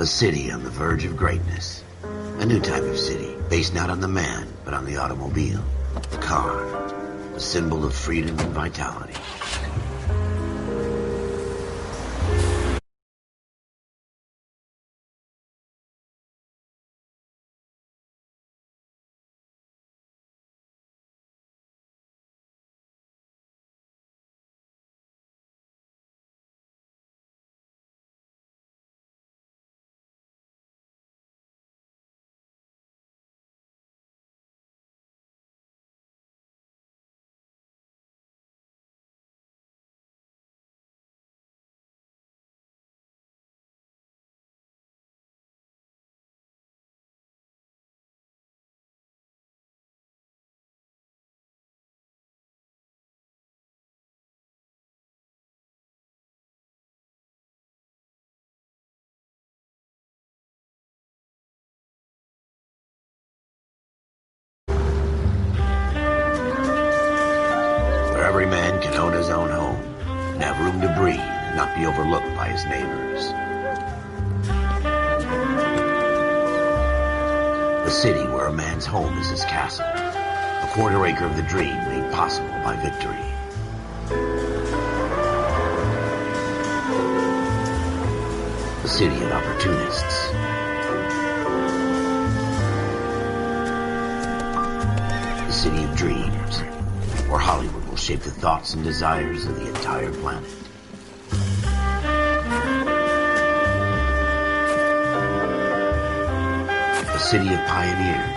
A city on the verge of greatness. A new type of city, based not on the man, but on the automobile. The car. A symbol of freedom and vitality. Every man can own his own home and have room to breathe and not be overlooked by his neighbors. A city where a man's home is his castle, a quarter acre of the dream made possible by victory. A city of opportunists. A city of dreams, where Hollywood will shape the thoughts and desires of the entire planet. A city of pioneers.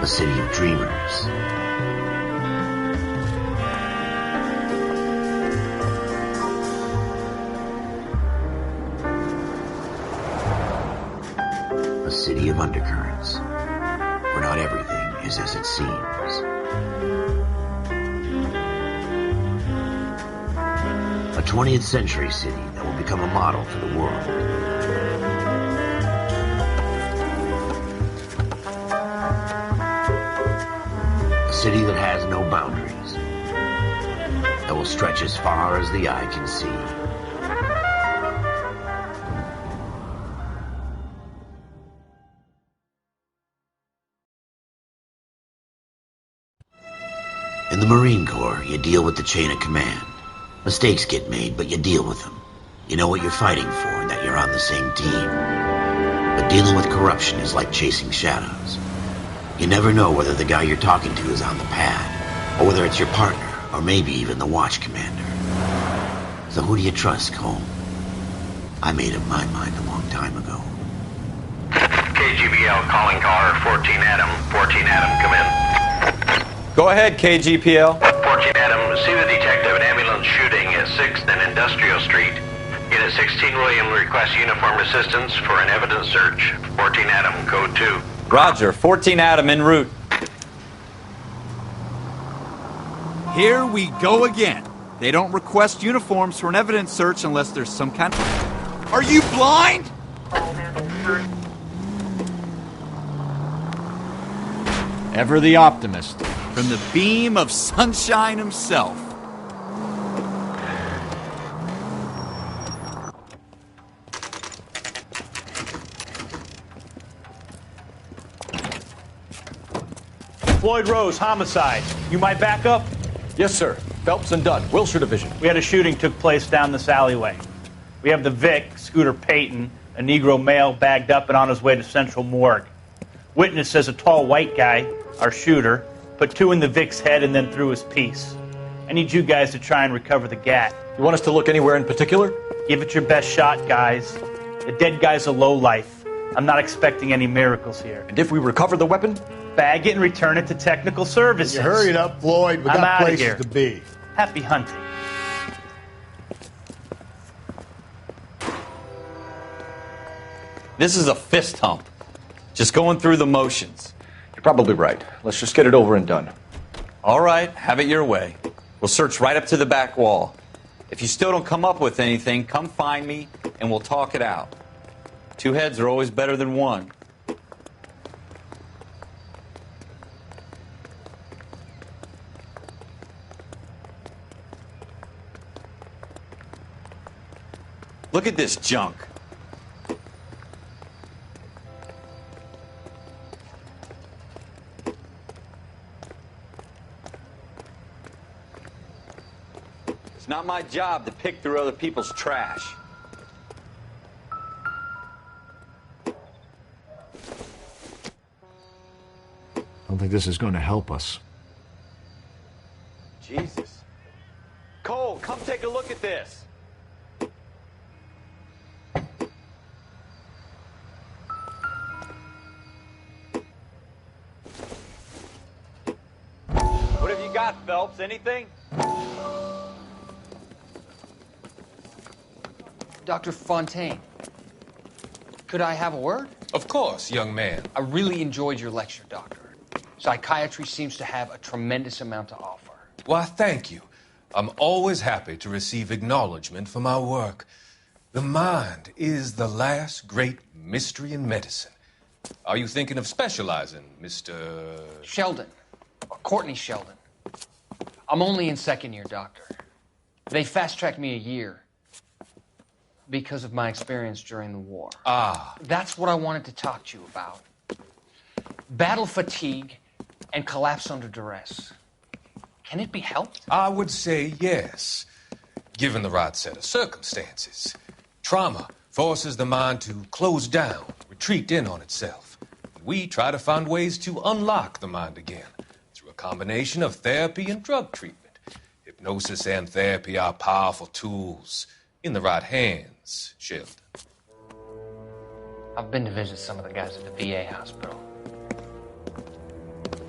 A city of dreamers. A city of undercurrents, where not everything is as it seems. A 20th century city that will become a model for the world. A city that has no boundaries, that will stretch as far as the eye can see. In the Marine Corps, you deal with the chain of command. Mistakes get made, but you deal with them. You know what you're fighting for and that you're on the same team. But dealing with corruption is like chasing shadows. You never know whether the guy you're talking to is on the pad, or whether it's your partner, or maybe even the watch commander. So who do you trust, Cole? I made up my mind a long time ago. KGBL calling caller 14 Adam. 14 Adam, come in. Go ahead, KGPL. 14 Adam, see the detective, an ambulance shooting at 6th and Industrial Street. Unit 16 William requests uniformed assistance for an evidence search. 14 Adam, code 2. Roger, 14 Adam en route. Here we go again. They don't request uniforms for an evidence search unless there's some kind of... Are you blind? Ever the optimist. From the beam of sunshine himself. Floyd Rose, homicide. You might back up? Yes, sir. Phelps and Dunn, Wilshire Division. We had a shooting took place down this alleyway. We have the Vic, Scooter Payton, a Negro male bagged up and on his way to Central Morgue. Witness says a tall white guy, our shooter, put 2 in the Vic's head and then threw his piece. I need you guys to try and recover the gat. You want us to look anywhere in particular? Give it your best shot, guys. The dead guy's a lowlife. I'm not expecting any miracles here. And if we recover the weapon? Bag it and return it to technical services. You hurried up, Floyd. We I'm got outta places here. to be. Happy hunting. This is a fist hump. Just going through the motions. You're probably right. Let's just get it over and done. All right, have it your way. We'll search right up to the back wall. If you still don't come up with anything, come find me and we'll talk it out. Two heads are always better than one. Look at this junk. It's not my job to pick through other people's trash. I don't think this is going to help us. Jesus. Cole, come take a look at this. What have you got, Phelps? Anything? Dr. Fontaine, could I have a word? Of course, young man. I really enjoyed your lecture, Doctor. Psychiatry seems to have a tremendous amount to offer. Why, thank you. I'm always happy to receive acknowledgement for my work. The mind is the last great mystery in medicine. Are you thinking of specializing, Mr. Sheldon. Courtney Sheldon. I'm only in second year, Doctor. They fast-tracked me a year because of my experience during the war. Ah. That's what I wanted to talk to you about. Battle fatigue and collapse under duress. Can it be helped? I would say yes, given the right set of circumstances. Trauma forces the mind to close down, retreat in on itself. We try to find ways to unlock the mind again through a combination of therapy and drug treatment. Hypnosis and therapy are powerful tools in the right hands, Sheldon. I've been to visit some of the guys at the VA hospital.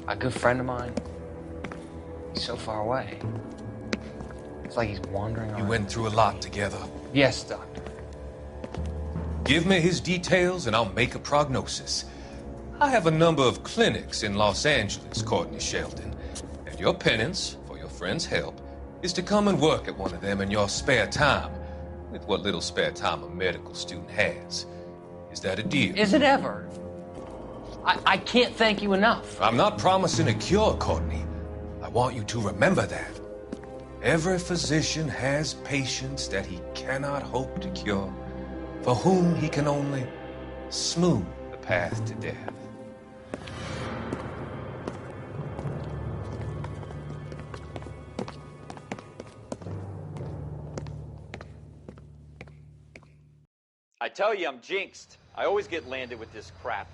A good friend of mine, he's so far away. It's like he's wandering around. You went through a lot together. Yes, Doctor. Give me his details and I'll make a prognosis. I have a number of clinics in Los Angeles, Courtney Sheldon. And your penance, for your friend's help, is to come and work at one of them in your spare time, with what little spare time a medical student has. Is that a deal? Is it ever? I can't thank you enough. I'm not promising a cure, Courtney. I want you to remember that. Every physician has patients that he cannot hope to cure, for whom he can only smooth the path to death. I tell you, I'm jinxed. I always get landed with this crap.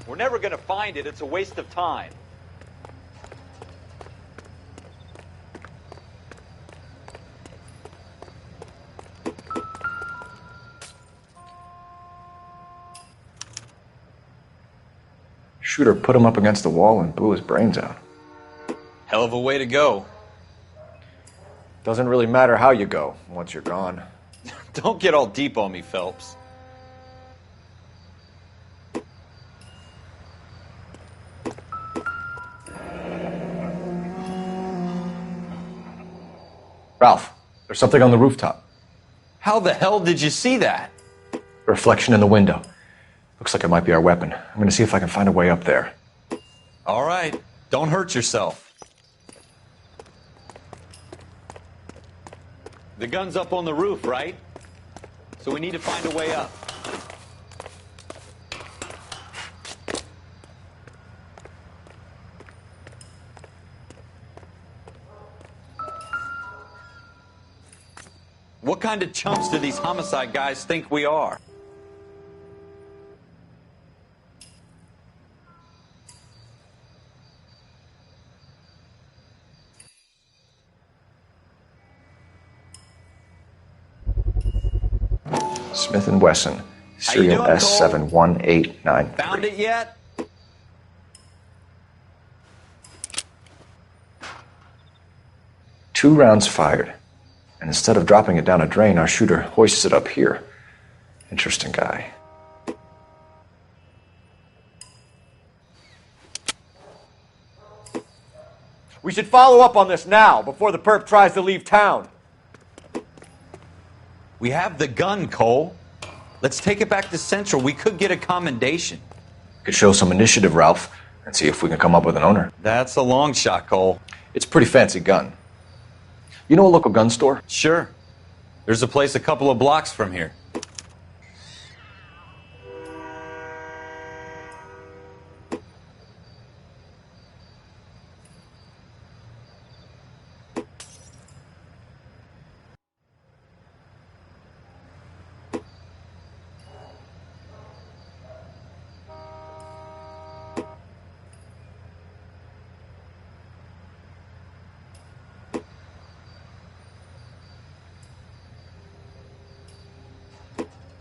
We're never going to find it. It's a waste of time. Shooter put him up against the wall and blew his brains out. Hell of a way to go. Doesn't really matter how you go once you're gone. Don't get all deep on me, Phelps. Ralph, there's something on the rooftop. How the hell did you see that? A reflection in the window. Looks like it might be our weapon. I'm going to see if I can find a way up there. All right. Don't hurt yourself. The gun's up on the roof, right? So we need to find a way up. What kind of chumps do these homicide guys think we are? Smith & Wesson, serial doing, S71893. Found it yet? Two rounds fired. And instead of dropping it down a drain, our shooter hoists it up here. Interesting guy. We should follow up on this now, before the perp tries to leave town. We have the gun, Cole. Let's take it back to Central. We could get a commendation. Could show some initiative, Ralph, and see if we can come up with an owner. That's a long shot, Cole. It's a pretty fancy gun. You know a local gun store? Sure. There's a place a couple of blocks from here.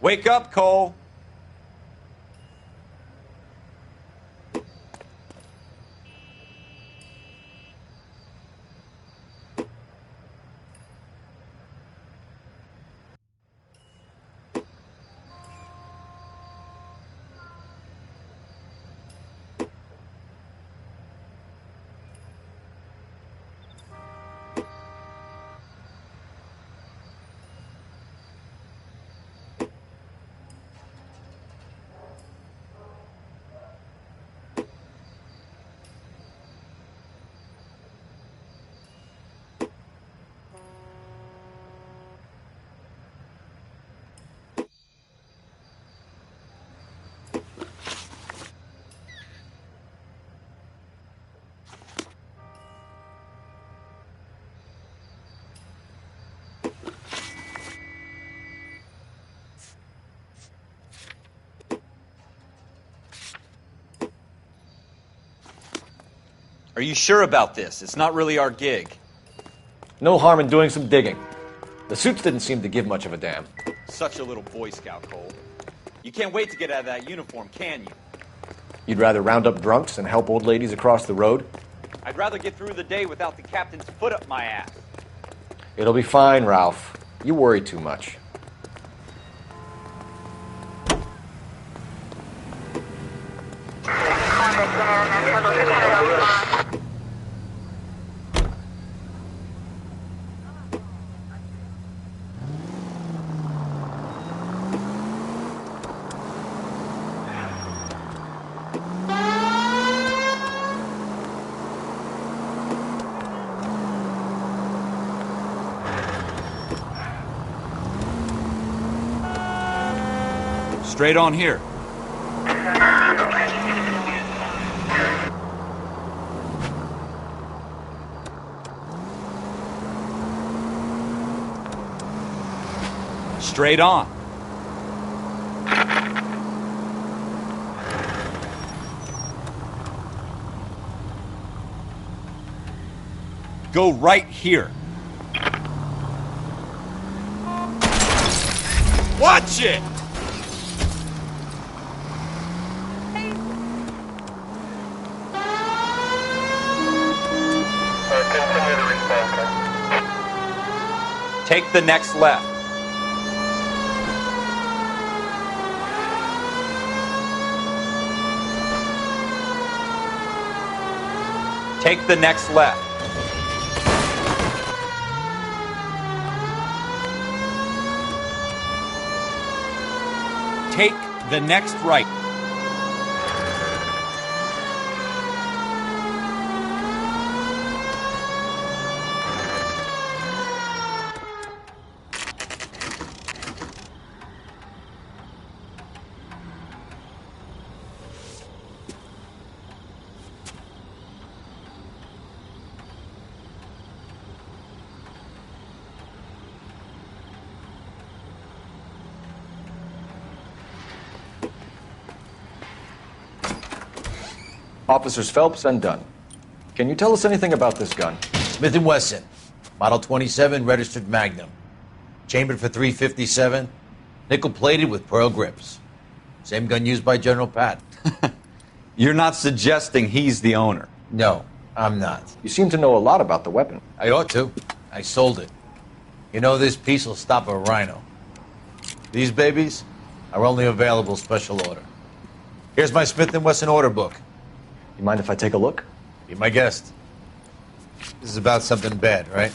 Wake up, Cole. Are you sure about this? It's not really our gig. No harm in doing some digging. The suits didn't seem to give much of a damn. Such a little Boy Scout, Cole. You can't wait to get out of that uniform, can you? You'd rather round up drunks and help old ladies across the road? I'd rather get through the day without the captain's foot up my ass. It'll be fine, Ralph. You worry too much. Straight on here. Straight on. Go right here. Watch it! Take the next left. Take the next left. Take the next right. Officers Phelps and Dunn. Can you tell us anything about this gun? Smith & Wesson, Model 27, registered Magnum. Chambered for .357, nickel-plated with pearl grips. Same gun used by General Patton. You're not suggesting he's the owner? No, I'm not. You seem to know a lot about the weapon. I ought to. I sold it. You know, this piece will stop a rhino. These babies are only available special order. Here's my Smith & Wesson order book. You mind if I take a look? Be my guest. This is about something bad, right?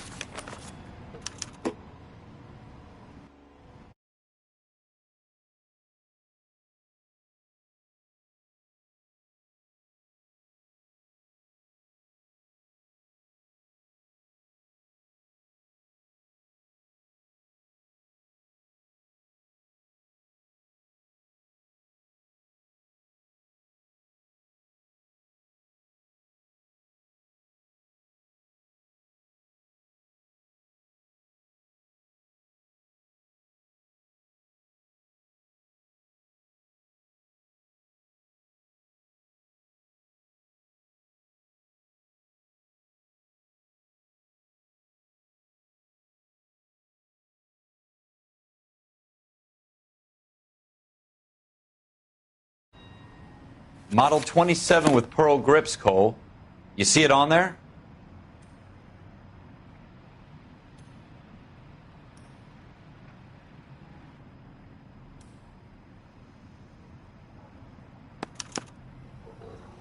Model 27 with pearl grips, Cole. You see it on there?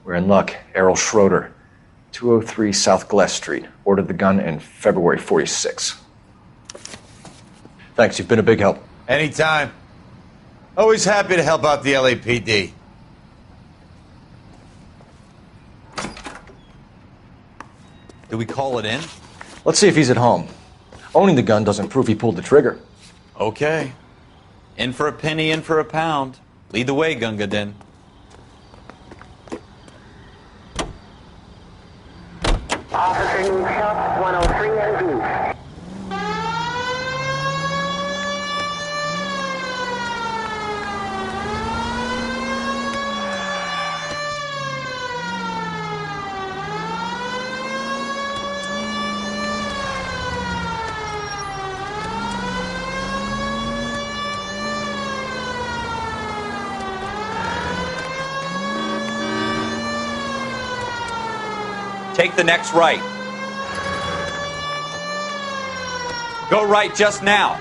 We're in luck. Errol Schroeder, 203 South Glass Street. Ordered the gun in February 46. Thanks, you've been a big help. Anytime. Always happy to help out the LAPD. Do we call it in? Let's see if he's at home. Owning the gun doesn't prove he pulled the trigger. Okay. In for a penny, in for a pound. Lead the way, Gunga Din. Officer needs help, 103 and view. Take the next right. Go right just now.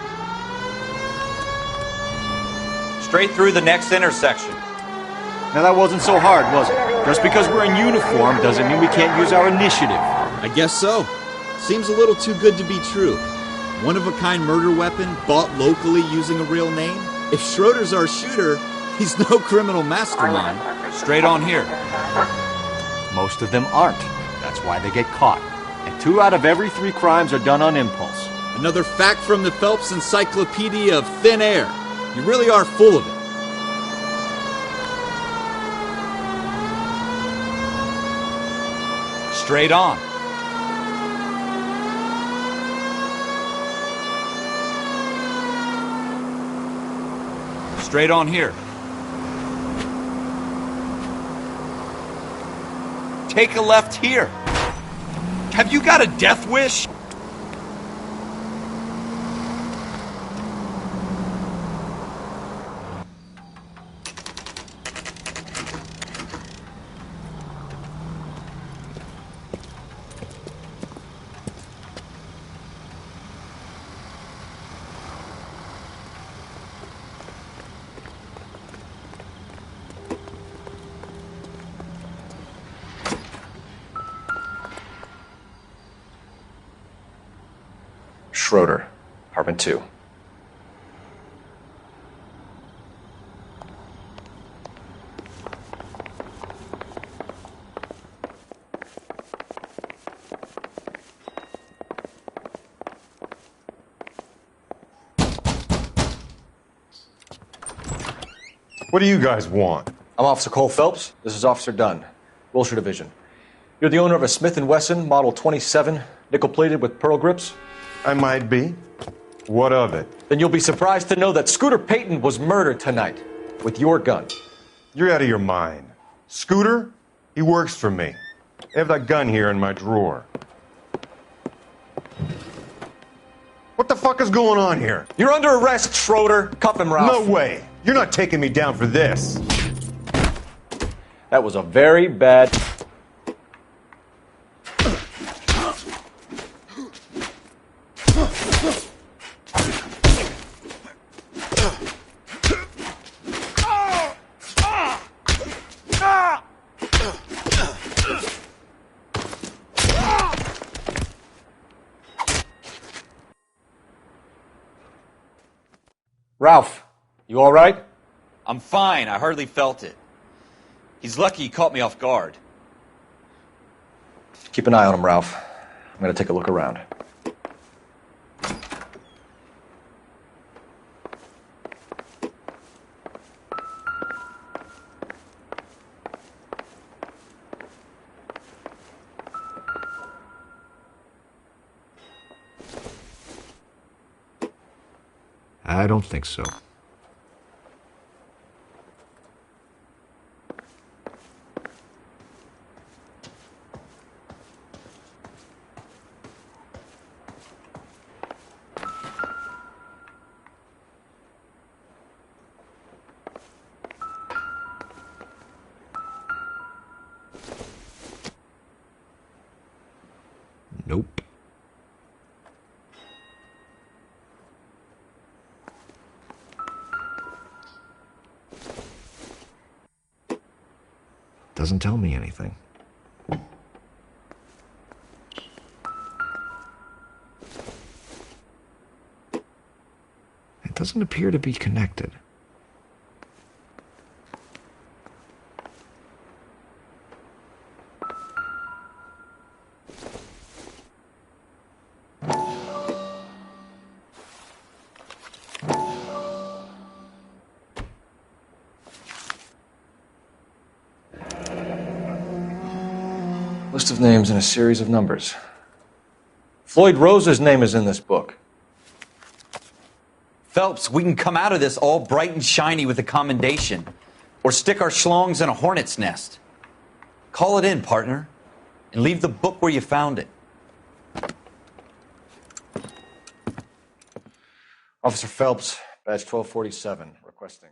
Straight through the next intersection. Now that wasn't so hard, was it? Just because we're in uniform doesn't mean we can't use our initiative. I guess so. Seems a little too good to be true. One-of-a-kind murder weapon bought locally using a real name? If Schroeder's our shooter, he's no criminal mastermind. Straight on here. Most of them aren't. That's why they get caught. And 2 out of every 3 crimes are done on impulse. Another fact from the Phelps Encyclopedia of Thin Air. You really are full of it. Straight on. Straight on here. Take a left here. Have you got a death wish? Schroeder, apartment 2. What do you guys want? I'm Officer Cole Phelps. This is Officer Dunn, Wilshire Division. You're the owner of a Smith & Wesson Model 27, nickel-plated with pearl grips? I might be. What of it? Then you'll be surprised to know that Scooter Payton was murdered tonight with your gun. You're out of your mind. Scooter? He works for me. I have that gun here in my drawer. What the fuck is going on here? You're under arrest, Schroeder. Cuff him, Ralph. No way. You're not taking me down for this. That was a very bad... Ralph, you all right? I'm fine. I hardly felt it. He's lucky he caught me off guard. Keep an eye on him, Ralph. I'm going to take a look around. I don't think so. Nope. Doesn't tell me anything. It doesn't appear to be connected. List of names and a series of numbers. Floyd Rose's name is in this book. Phelps, we can come out of this all bright and shiny with a commendation. Or stick our schlongs in a hornet's nest. Call it in, partner. And leave the book where you found it. Officer Phelps, badge 1247, requesting.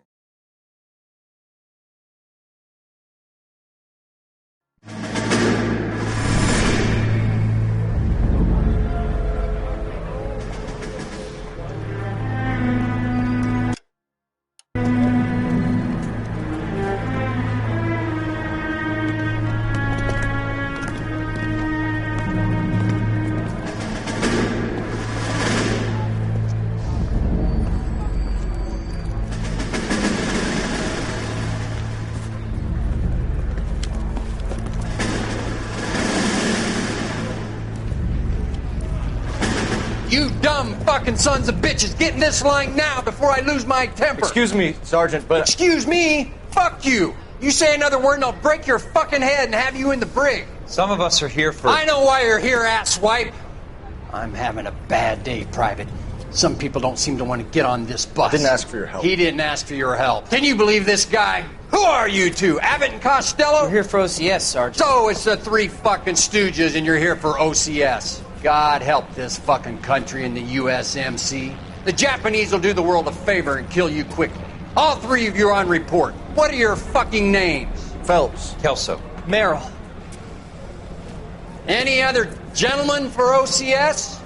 You dumb fucking sons of bitches, get in this line now before I lose my temper. Excuse me, Sergeant, but... Excuse me? Fuck you. You say another word and I'll break your fucking head and have you in the brig. Some of us are here for... I know why you're here, asswipe. I'm having a bad day, Private. Some people don't seem to want to get on this bus. I didn't ask for your help. He didn't ask for your help. Can you believe this guy? Who are you two? Abbott and Costello? We're here for OCS, Sergeant. So it's the three fucking stooges and you're here for OCS. God help this fucking country and the USMC. The Japanese will do the world a favor and kill you quickly. All three of you are on report. What are your fucking names? Phelps. Kelso. Merrill. Any other gentlemen for OCS?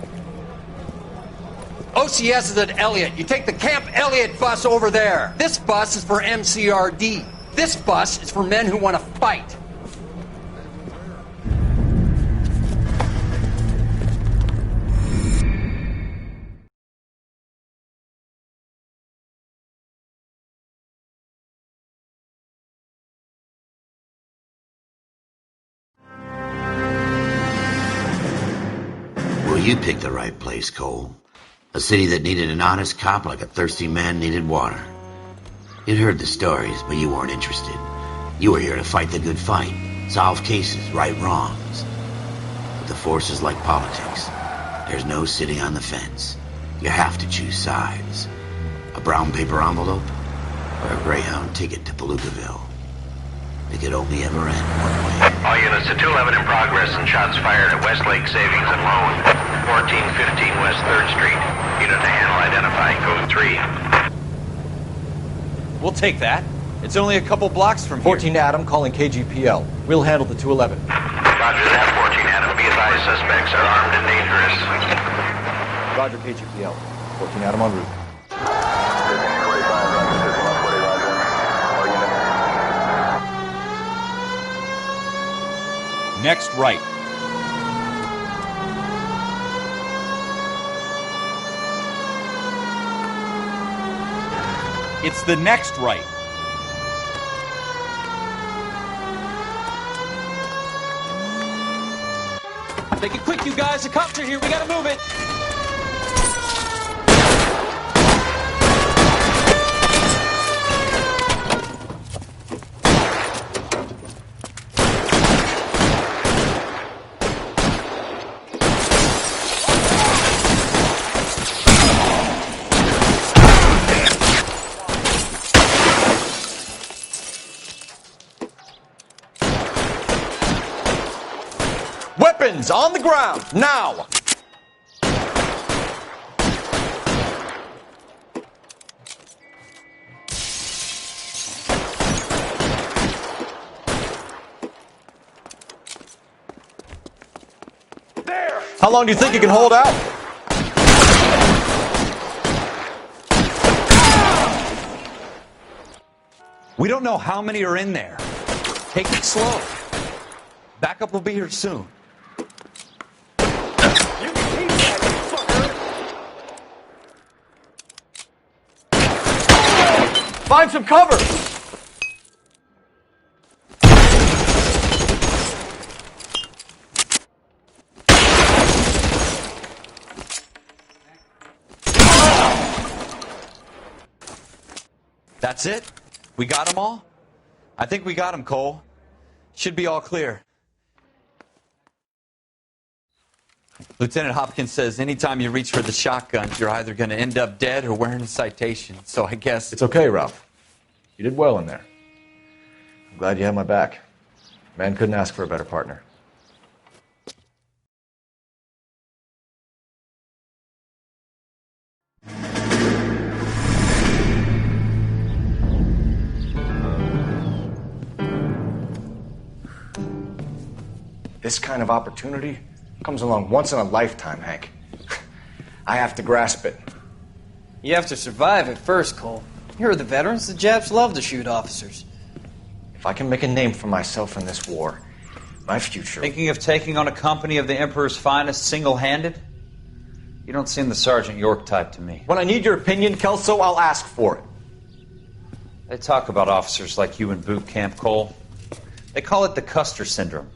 OCS is at Elliott. You take the Camp Elliott bus over there. This bus is for MCRD. This bus is for men who want to fight. Well, you picked the right place, Cole. A city that needed an honest cop like a thirsty man needed water. You'd heard the stories, but you weren't interested. You were here to fight the good fight, solve cases, right wrongs. But the force is like politics. There's no sitting on the fence. You have to choose sides. A brown paper envelope or a Greyhound ticket to Palookaville. It could only ever end one way. All units to 211 in progress and shots fired at Westlake Savings and Loan, 1415 West 3rd Street. Unit to handle identifying code 3. We'll take that. It's only a couple blocks from here. 14 Adam calling KGPL. We'll handle the 211. Roger that, 14 Adam. Be advised, suspects are armed and dangerous. Roger, KGPL. 14 Adam en route. Next right. It's the next right. Make it quick, you guys. The cops are here. We gotta move it. Weapons on the ground, now! There! How long do you think you can hold out? We don't know how many are in there. Take it slow. Backup will be here soon. Find some cover! That's it? We got them all? I think we got them, Cole. Should be all clear. Lieutenant Hopkins says anytime you reach for the shotgun, you're either going to end up dead or wearing a citation. So I guess... It's okay, Ralph. You did well in there. I'm glad you had my back. Man couldn't ask for a better partner. This kind of opportunity comes along once in a lifetime, Hank. I have to grasp it. You have to survive it first, Cole. Here are the veterans. The Japs love to shoot officers. If I can make a name for myself in this war, my future... Thinking of taking on a company of the Emperor's finest single-handed? You don't seem the Sergeant York type to me. When I need your opinion, Kelso, I'll ask for it. They talk about officers like you in boot camp, Cole. They call it the Custer syndrome.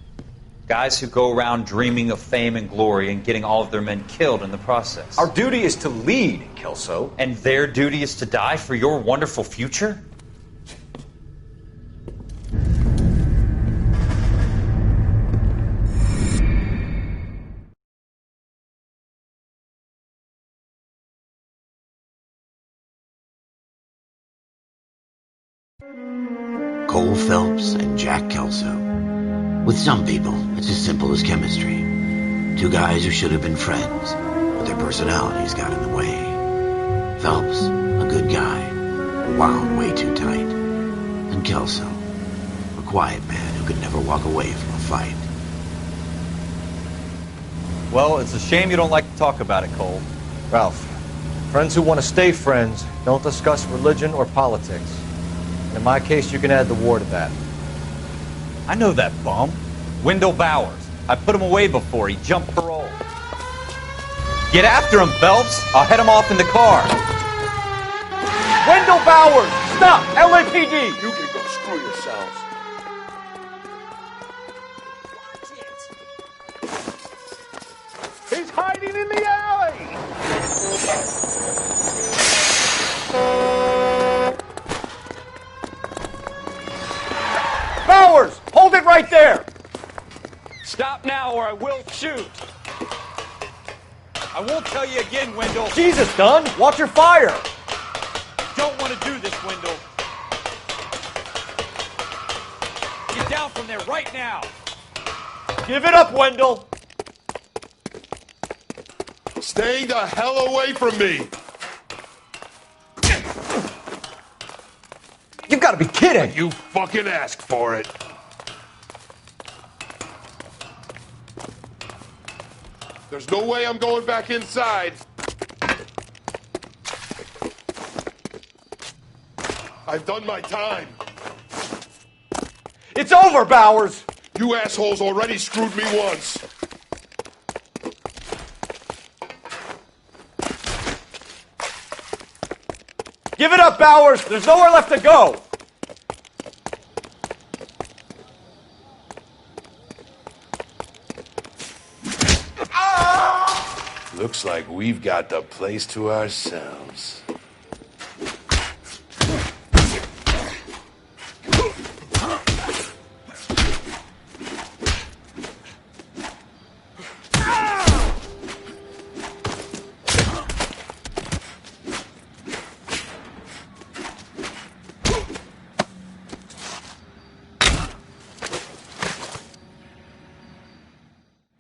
Guys who go around dreaming of fame and glory and getting all of their men killed in the process. Our duty is to lead, Kelso. And their duty is to die for your wonderful future? Cole Phelps and Jack Kelso. With some people, it's as simple as chemistry. Two guys who should have been friends, but their personalities got in the way. Phelps, a good guy, wound way too tight. And Kelso, a quiet man who could never walk away from a fight. Well, it's a shame you don't like to talk about it, Cole. Ralph, friends who want to stay friends don't discuss religion or politics. And in my case, you can add the war to that. I know that bum. Wendell Bowers. I put him away before. He jumped parole. Get after him, Phelps. I'll head him off in the car. Wendell Bowers! Stop! LAPD! You can go screw yourselves. He's hiding in the alley! Bowers! Hold it right there! Stop now or I will shoot. I won't tell you again, Wendell. Jesus, Dunn! Watch your fire! Don't want to do this, Wendell. Get down from there right now. Give it up, Wendell! Stay the hell away from me! You've got to be kidding! You fucking asked for it. There's no way I'm going back inside. I've done my time. It's over, Bowers! You assholes already screwed me once. Give it up, Bowers! There's nowhere left to go! Looks like we've got the place to ourselves.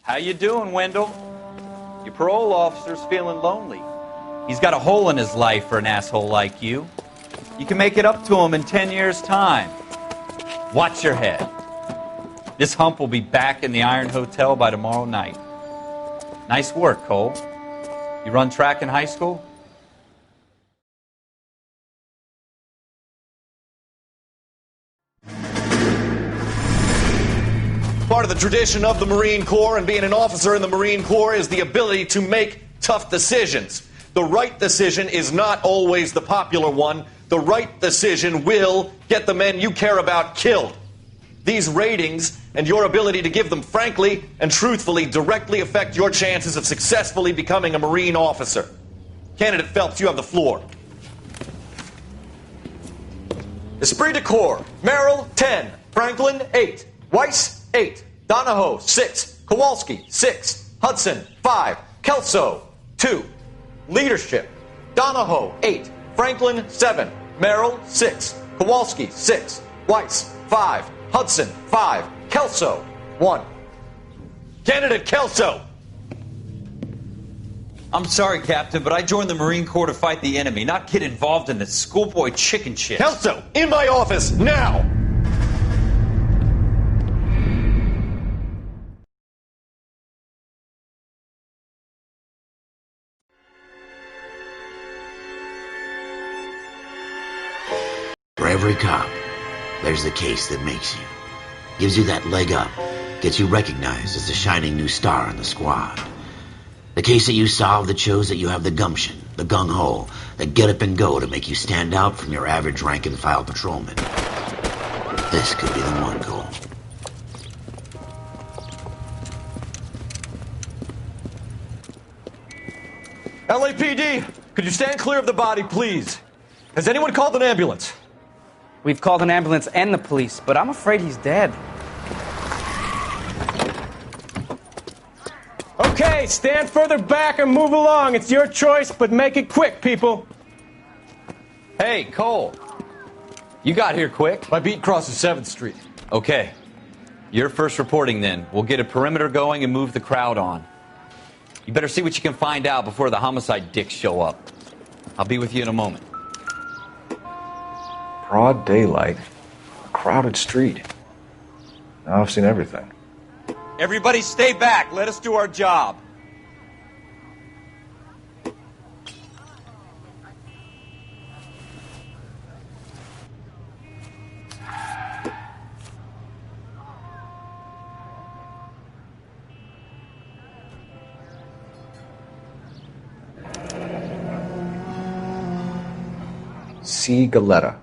How you doing, Wendell? Your parole officer's feeling lonely. He's got a hole in his life for an asshole like you. You can make it up to him in 10 years' time. Watch your head. This hump will be back in the Iron Hotel by tomorrow night. Nice work, Cole. You run track in high school? Part of the tradition of the Marine Corps and being an officer in the Marine Corps is the ability to make tough decisions. The right decision is not always the popular one. The right decision will get the men you care about killed. These ratings and your ability to give them frankly and truthfully directly affect your chances of successfully becoming a Marine officer. Candidate Phelps, you have the floor. Esprit de Corps, Merrill, 10. Franklin, 8. Weiss, 8. Donahoe, 6. Kowalski, 6. Hudson, 5. Kelso, 2. Leadership, Donahoe, 8. Franklin, 7. Merrill, 6. Kowalski, 6. Weiss, 5. Hudson, 5. Kelso, 1. Candidate Kelso! I'm sorry, Captain, but I joined the Marine Corps to fight the enemy, not get involved in this schoolboy chicken shit. Kelso, in my office, now! For every cop, there's the case that makes you. Gives you that leg up. Gets you recognized as the shining new star in the squad. The case that you solve that shows that you have the gumption, the gung-ho, the get up and go to make you stand out from your average rank-and-file patrolman. This could be the one, Cole. LAPD, could you stand clear of the body, please? Has anyone called an ambulance? We've called an ambulance and the police, but I'm afraid he's dead. Okay, stand further back and move along. It's your choice, but make it quick, people. Hey, Cole. You got here quick. My beat crosses 7th Street. Okay. You're first reporting then. We'll get a perimeter going and move the crowd on. You better see what you can find out before the homicide dicks show up. I'll be with you in a moment. Broad daylight, a crowded street. Now I've seen everything. Everybody stay back. Let us do our job. C. Galetta.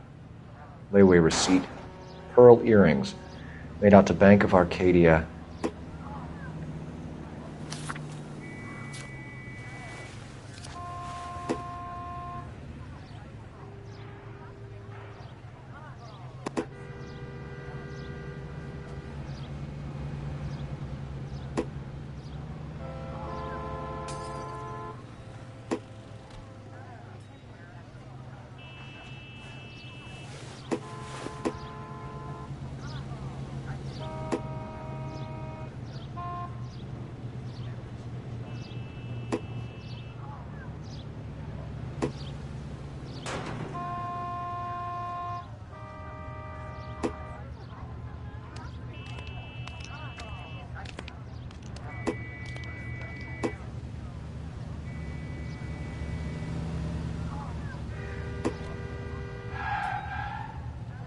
Layaway receipt. Pearl earrings. Made out to Bank of Arcadia.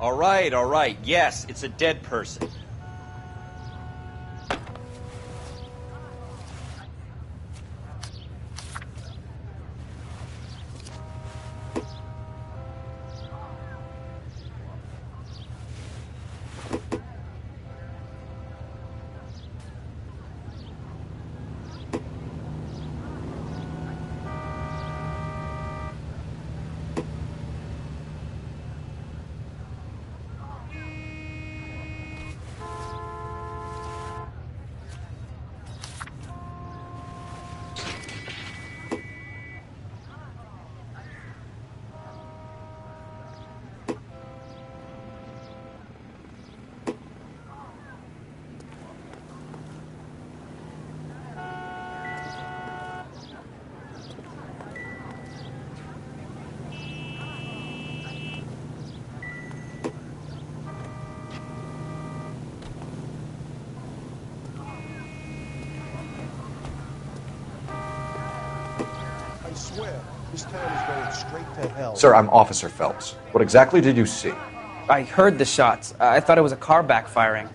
All right. Yes, it's a dead person. swear, this town is going straight to hell. Sir, I'm Officer Phelps. What exactly did you see? I heard the shots. I thought it was a car backfiring.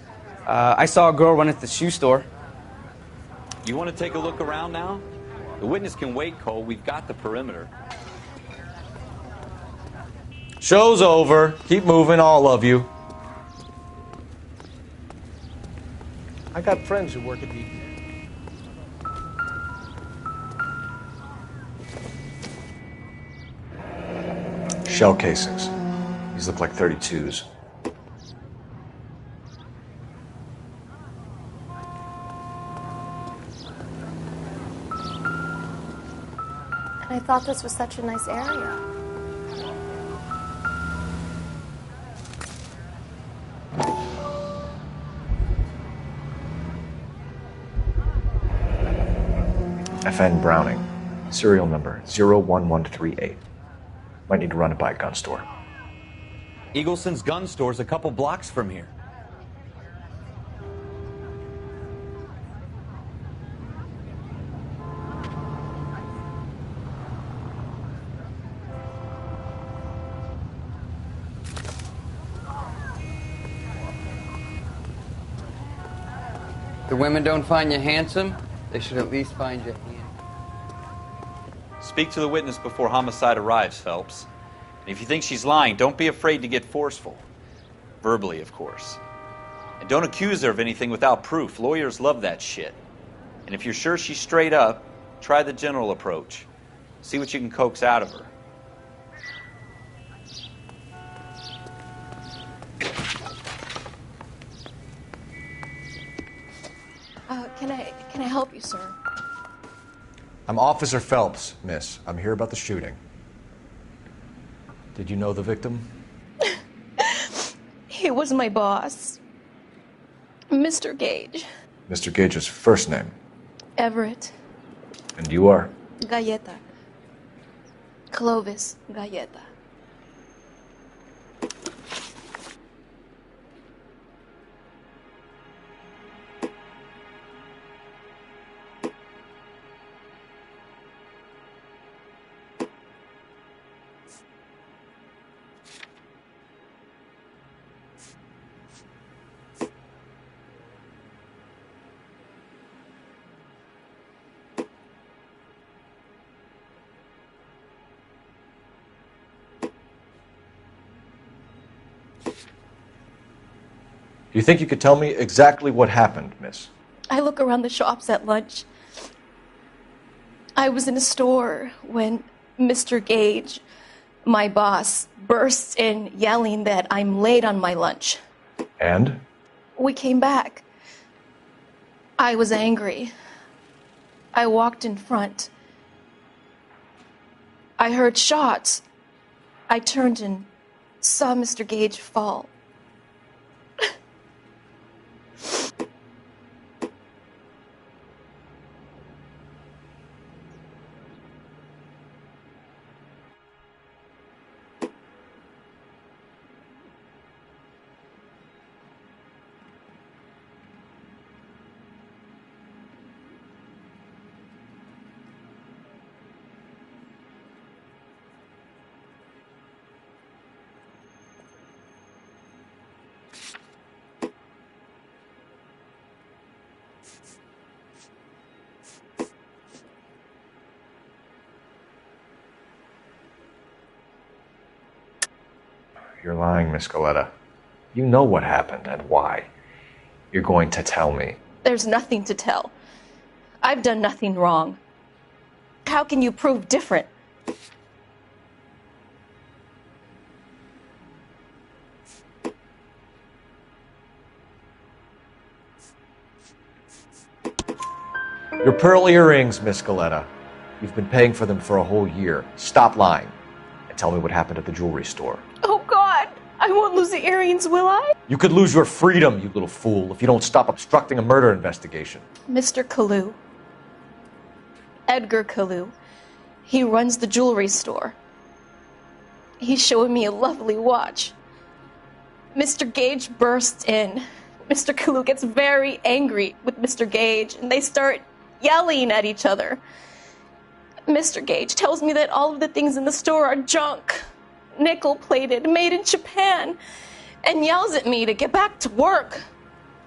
I saw a girl run into the shoe store. You want to take a look around now? The witness can wait, Cole. We've got the perimeter. Show's over. Keep moving, all of you. I got friends who work at the... Shell casings. These look like 32s. And I thought this was such a nice area. FN Browning. Serial number 01138. Might need to run it by a gun store. Eagleson's gun store's a couple blocks from here. The women don't find you handsome, they should at least find you handsome. Speak to the witness before homicide arrives, Phelps. And if you think she's lying, don't be afraid to get forceful. Verbally, of course. And don't accuse her of anything without proof. Lawyers love that shit. And if you're sure she's straight up, try the general approach. See what you can coax out of her. Can I help you, sir? I'm Officer Phelps, miss. I'm here about the shooting. Did you know the victim? He was my boss, Mr. Gage. Mr. Gage's first name. Everett. And you are? Galleta. Clovis Galleta. Do you think you could tell me exactly what happened, miss? I look around the shops at lunch. I was in a store when Mr. Gage, my boss, bursts in yelling that I'm late on my lunch. And? We came back. I was angry. I walked in front. I heard shots. I turned and saw Mr. Gage fall. You're lying, Miss Galleta. You know what happened and why. You're going to tell me. There's nothing to tell. I've done nothing wrong. How can you prove different? Your pearl earrings, Miss Galleta. You've been paying for them for a whole year. Stop lying and tell me what happened at the jewelry store. Oh, God! I won't lose the earrings, will I? You could lose your freedom, you little fool, if you don't stop obstructing a murder investigation. Mr. Kalu. Edgar Kalu. He runs the jewelry store. He's showing me a lovely watch. Mr. Gage bursts in. Mr. Kalu gets very angry with Mr. Gage, and they start yelling at each other. Mr. Gage tells me that all of the things in the store are junk, nickel-plated, made in Japan, and yells at me to get back to work.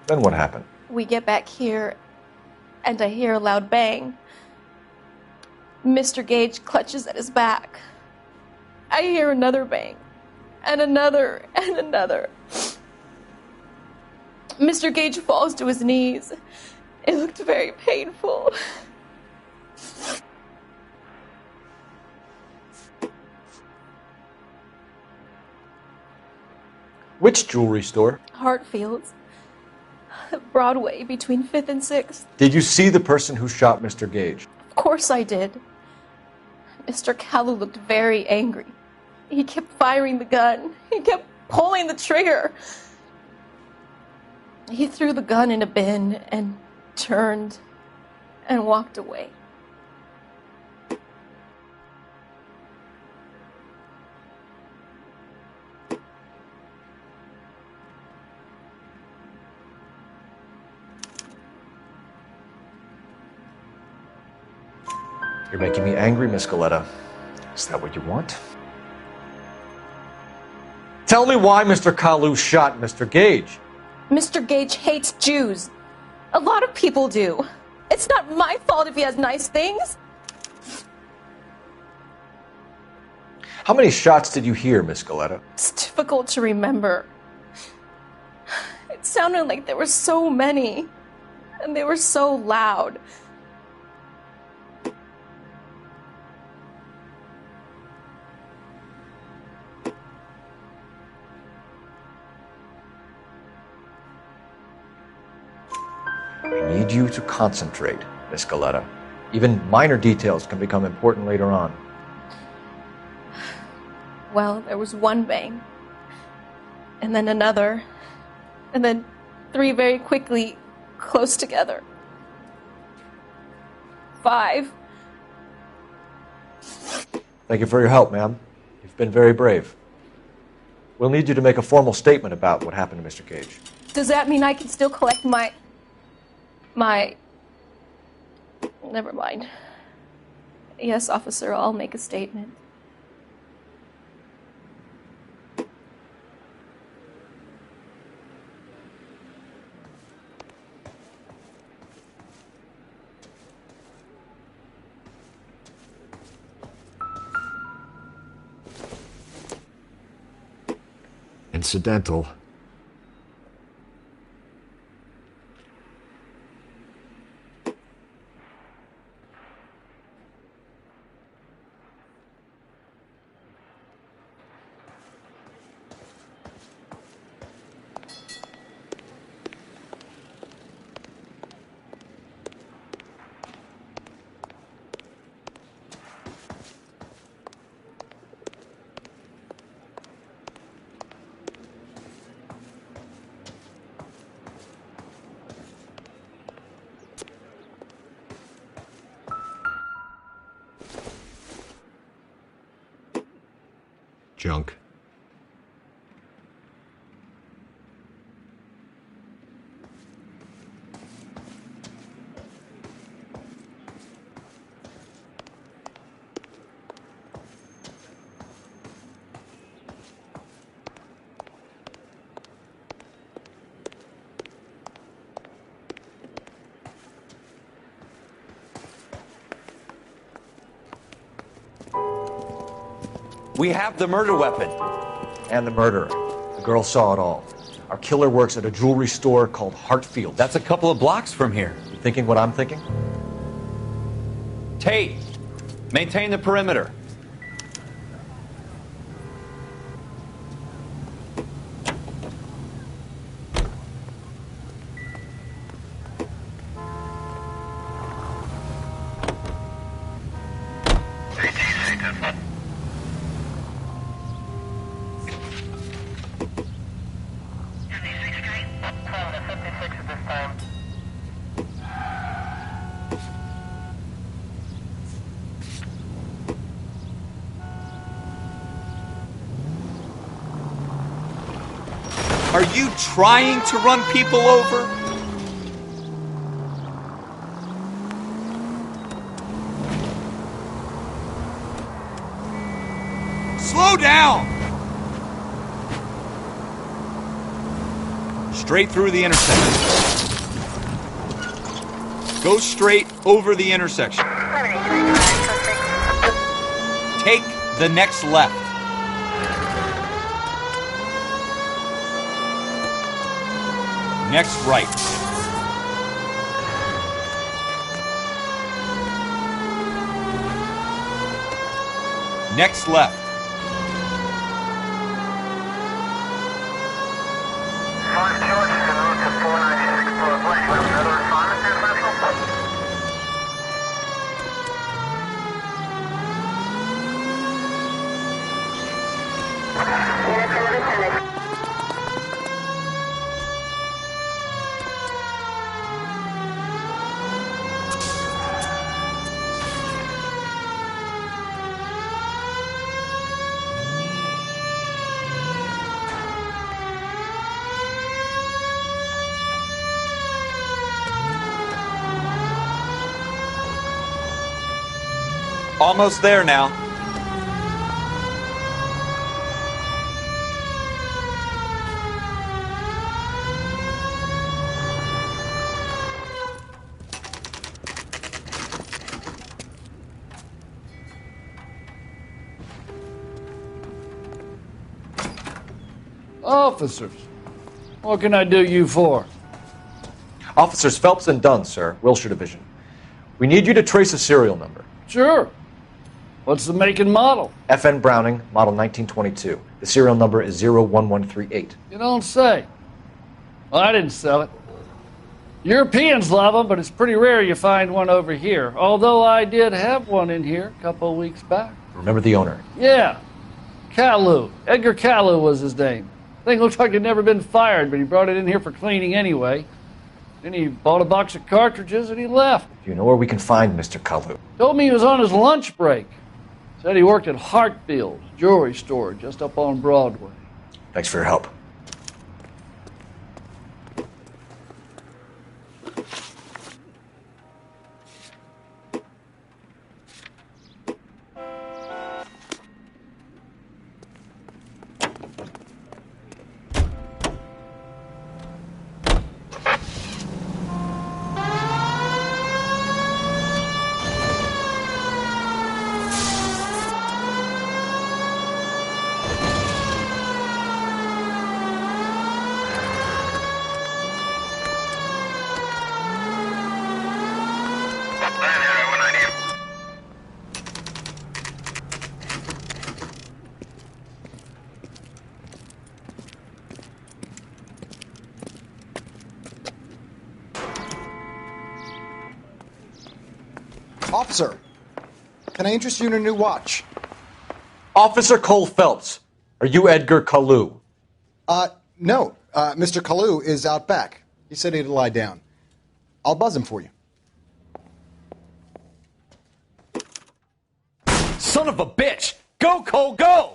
Then what happened? We get back here, and I hear a loud bang. Mr. Gage clutches at his back. I hear another bang, and another, and another. Mr. Gage falls to his knees. It looked very painful. Which jewelry store? Hartfield's. Broadway, between 5th and 6th. Did you see the person who shot Mr. Gage? Of course I did. Mr. Kalu looked very angry. He kept firing the gun. He kept pulling the trigger. He threw the gun in a bin and turned and walked away. You're making me angry, Miss Galetta. Is that what you want? Tell me why Mr. Kalu shot Mr. Gage. Mr. Gage hates Jews. A lot of people do. It's not my fault if he has nice things. How many shots did you hear, Miss Galetta? It's difficult to remember. It sounded like there were so many, and they were so loud. I need you to concentrate, Miss Galetta. Even minor details can become important later on. Well, there was one bang, and then another, and then 3 very quickly, close together. 5. Thank you for your help, ma'am. You've been very brave. We'll need you to make a formal statement about what happened to Mr. Gage. Does that mean I can still collect my... Never mind. Yes, officer, I'll make a statement. Incidental. Junk. We have the murder weapon. And the murderer. The girl saw it all. Our killer works at a jewelry store called Hartfield. That's a couple of blocks from here. You thinking what I'm thinking? Tate, maintain the perimeter. Are you trying to run people over? Slow down! Straight through the intersection. Go straight over the intersection. Take the next left. Next right. Next left. Almost there now. Officers, what can I do you for? Officers Phelps and Dunn, sir, Wilshire Division. We need you to trace a serial number. Sure. What's the make and model? FN Browning, model 1922. The serial number is 01138. You don't say. Well, I didn't sell it. Europeans love them, but it's pretty rare you find one over here. Although I did have one in here a couple of weeks back. Remember the owner? Yeah. Caillou. Edgar Caillou was his name. Thing looks like he'd never been fired, but he brought it in here for cleaning anyway. Then he bought a box of cartridges and he left. Do you know where we can find Mr. Caillou? Told me he was on his lunch break. Said he worked at Hartfield's jewelry store just up on Broadway. Thanks for your help. Officer, can I interest you in a new watch? Officer Cole Phelps, are you Edgar Caillou? No. Mr. Caillou is out back. He said he'd lie down. I'll buzz him for you. Son of a bitch! Go, Cole, go!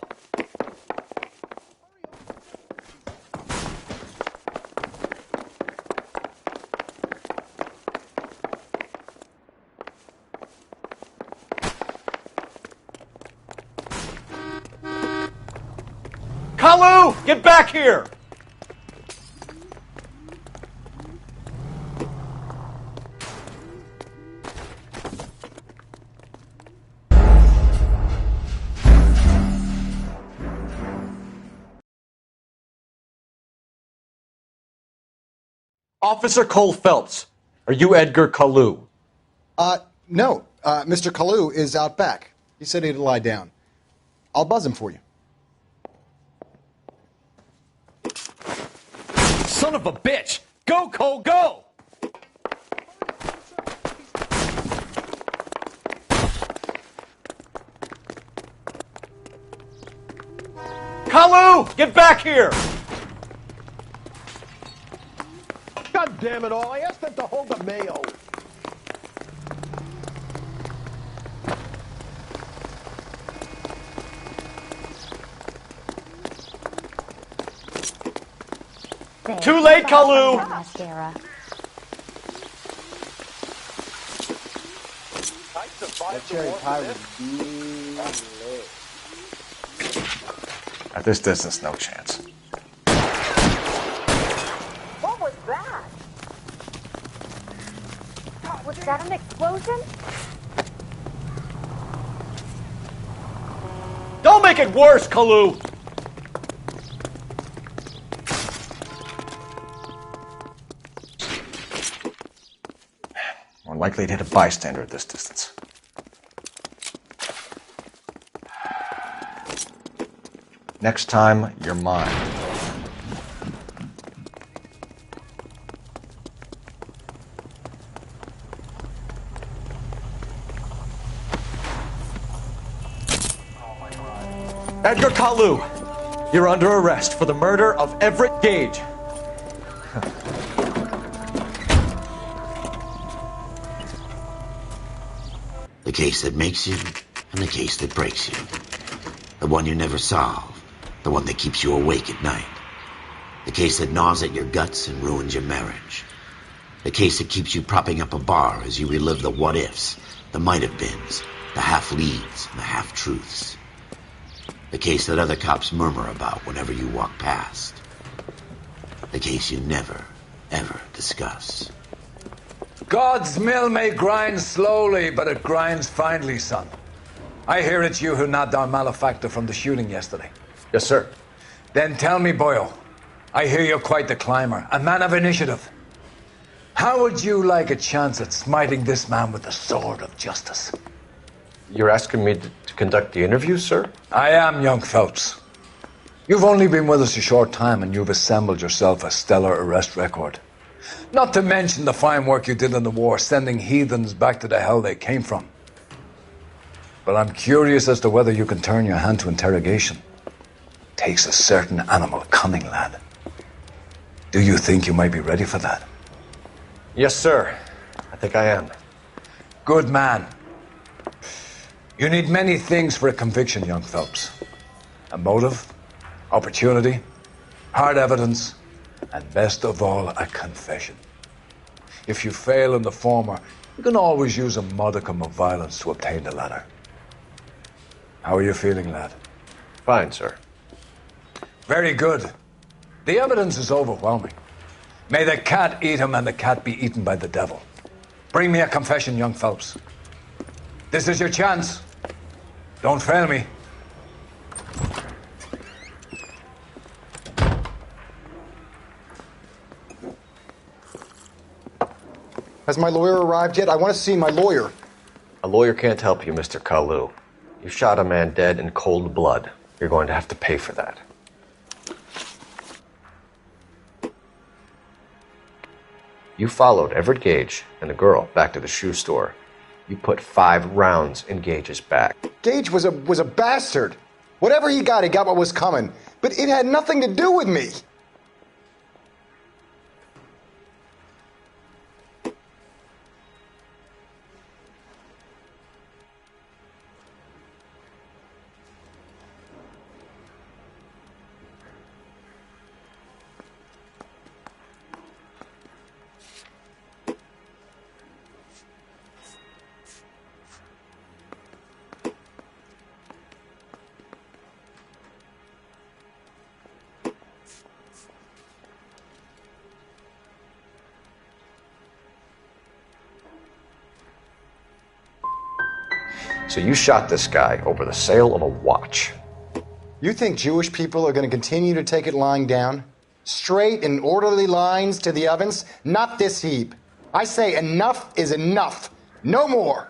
Caillou, get back here! Officer Cole Phelps, are you Edgar Caillou? No. Mr. Caillou is out back. He said he'd lie down. I'll buzz him for you. Son of a bitch! Go, Cole, go! Caillou, get back here! God damn it all, I asked them to hold the mail. Too late, Caillou! That cherry pie was good. At this distance, no chance. What was that? Was that an explosion? Don't make it worse, Kalu! More likely to hit a bystander at this distance. Next time, you're mine. Edgar Kalu, you're under arrest for the murder of Everett Gage. The case that makes you and the case that breaks you. The one you never solve. The one that keeps you awake at night. The case that gnaws at your guts and ruins your marriage. The case that keeps you propping up a bar as you relive the what-ifs, the might-have-beens, the half-leads, and the half-truths. The case that other cops murmur about whenever you walk past. The case you never, ever discuss. God's mill may grind slowly, but it grinds finely, son. I hear it's you who nabbed our malefactor from the shooting yesterday. Yes, sir. Then tell me, Boyle, I hear you're quite the climber, a man of initiative. How would you like a chance at smiting this man with the sword of justice? You're asking me to conduct the interview, sir? I am, young Phelps. You've only been with us a short time and you've assembled yourself a stellar arrest record. Not to mention the fine work you did in the war, sending heathens back to the hell they came from. But I'm curious as to whether you can turn your hand to interrogation. Takes a certain animal cunning, lad. Do you think you might be ready for that? Yes, sir. I think I am. Good man. You need many things for a conviction, young Phelps. A motive, opportunity, hard evidence, and best of all, a confession. If you fail in the former, you can always use a modicum of violence to obtain the latter. How are you feeling, lad? Fine, sir. Very good. The evidence is overwhelming. May the cat eat him and the cat be eaten by the devil. Bring me a confession, young Phelps. This is your chance. Don't fail me. Has my lawyer arrived yet? I want to see my lawyer. A lawyer can't help you, Mr. Kalu. You shot a man dead in cold blood. You're going to have to pay for that. You followed Everett Gage and the girl back to the shoe store. You put 5 rounds in Gage's back. Gage was a bastard. Whatever he got what was coming. But it had nothing to do with me. So you shot this guy over the sale of a watch. You think Jewish people are going to continue to take it lying down? Straight and orderly lines to the ovens? Not this heap. I say enough is enough. No more.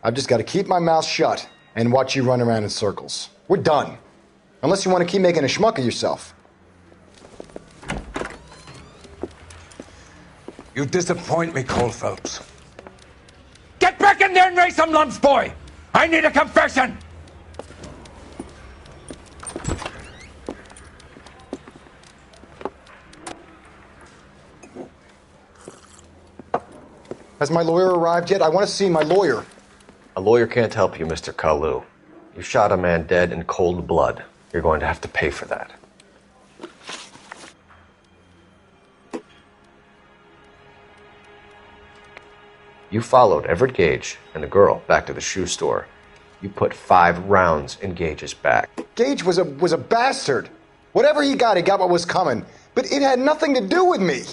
I've just got to keep my mouth shut and watch you run around in circles. We're done. Unless you want to keep making a schmuck of yourself. You disappoint me, Cole Phelps. Get back in there and raise some lumps, boy! I need a confession! Has my lawyer arrived yet? I want to see my lawyer. A lawyer can't help you, Mr. Kalu. You shot a man dead in cold blood. You're going to have to pay for that. You followed Everett Gage and the girl back to the shoe store. You put 5 rounds in Gage's back. Gage was a bastard. Whatever he got what was coming. But it had nothing to do with me.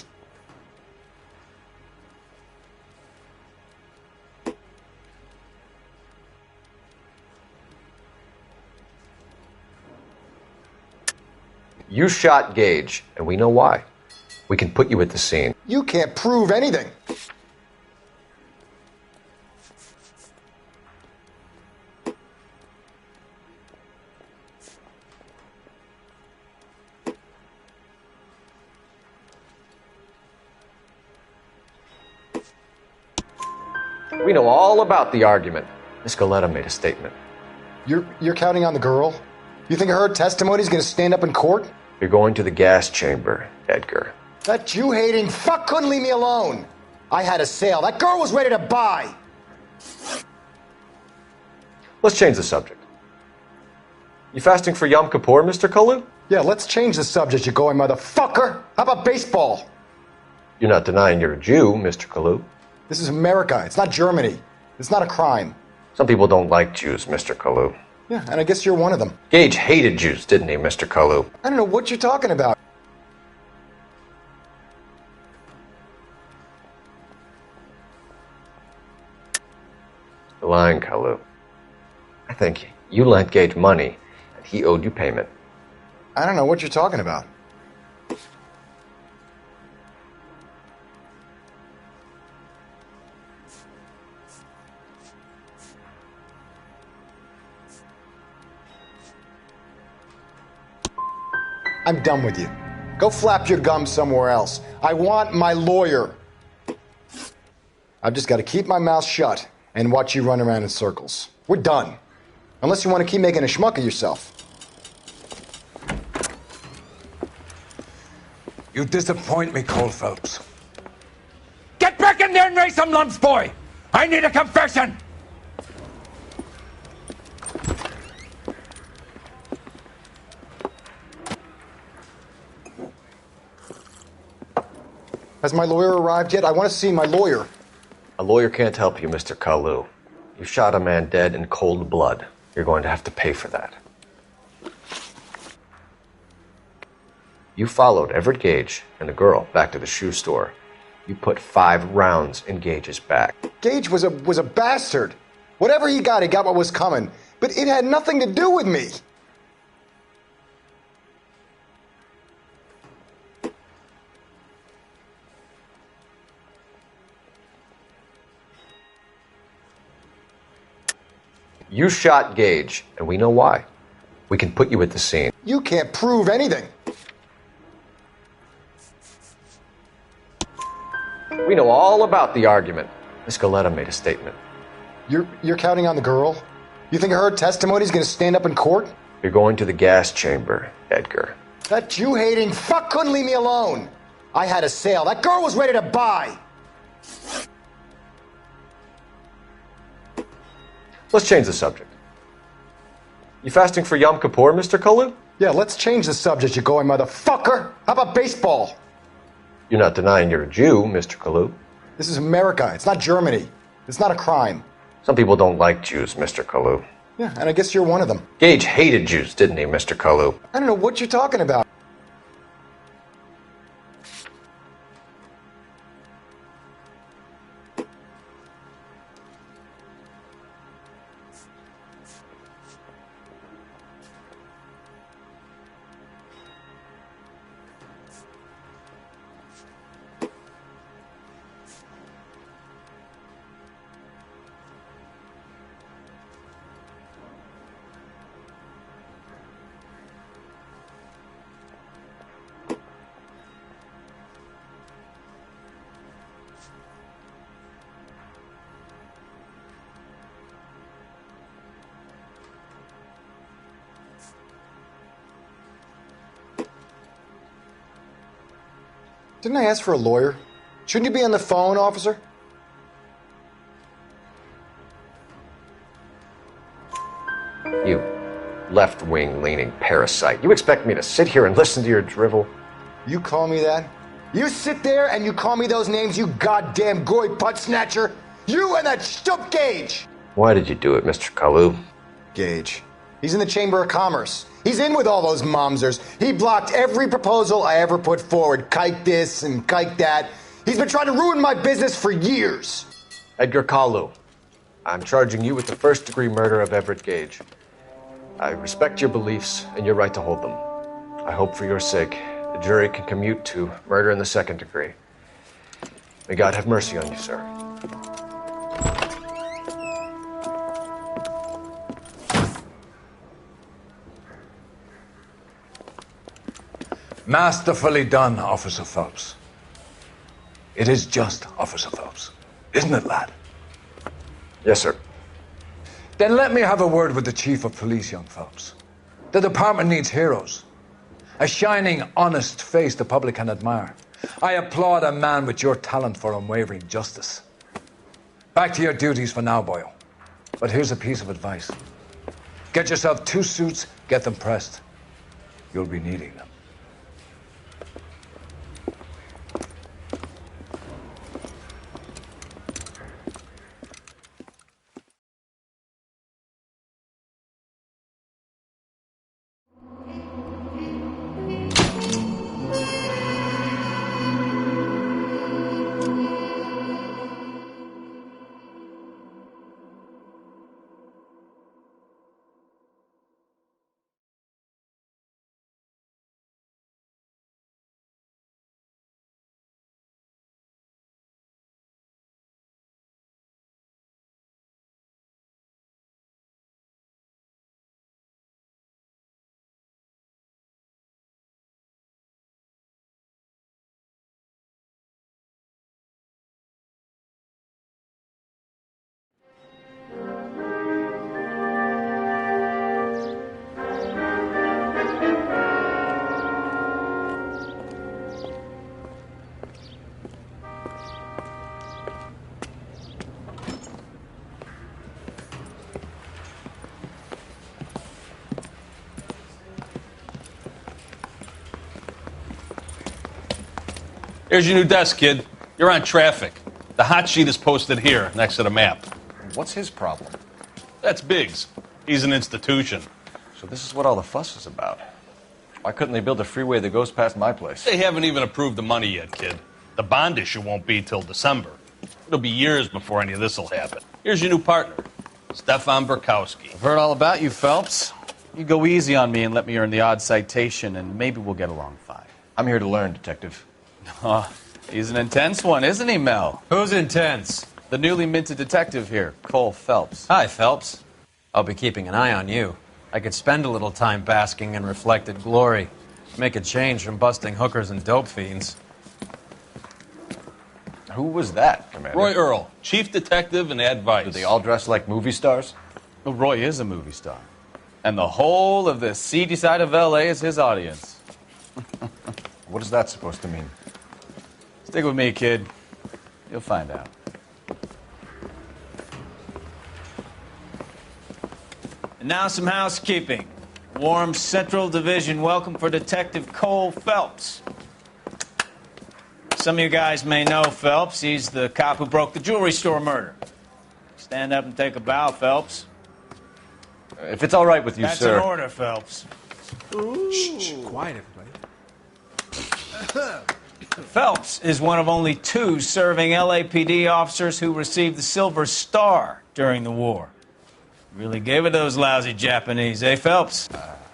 You shot Gage, and we know why. We can put you at the scene. You can't prove anything. We know all about the argument. Miss Goleta made a statement. You're counting on the girl? You think her testimony's gonna stand up in court? You're going to the gas chamber, Edgar. That Jew-hating fuck couldn't leave me alone. I had a sale. That girl was ready to buy. Let's change the subject. You fasting for Yom Kippur, Mr. Kalu? Yeah, let's change the subject, you going motherfucker. How about baseball? You're not denying you're a Jew, Mr. Kalu. This is America. It's not Germany. It's not a crime. Some people don't like Jews, Mr. Kalu. Yeah, and I guess you're one of them. Gage hated Jews, didn't he, Mr. Kalu? I don't know what you're talking about. You're lying, Kalu. I think you lent Gage money, and he owed you payment. I don't know what you're talking about. I'm done with you. Go flap your gums somewhere else. I want my lawyer. I've just got to keep my mouth shut and watch you run around in circles. We're done. Unless you want to keep making a schmuck of yourself. You disappoint me, Cole Phelps. Get back in there and raise some lumps, boy! I need a confession! Has my lawyer arrived yet? I want to see my lawyer. A lawyer can't help you, Mr. Kalu. You shot a man dead in cold blood. You're going to have to pay for that. You followed Everett Gage and the girl back to the shoe store. You put 5 rounds in Gage's back. Gage was a bastard. Whatever he got what was coming. But it had nothing to do with me. You shot Gage, and we know why. We can put you at the scene. You can't prove anything. We know all about the argument. Miss Goleta made a statement. You're counting on the girl? You think her testimony's gonna stand up in court? You're going to the gas chamber, Edgar. That Jew-hating fuck couldn't leave me alone. I had a sale. That girl was ready to buy. Let's change the subject. You fasting for Yom Kippur, Mr. Kalu? Yeah, let's change the subject, you going motherfucker. How about baseball? You're not denying you're a Jew, Mr. Kalu. This is America. It's not Germany. It's not a crime. Some people don't like Jews, Mr. Kalu. Yeah, and I guess you're one of them. Gage hated Jews, didn't he, Mr. Kalu? I don't know what you're talking about. Didn't I ask for a lawyer? Shouldn't you be on the phone, officer? You left-wing leaning parasite. You expect me to sit here and listen to your drivel? You call me that? You sit there and you call me those names, you goddamn goy butt snatcher? You and that stup Gage! Why did you do it, Mr. Kalu? Gage. He's in the Chamber of Commerce. He's in with all those momsers. He blocked every proposal I ever put forward. Kike this and kike that. He's been trying to ruin my business for years. Edgar Kalu, I'm charging you with the first-degree murder of Everett Gage. I respect your beliefs and your right to hold them. I hope for your sake the jury can commute to murder in the second degree. May God have mercy on you, sir. Masterfully done, Officer Phelps. It is just Officer Phelps, isn't it, lad? Yes, sir. Then let me have a word with the Chief of Police, young Phelps. The department needs heroes. A shining, honest face the public can admire. I applaud a man with your talent for unwavering justice. Back to your duties for now, Boyle. But here's a piece of advice. Get yourself 2 suits, get them pressed. You'll be needing them. Here's your new desk, kid. You're on traffic. The hot sheet is posted here, next to the map. What's his problem? That's Biggs. He's an institution. So this is what all the fuss is about. Why couldn't they build a freeway that goes past my place? They haven't even approved the money yet, kid. The bond issue won't be till December. It'll be years before any of this will happen. Here's your new partner, Stefan Burkowski. I've heard all about you, Phelps. You go easy on me and let me earn the odd citation, and maybe we'll get along fine. I'm here to learn, Detective. Oh, he's an intense one, isn't he, Mel? Who's intense? The newly minted detective here, Cole Phelps. Hi, Phelps. I'll be keeping an eye on you. I could spend a little time basking in reflected glory. Make a change from busting hookers and dope fiends. Who was that, Commander? Roy Earl, chief detective and advice. Do they all dress like movie stars? Well, Roy is a movie star. And the whole of the seedy side of L.A. is his audience. What is that supposed to mean? Stick with me, kid. You'll find out. And now some housekeeping. Warm Central Division welcome for Detective Cole Phelps. Some of you guys may know Phelps. He's the cop who broke the jewelry store murder. Stand up and take a bow, Phelps. If it's all right with you, That's sir. That's an order, Phelps. Shh, quiet, everybody. Phelps is one of only 2 serving LAPD officers who received the Silver Star during the war. Really gave it those lousy Japanese, eh, Phelps?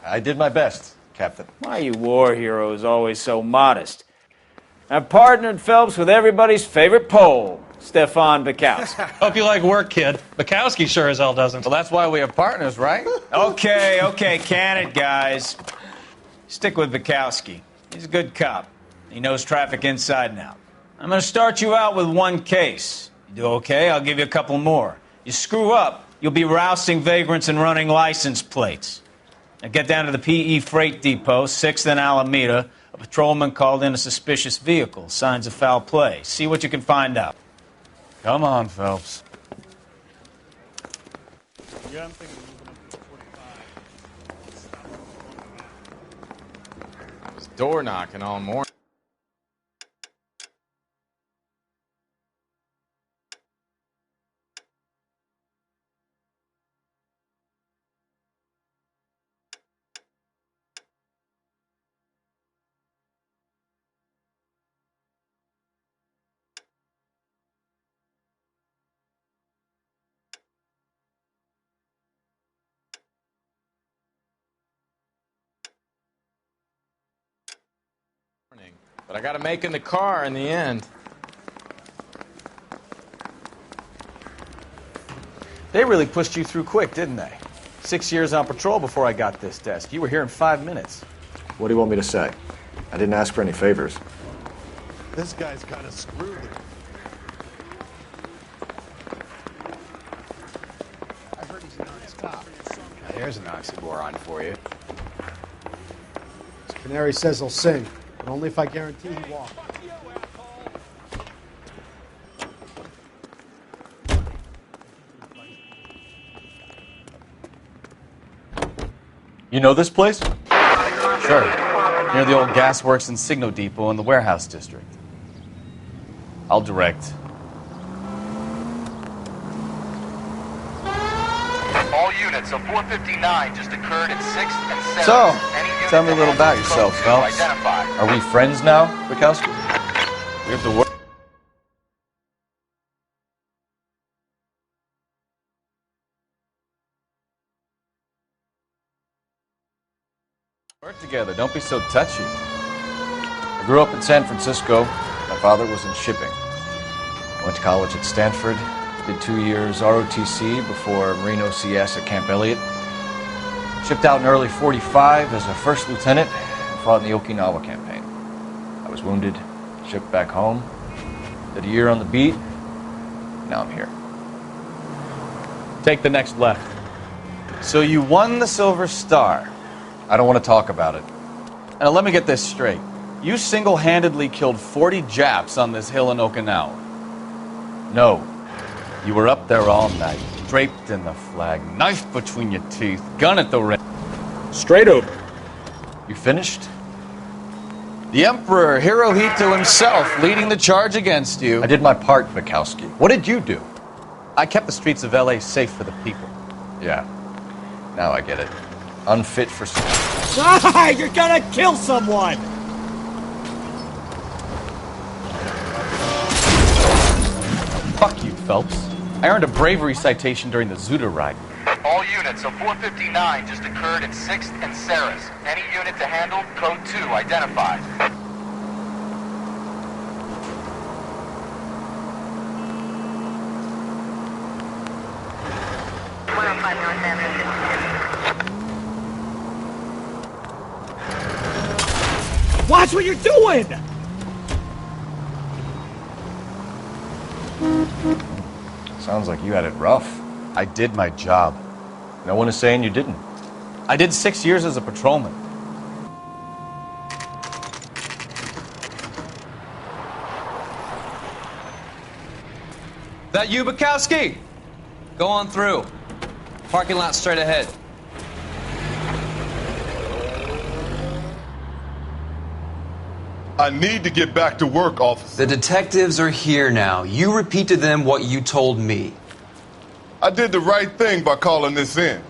I did my best, Captain. Why are you war heroes always so modest? I've partnered Phelps with everybody's favorite Pole, Stefan Bukowski. Hope you like work, kid. Bukowski sure as hell doesn't. Well, that's why we have partners, right? Okay, can it, guys. Stick with Bukowski. He's a good cop. He knows traffic inside and out. I'm going to start you out with 1 case. You do okay, I'll give you a couple more. You screw up, you'll be rousting vagrants and running license plates. Now get down to the PE Freight Depot, 6th and Alameda. A patrolman called in a suspicious vehicle. Signs of foul play. See what you can find out. Come on, Phelps. Yeah, I'm thinking moving up to 45. It's door knocking all morning. But I got to make in the car in the end. They really pushed you through quick, didn't they? 6 years on patrol before I got this desk. You were here in 5 minutes. What do you want me to say? I didn't ask for any favors. This guy's kind of screwed. I heard he's a nice cop. There's an oxymoron for you. Canary says he'll sing, but only if I guarantee he walks. You know this place? Sure. Near the old gas works and Signo Depot in the warehouse district. I'll direct. All units, a 459 just occurred at 6th and 7th. So, tell me a little about yourself, Phelps. Are we friends now, Bukowski? We have to work. Work together. Don't be so touchy. I grew up in San Francisco. My father was in shipping. Went to college at Stanford. Did 2 years ROTC before Marine OCS at Camp Elliott. Shipped out in early '45 as a first lieutenant and fought in the Okinawa campaign. I was wounded, shipped back home. Did a year on the beat. Now I'm here. Take the next left. So you won the Silver Star. I don't want to talk about it. Now let me get this straight. You single-handedly killed 40 Japs on this hill in Okinawa. No. You were up there all night, draped in the flag, knife between your teeth, gun at the ready. Straight over. You finished? The Emperor Hirohito himself leading the charge against you. I did my part, Bukowski. What did you do? I kept the streets of L.A. safe for the people. Yeah. Now I get it. Unfit for... Ah, you're gonna kill someone! Fuck you, Phelps. I earned a bravery citation during the Zuda ride. All units, a 459 just occurred at 6th and Saris. Any unit to handle, code 2 identified. Watch what you're doing! Sounds like you had it rough. I did my job. No one is saying you didn't. I did 6 years as a patrolman. That you, Bukowski? Go on through. Parking lot straight ahead. I need to get back to work, officer. The detectives are here now. You repeat to them what you told me. I did the right thing by calling this in.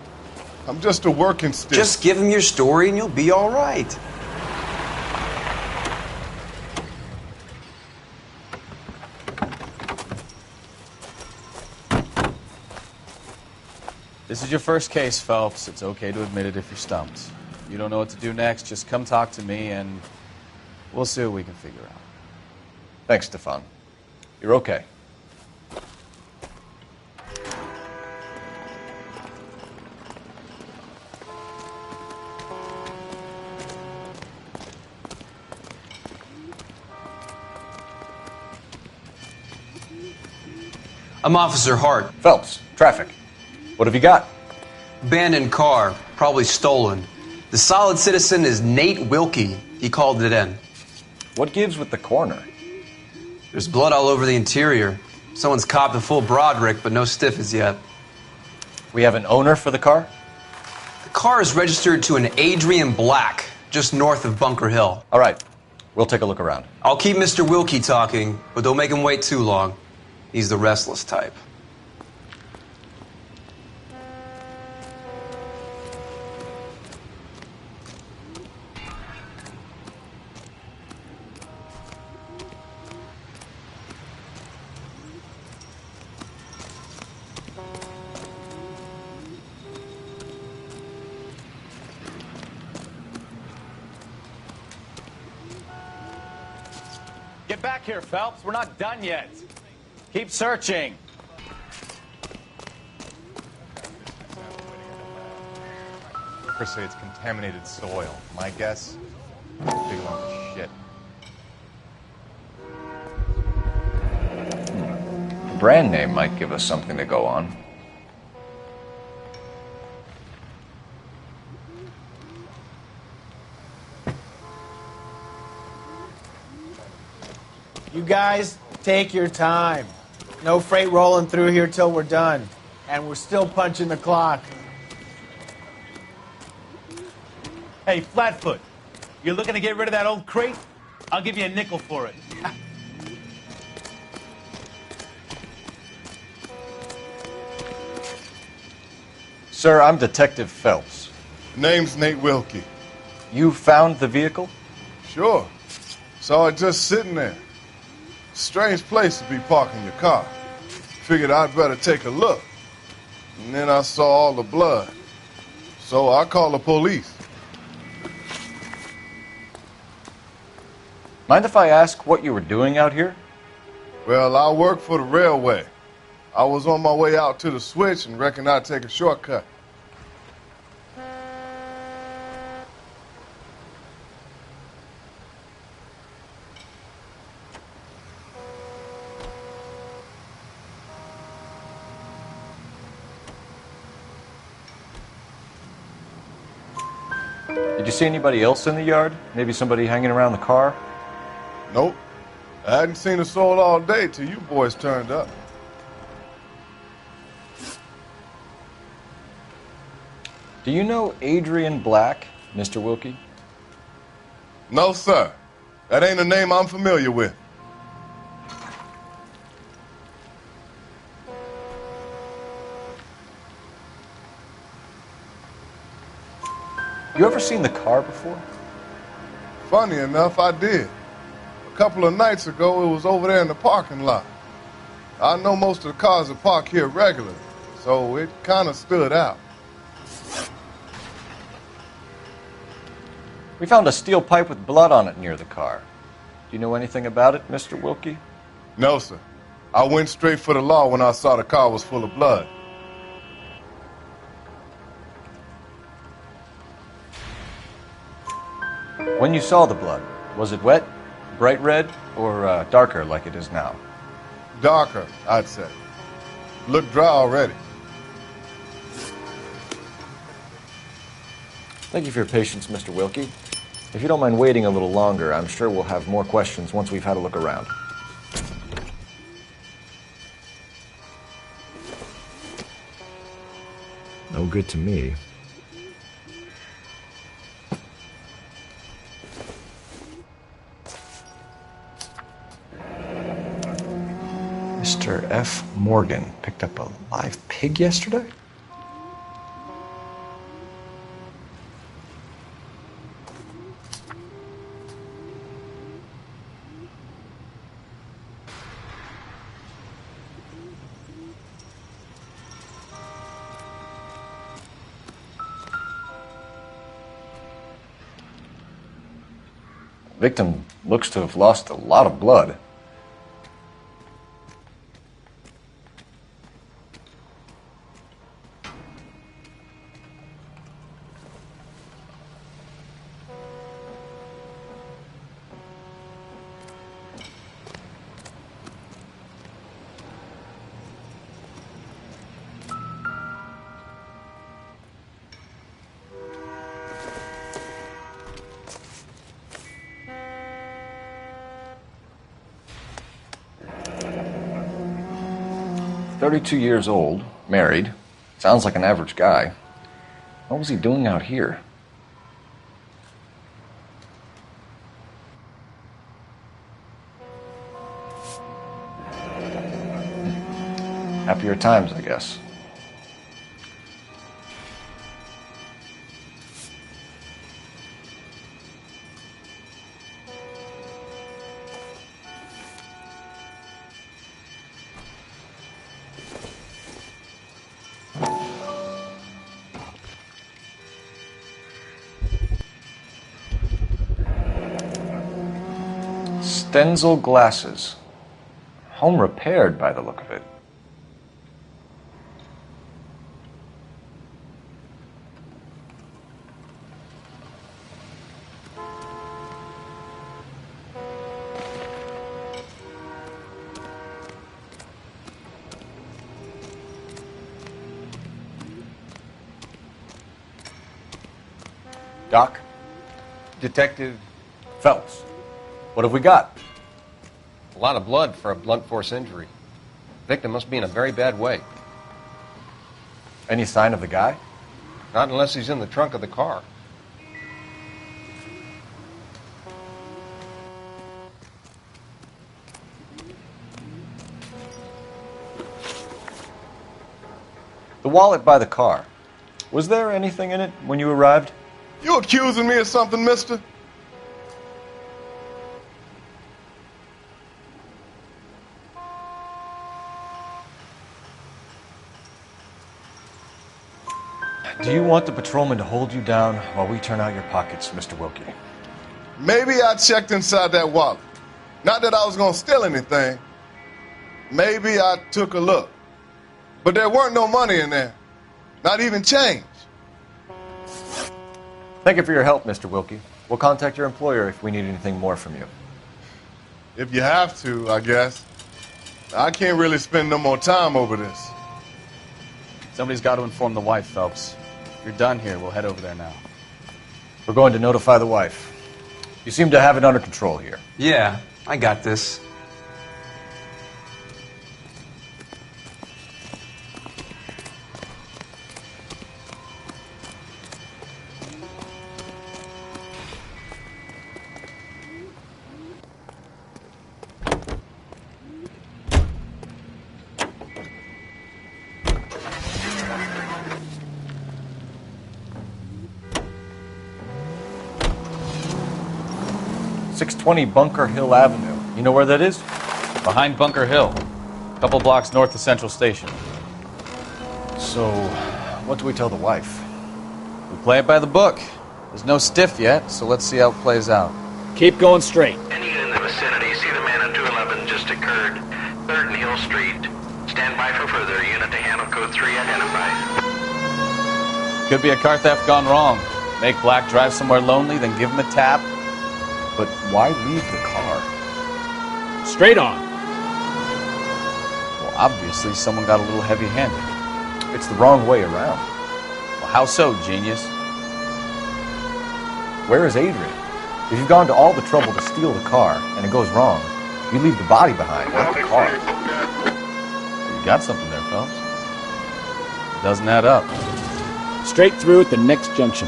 I'm just a working stick. Just give them your story and you'll be all right. This is your first case, Phelps. It's okay to admit it if you're stumped. You don't know what to do next, just come talk to me and we'll see what we can figure out. Thanks, Stefan. You're okay. I'm Officer Hart. Phelps, traffic. What have you got? Abandoned car, probably stolen. The solid citizen is Nate Wilkie. He called it in. What gives with the coroner? There's blood all over the interior. Someone's copped a full Broderick, but no stiff as yet. We have an owner for the car? The car is registered to an Adrian Black, just north of Bunker Hill. All right. We'll take a look around. I'll keep Mr. Wilkie talking, but don't make him wait too long. He's the restless type. Get back here, Phelps. We're not done yet. Keep searching. Workers say it's contaminated soil. My guess, big lump of shit. The brand name might give us something to go on. You guys, take your time. No freight rolling through here till we're done. And we're still punching the clock. Hey, Flatfoot, you're looking to get rid of that old crate? I'll give you a nickel for it. Sir, I'm Detective Phelps. Name's Nate Wilkie. You found the vehicle? Sure. Saw it just sitting there. Strange place to be parking your car. Figured I'd better take a look. And then I saw all the blood. So I called the police. Mind if I ask what you were doing out here? Well, I work for the railway. I was on my way out to the switch and reckoned I'd take a shortcut. Did you see anybody else in the yard? Maybe somebody hanging around the car? Nope. I hadn't seen a soul all day till you boys turned up. Do you know Adrian Black, Mr. Wilkie? No, sir. That ain't a name I'm familiar with. You ever seen the car before? Funny enough, I did. A couple of nights ago, it was over there in the parking lot. I know most of the cars are parked here regularly, so it kind of stood out. We found a steel pipe with blood on it near the car. Do you know anything about it, Mr. Wilkie? No, sir. I went straight for the law when I saw the car was full of blood. When you saw the blood, was it wet, bright red, or darker like it is now? Darker, I'd say. Looked dry already. Thank you for your patience, Mr. Wilkie. If you don't mind waiting a little longer, I'm sure we'll have more questions once we've had a look around. No good to me. Mr. F. Morgan picked up a live pig yesterday? Victim looks to have lost a lot of blood. "32 years old, married. Sounds like an average guy. What was he doing out here?" Happier times, I guess. Stenzel glasses. Home repaired by the look of it. Doc? Detective Phelps. What have we got? A lot of blood for a blunt force injury. Victim must be in a very bad way. Any sign of the guy? Not unless he's in the trunk of the car. The wallet by the car. Was there anything in it when you arrived? You accusing me of something, mister? Do you want the patrolman to hold you down while we turn out your pockets, Mr. Wilkie? Maybe I checked inside that wallet. Not that I was gonna steal anything. Maybe I took a look. But there weren't no money in there. Not even change. Thank you for your help, Mr. Wilkie. We'll contact your employer if we need anything more from you. If you have to, I guess. I can't really spend no more time over this. Somebody's got to inform the wife, Phelps. If you're done here, we'll head over there now. We're going to notify the wife. You seem to have it under control here. Yeah, I got this. .620 Bunker Hill Avenue. You know where that is? Behind Bunker Hill. A couple blocks north of Central Station. So, what do we tell the wife? We play it by the book. There's no stiff yet, so let's see how it plays out. Keep going straight. Any unit in the vicinity, see the man on 211 just occurred. 3rd and Hill Street. Stand by for further. Unit to handle code 3 identified. Could be a car theft gone wrong. Make Black drive somewhere lonely, then give him a tap. But why leave the car? Straight on. Well, obviously someone got a little heavy-handed. It's the wrong way around. Well, how so, genius? Where is Adrian? If you've gone to all the trouble to steal the car and it goes wrong, you leave the body behind, not the car. You got something there, Phelps. It doesn't add up. Straight through at the next junction.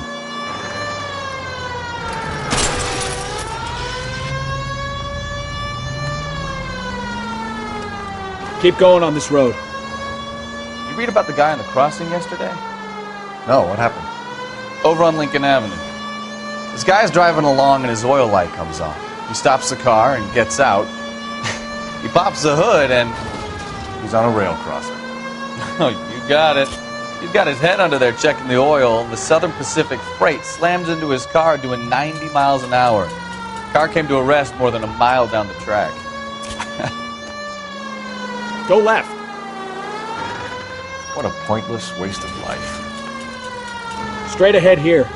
Keep going on this road. Did you read about the guy on the crossing yesterday? No, what happened? Over on Lincoln Avenue. This guy's driving along and his oil light comes on. He stops the car and gets out. He pops the hood and... he's on a rail crosser. Oh, you got it. He's got his head under there checking the oil. The Southern Pacific Freight slams into his car doing 90 miles an hour. The car came to a rest more than a mile down the track. Go left. What a pointless waste of life. Straight ahead here.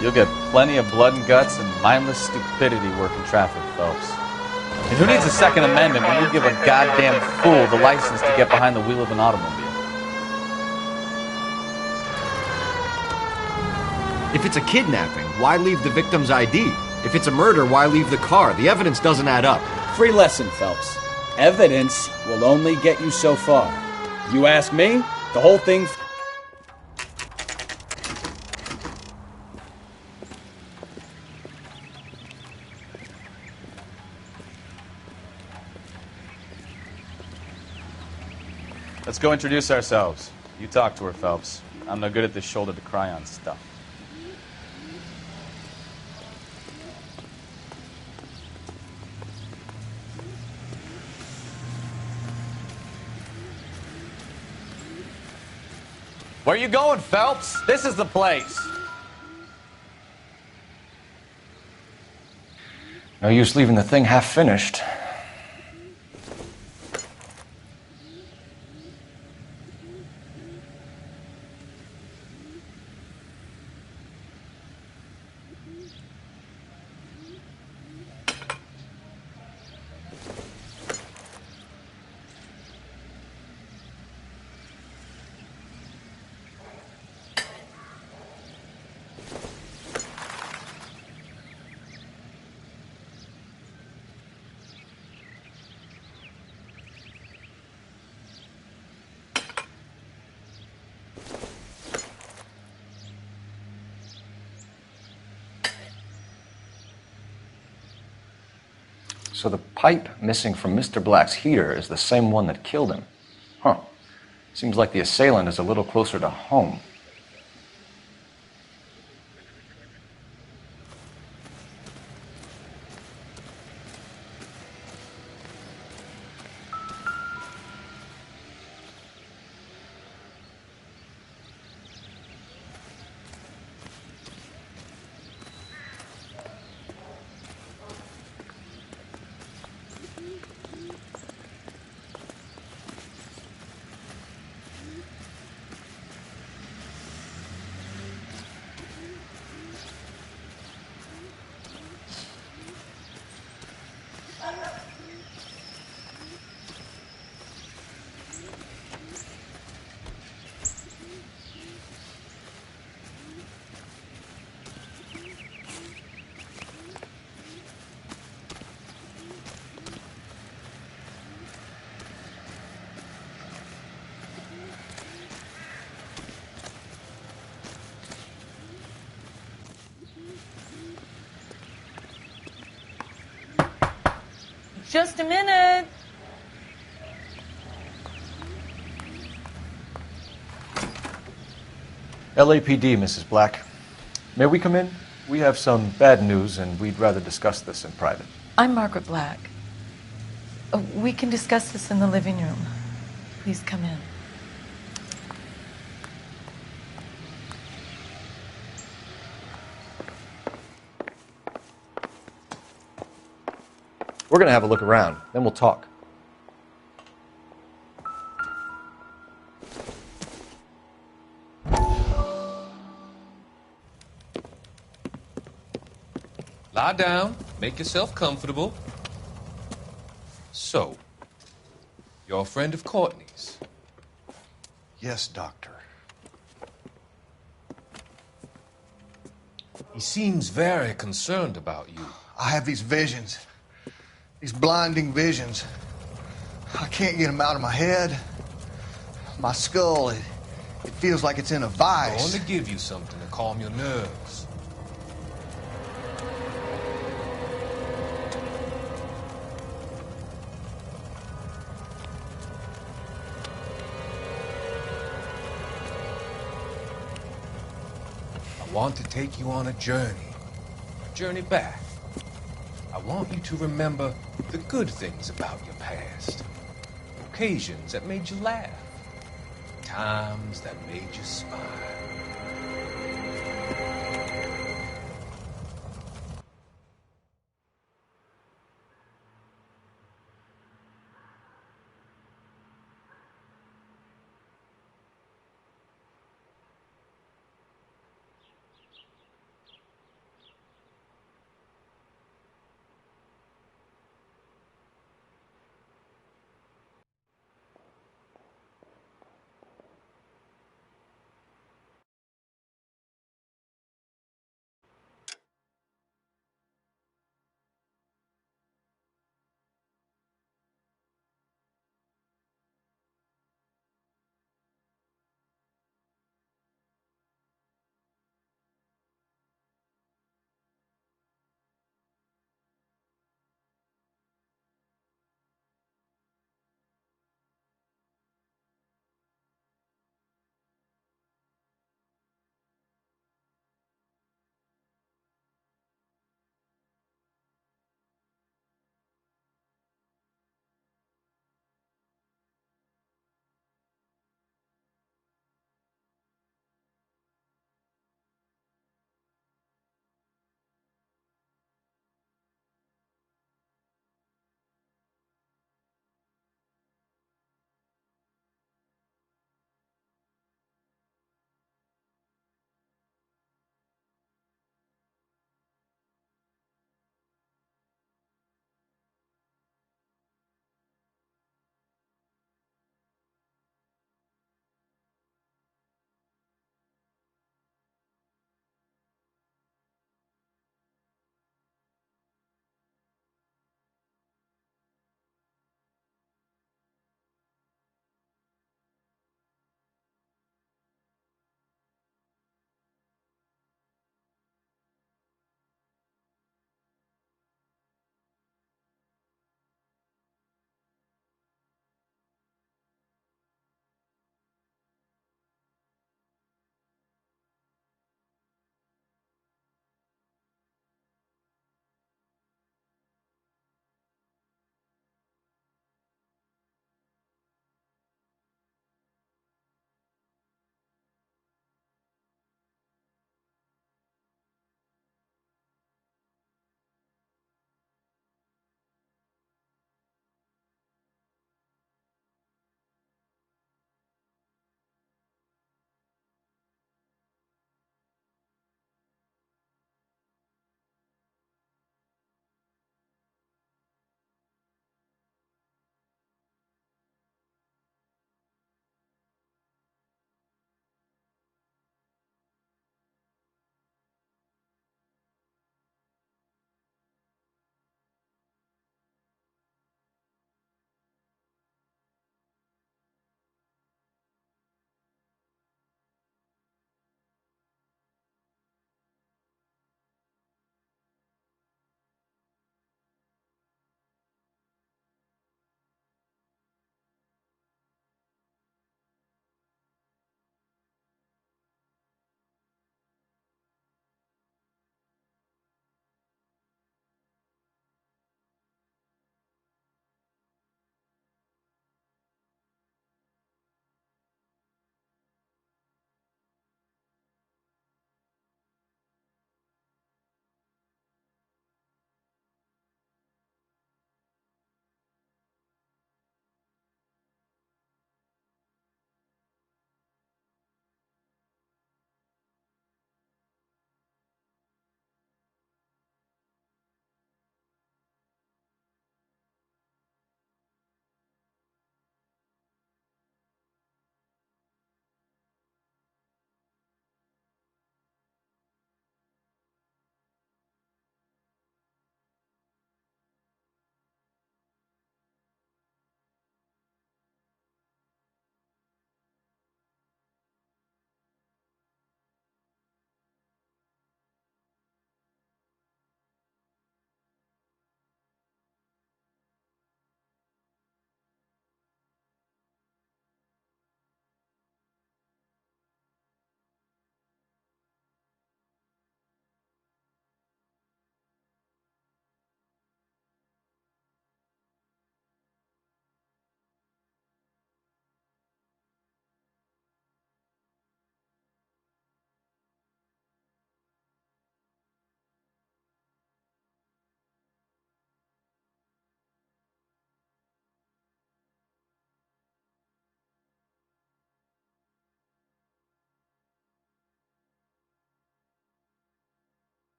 You'll get plenty of blood and guts and mindless stupidity working traffic, Phelps. And who needs a Second Amendment when you give a goddamn fool the license to get behind the wheel of an automobile? If it's a kidnapping, why leave the victim's ID? If it's a murder, why leave the car? The evidence doesn't add up. Free lesson, Phelps. Evidence will only get you so far. You ask me, the whole thing... Let's go introduce ourselves. You talk to her, Phelps. I'm no good at this shoulder to cry on stuff. Where you going, Phelps? This is the place. No use leaving the thing half finished. So the pipe missing from Mr. Black's heater is the same one that killed him. Huh. Seems like the assailant is a little closer to home. Just a minute. LAPD, Mrs. Black. May we come in? We have some bad news, and we'd rather discuss this in private. I'm Margaret Black. We can discuss this in the living room. Please come in. We're going to have a look around, then we'll talk. Lie down, make yourself comfortable. So, you're a friend of Courtney's? Yes, Doctor. He seems very concerned about you. I have these visions. These blinding visions. I can't get them out of my head. My skull, it feels like it's in a vice. I want to give you something to calm your nerves. I want to take you on a journey back. I want you to remember the good things about your past. Occasions that made you laugh. Times that made you smile.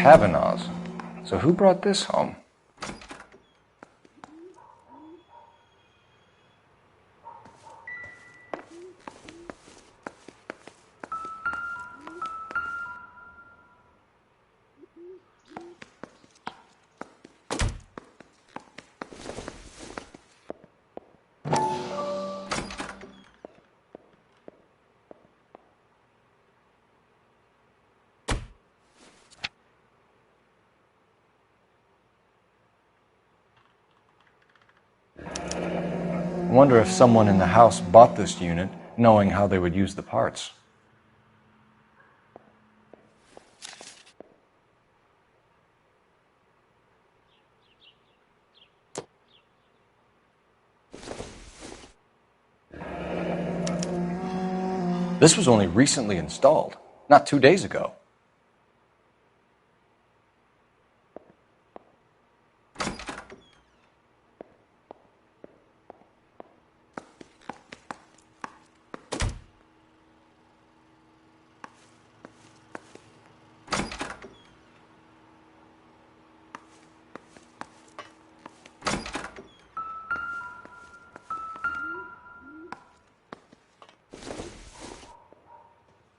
Kavanaugh's. So who brought this home? I wonder if someone in the house bought this unit knowing how they would use the parts. This was only recently installed, not 2 days ago.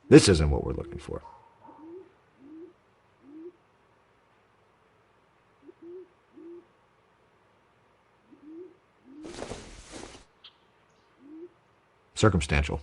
This isn't what we're looking for. Circumstantial.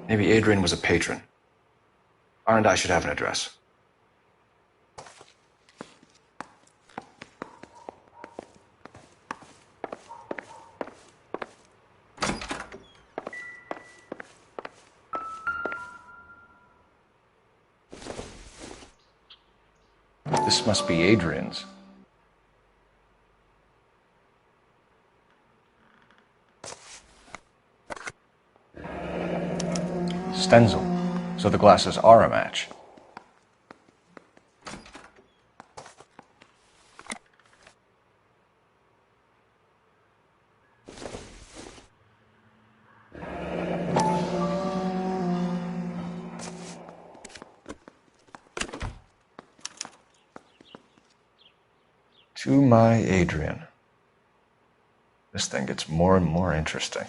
Maybe Adrian was a patron. R&I should have an address. This must be Adrian's. Stenzel. So the glasses are a match. To my Adrian. This thing gets more and more interesting.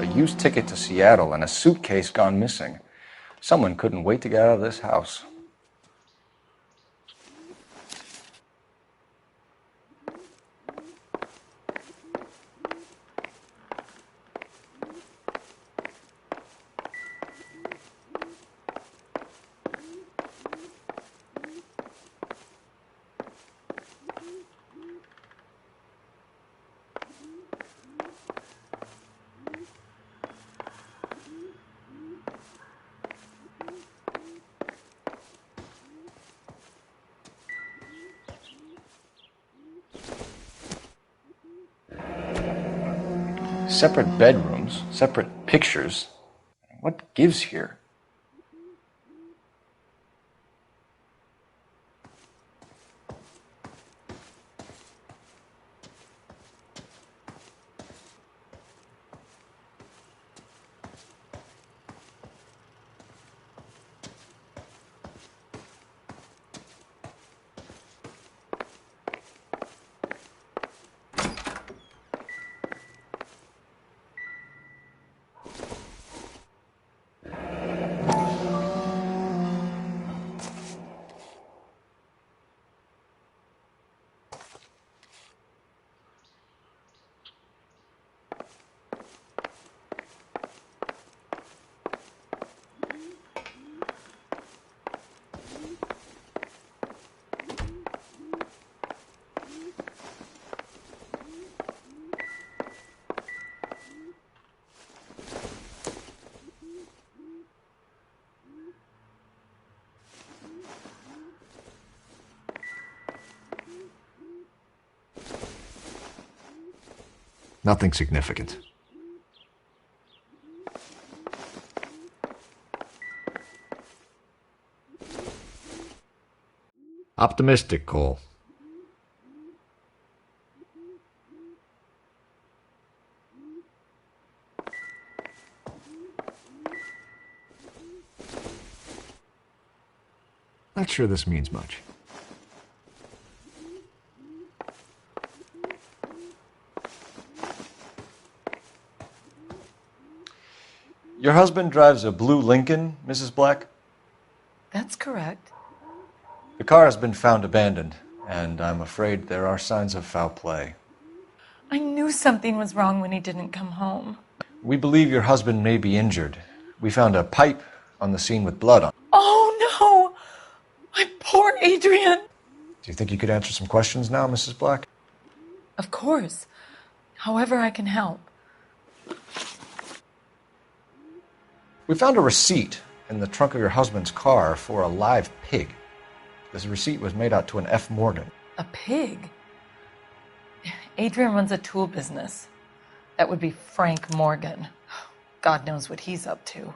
A used ticket to Seattle and a suitcase gone missing. Someone couldn't wait to get out of this house. Separate bedrooms, separate pictures. What gives here? Nothing significant. Optimistic, Cole. Not sure this means much. Your husband drives a blue Lincoln, Mrs. Black? That's correct. The car has been found abandoned, and I'm afraid there are signs of foul play. I knew something was wrong when he didn't come home. We believe your husband may be injured. We found a pipe on the scene with blood on it. Oh, no! My poor Adrian! Do you think you could answer some questions now, Mrs. Black? Of course. However I can help. We found a receipt in the trunk of your husband's car for a live pig. This receipt was made out to an F. Morgan. A pig? Adrian runs a tool business. That would be Frank Morgan. God knows what he's up to.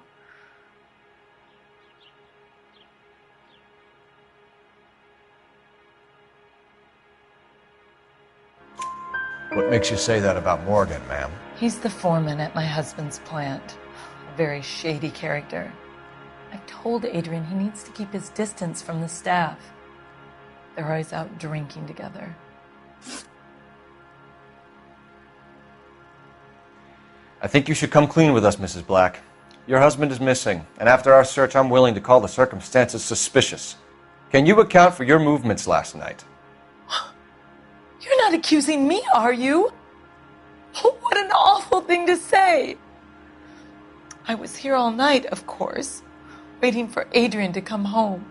What makes you say that about Morgan, ma'am? He's the foreman at my husband's plant. A very shady character. I've told Adrian he needs to keep his distance from the staff. They're always out drinking together. I think you should come clean with us, Mrs. Black. Your husband is missing, and after our search, I'm willing to call the circumstances suspicious. Can you account for your movements last night? You're not accusing me, are you? Oh, what an awful thing to say. I was here all night, of course, waiting for Adrian to come home.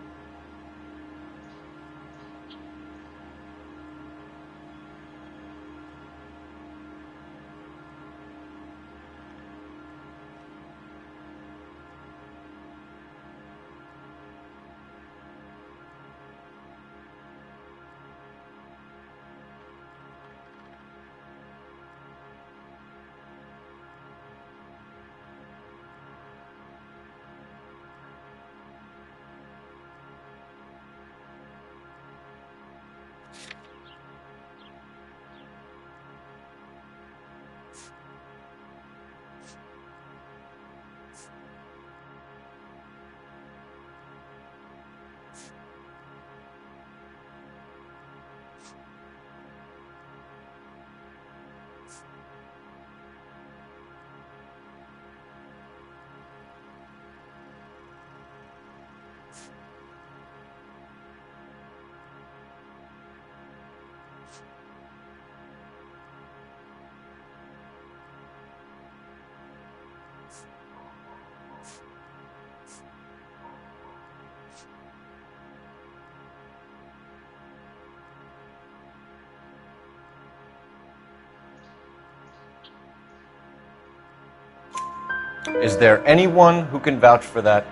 Is there anyone who can vouch for that?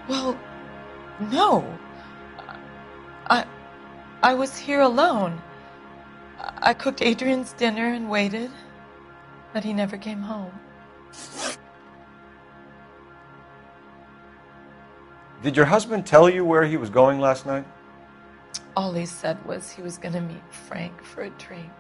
Well, no. I was here alone. I cooked Adrian's dinner and waited, but he never came home. Did your husband tell you where he was going last night? All he said was he was going to meet Frank for a drink.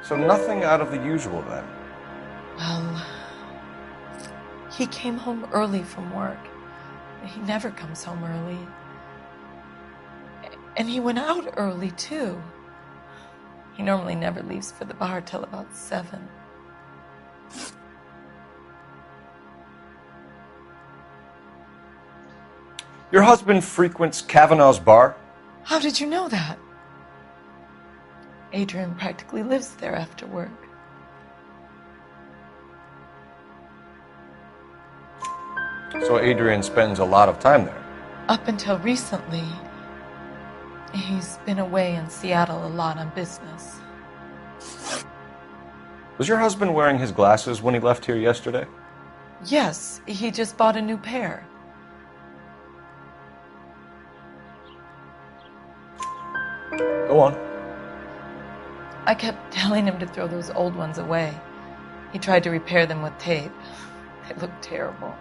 So nothing out of the usual then? Well, he came home early from work. He never comes home early. And he went out early, too. He normally never leaves for the bar till about 7. Your husband frequents Kavanaugh's bar? How did you know that? Adrian practically lives there after work. So Adrian spends a lot of time there. Up until recently, he's been away in Seattle a lot on business. Was your husband wearing his glasses when he left here yesterday? Yes, he just bought a new pair. Go on. I kept telling him to throw those old ones away. He tried to repair them with tape. They looked terrible.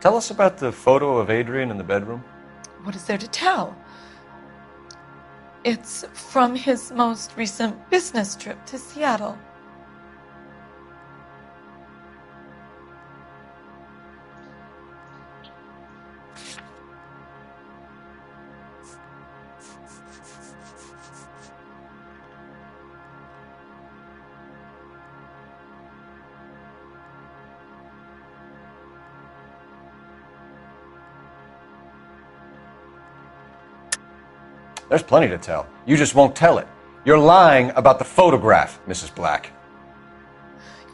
Tell us about the photo of Adrian in the bedroom. What is there to tell? It's from his most recent business trip to Seattle. There's plenty to tell. You just won't tell it. You're lying about the photograph, Mrs. Black.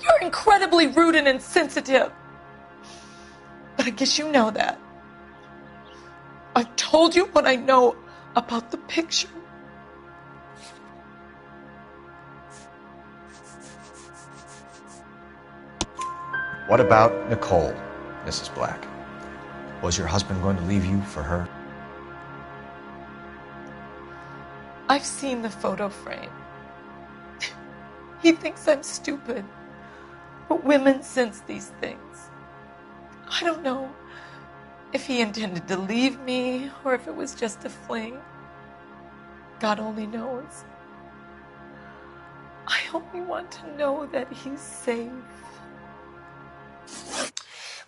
You're incredibly rude and insensitive. But I guess you know that. I've told you what I know about the picture. What about Nicole, Mrs. Black? Was your husband going to leave you for her? I've seen the photo frame. He thinks I'm stupid. But women sense these things. I don't know if he intended to leave me or if it was just a fling. God only knows. I only want to know that he's safe.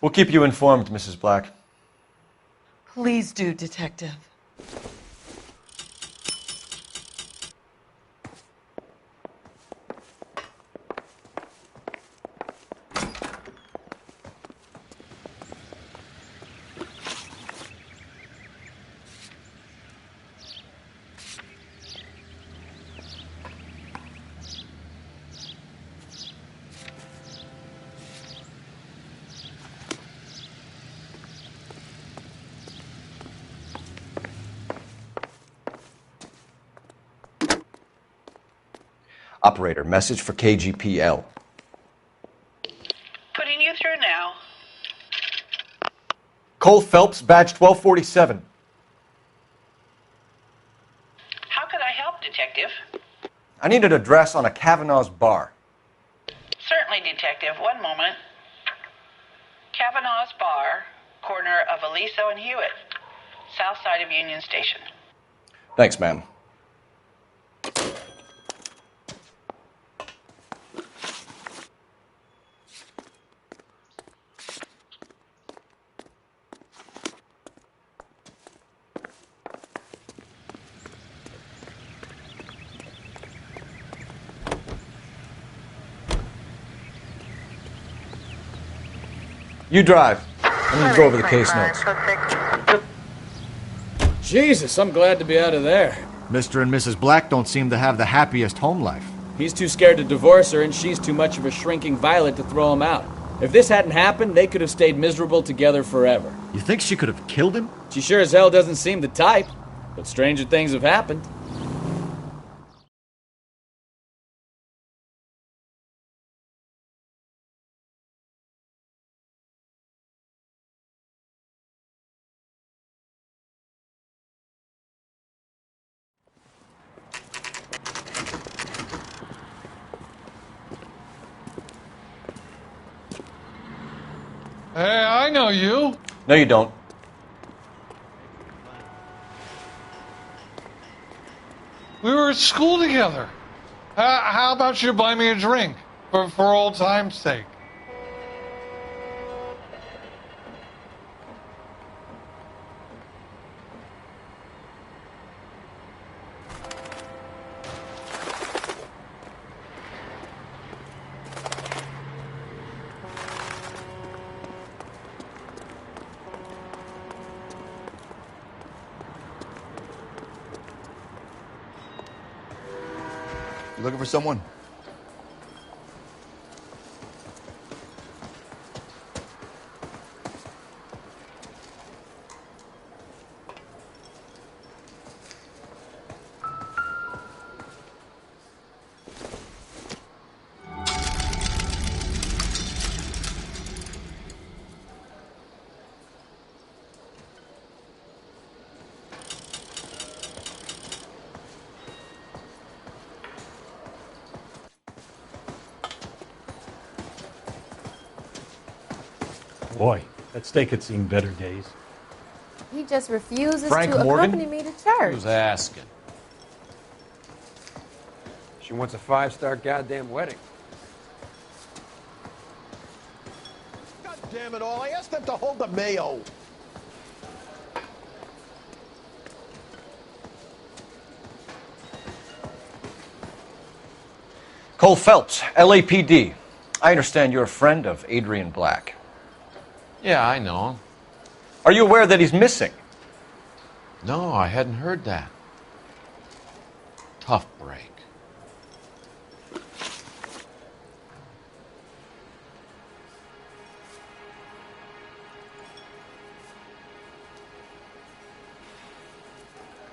We'll keep you informed, Mrs. Black. Please do, Detective. Operator, message for KGPL. Putting you through now. Cole Phelps, badge 1247. How could I help, Detective? I need an address on a Kavanaugh's bar. Certainly, Detective. One moment. Kavanaugh's Bar, corner of Aliso and Hewitt, south side of Union Station. Thanks, ma'am. You drive. I need to go over the case notes. Jesus, I'm glad to be out of there. Mr. and Mrs. Black don't seem to have the happiest home life. He's too scared to divorce her, and she's too much of a shrinking violet to throw him out. If this hadn't happened, they could have stayed miserable together forever. You think she could have killed him? She sure as hell doesn't seem the type, but stranger things have happened. Hey, I know you. No, you don't. We were at school together. How about you buy me a drink for old time's sake? You looking for someone? Boy, that steak had seen better days. He just refuses Frank to Morgan? accompany me to church. Who's asking? She wants a 5-star goddamn wedding. God damn it all. I asked them to hold the mayo. Cole Phelps, LAPD. I understand you're a friend of Adrian Black. Yeah, I know him. Are you aware that he's missing? No, I hadn't heard that. Tough break.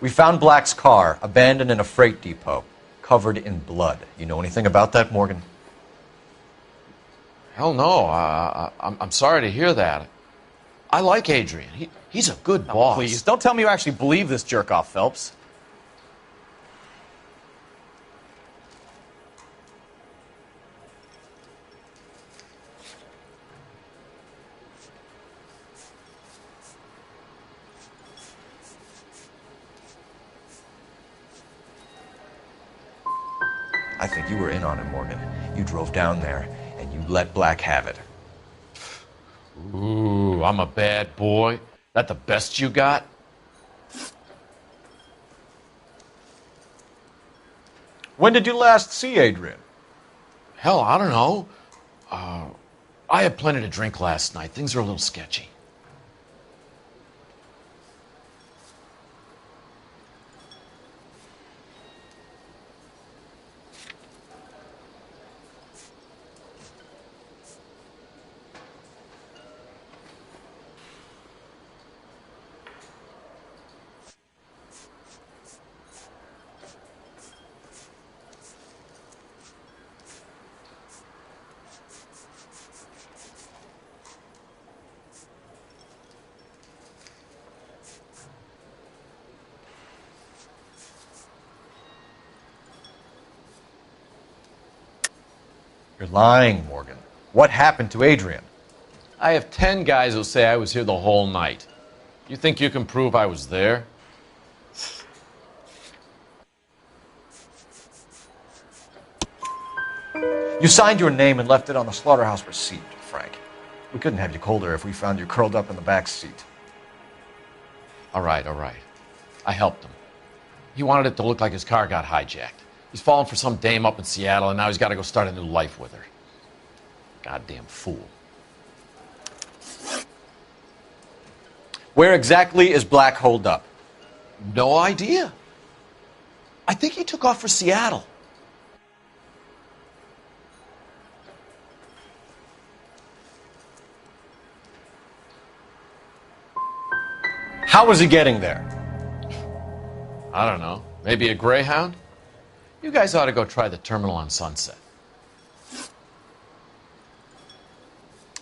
We found Black's car abandoned in a freight depot, covered in blood. You know anything about that, Morgan? Hell no. I'm sorry to hear that. I like Adrian. He's a good boss. Please, don't tell me you actually believe this jerk-off, Phelps. I think you were in on it, Morgan. You drove down there, and you let Black have it. Ooh, I'm a bad boy. That the best you got? When did you last see Adrian? Hell, I don't know. I had plenty to drink last night. Things are a little sketchy. You're lying, Morgan. What happened to Adrian? I have 10 guys who say I was here the whole night. You think you can prove I was there? You signed your name and left it on the slaughterhouse receipt, Frank. We couldn't have you colder if we found you curled up in the back seat. All right. I helped him. He wanted it to look like his car got hijacked. He's fallen for some dame up in Seattle, and now he's got to go start a new life with her. Goddamn fool. Where exactly is Black holed up? No idea. I think he took off for Seattle. How was he getting there? I don't know. Maybe a Greyhound? You guys ought to go try the terminal on Sunset.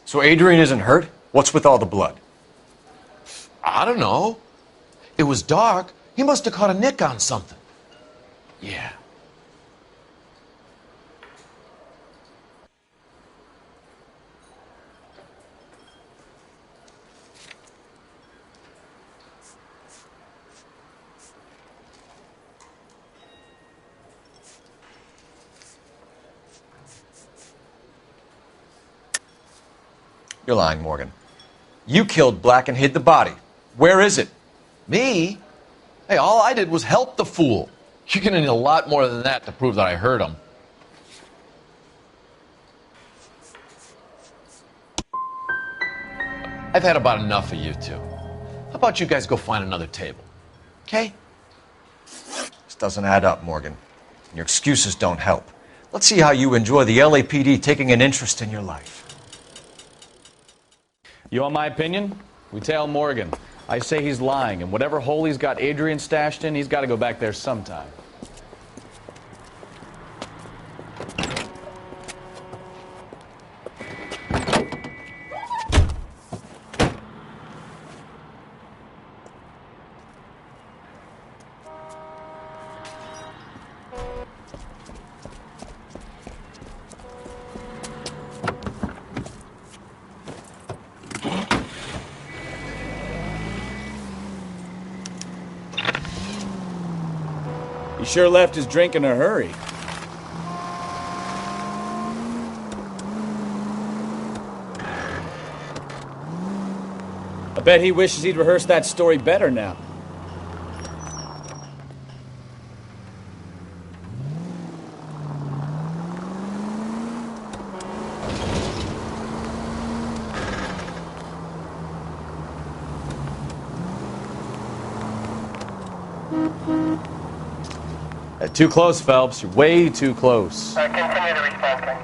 So Adrian isn't hurt? What's with all the blood? I don't know. It was dark. He must have caught a nick on something. Yeah. You're lying, Morgan. You killed Black and hid the body. Where is it? Me? Hey, all I did was help the fool. You're going to need a lot more than that to prove that I hurt him. I've had about enough of you two. How about you guys go find another table? Okay? This doesn't add up, Morgan. Your excuses don't help. Let's see how you enjoy the LAPD taking an interest in your life. You want my opinion? We tail Morgan. I say he's lying, and whatever hole he's got Adrian stashed in, he's got to go back there sometime. He sure left his drink in a hurry. I bet he wishes he'd rehearsed that story better now. Too close, Phelps. You're way too close. Continue to respond, Ken.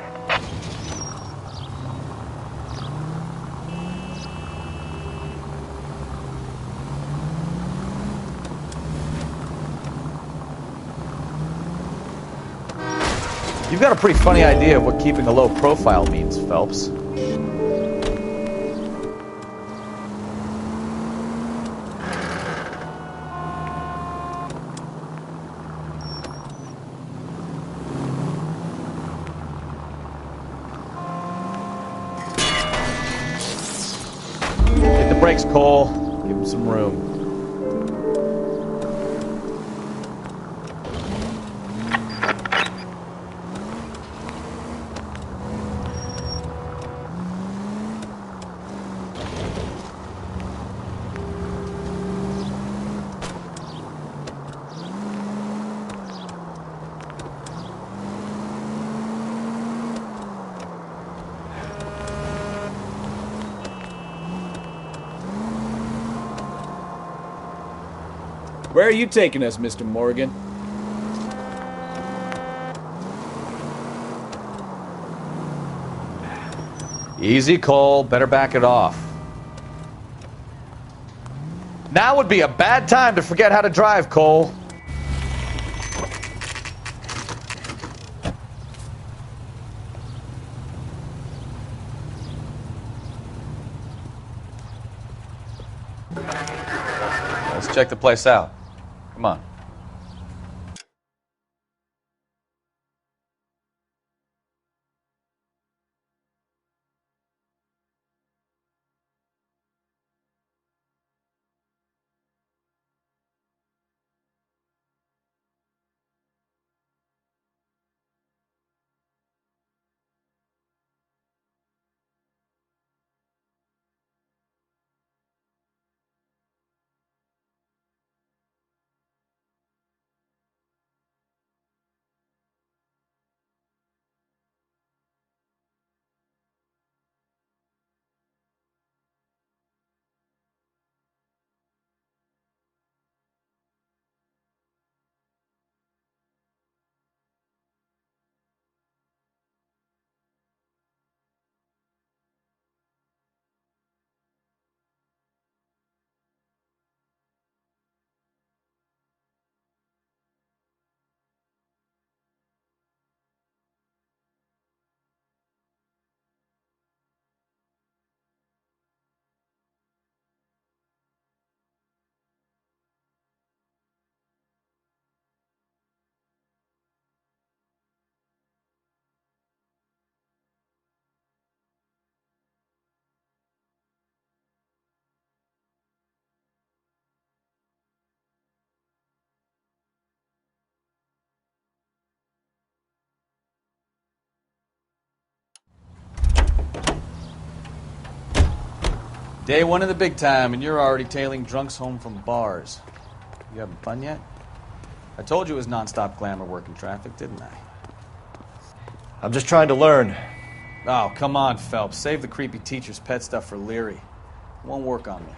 You've got a pretty funny idea of what keeping a low profile means, Phelps. Hit the brakes, Cole. Give him some room. Where are you taking us, Mr. Morgan? Easy, Cole. Better back it off. Now would be a bad time to forget how to drive, Cole. Let's check the place out. Come on. Day one of the big time, and you're already tailing drunks home from bars. You having fun yet? I told you it was nonstop glamour work in traffic, didn't I? I'm just trying to learn. Oh, come on, Phelps. Save the creepy teacher's pet stuff for Leary. It won't work on me.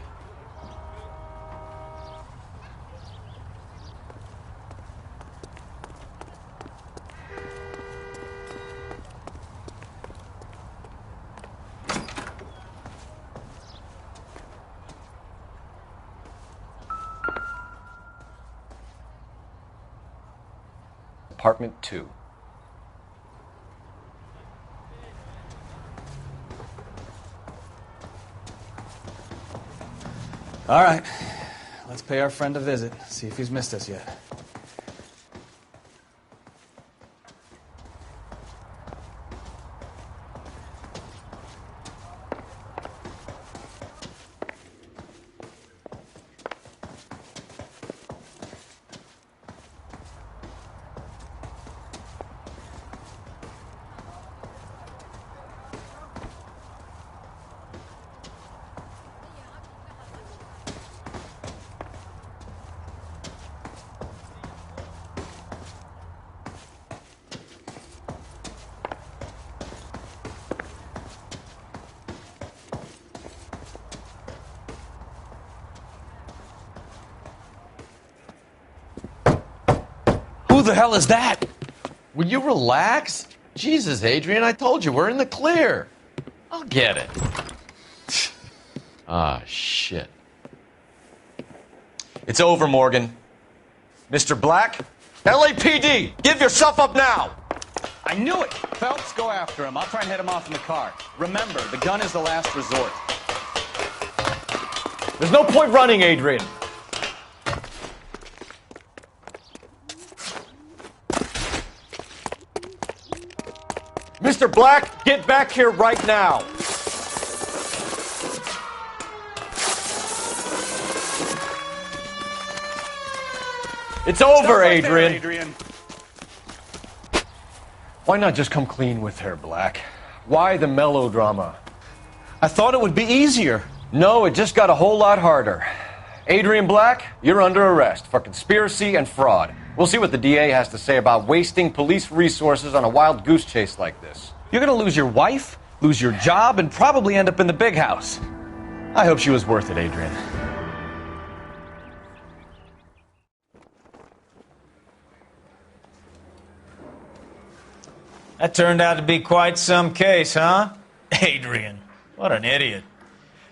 Apartment 2. All right. Let's pay our friend a visit, see if he's missed us yet. Who the hell is that? Will you relax? Jesus, Adrian, I told you, we're in the clear. I'll get it. Ah, shit. It's over, Morgan. Mr. Black, LAPD, give yourself up now! I knew it! Phelps, go after him. I'll try and head him off in the car. Remember, the gun is the last resort. There's no point running, Adrian. Mr. Black, get back here right now. It's over, Adrian. Why not just come clean with her, Black? Why the melodrama? I thought it would be easier. No, it just got a whole lot harder. Adrian Black, you're under arrest for conspiracy and fraud. We'll see what the DA has to say about wasting police resources on a wild goose chase like this. You're gonna lose your wife, lose your job, and probably end up in the big house. I hope she was worth it, Adrian. That turned out to be quite some case, huh? Adrian, what an idiot.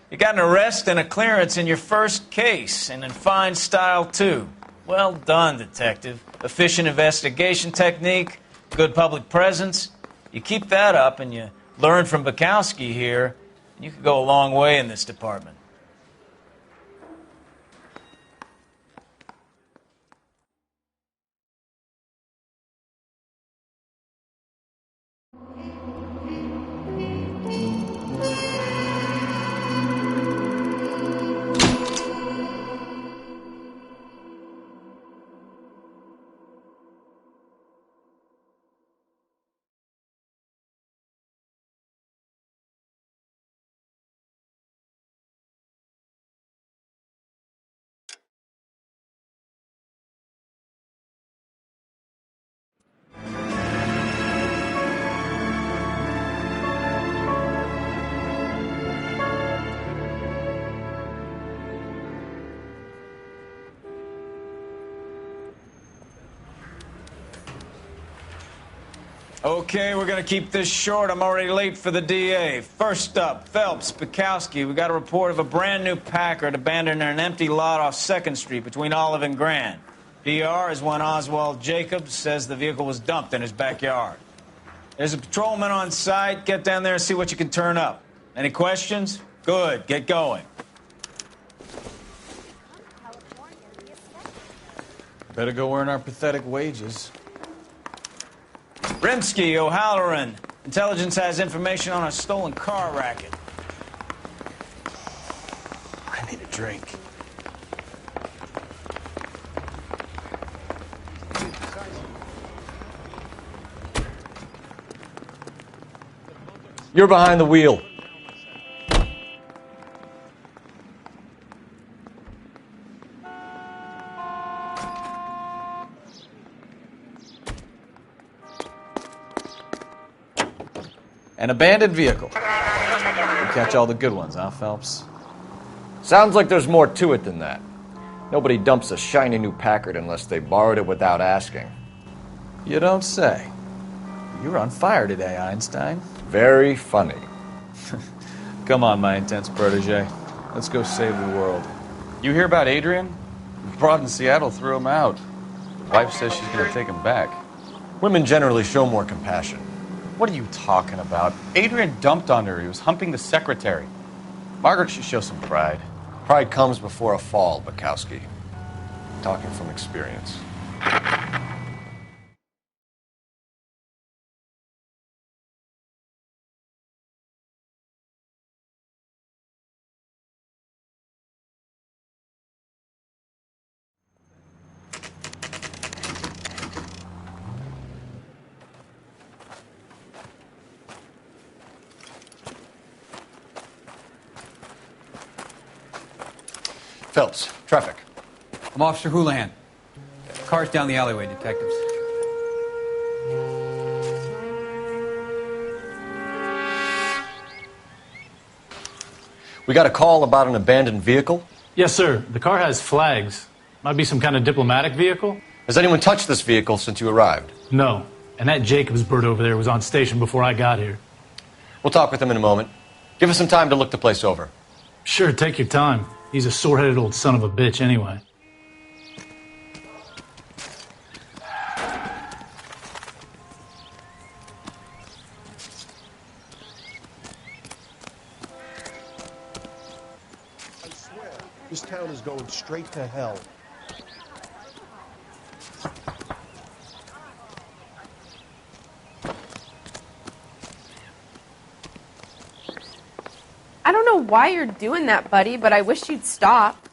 You got an arrest and a clearance in your first case, and in fine style, too. Well done, detective. Efficient investigation technique, good public presence. You keep that up and you learn from Bukowski here, and you could go a long way in this department. Okay, we're going to keep this short. I'm already late for the DA. First up, Phelps, Bukowski. We got a report of a brand new Packard abandoned in an empty lot off 2nd Street between Olive and Grand. PR is one Oswald Jacobs says the vehicle was dumped in his backyard. There's a patrolman on site. Get down there and see what you can turn up. Any questions? Good. Get going. Better go earn our pathetic wages. Rimsky, O'Halloran. Intelligence has information on a stolen car racket. I need a drink. You're behind the wheel. An abandoned vehicle. You catch all the good ones, huh, Phelps? Sounds like there's more to it than that. Nobody dumps a shiny new Packard unless they borrowed it without asking. You don't say. You were on fire today, Einstein. Very funny. Come on, my intense protege. Let's go save the world. You hear about Adrian? The broad in Seattle threw him out. The wife says she's gonna take him back. Women generally show more compassion. What are you talking about? Adrian dumped on her. He was humping the secretary. Margaret should show some pride. Pride comes before a fall, Bukowski. Talking from experience. Phelps, traffic. I'm Officer Houlihan. Car's down the alleyway, detectives. We got a call about an abandoned vehicle. Yes, sir. The car has flags. Might be some kind of diplomatic vehicle. Has anyone touched this vehicle since you arrived? No. And that Jacobs bird over there was on station before I got here. We'll talk with him in a moment. Give us some time to look the place over. Sure, take your time. He's a sore-headed old son of a bitch anyway. I swear, this town is going straight to hell. I don't know why you're doing that, buddy, but I wish you'd stop.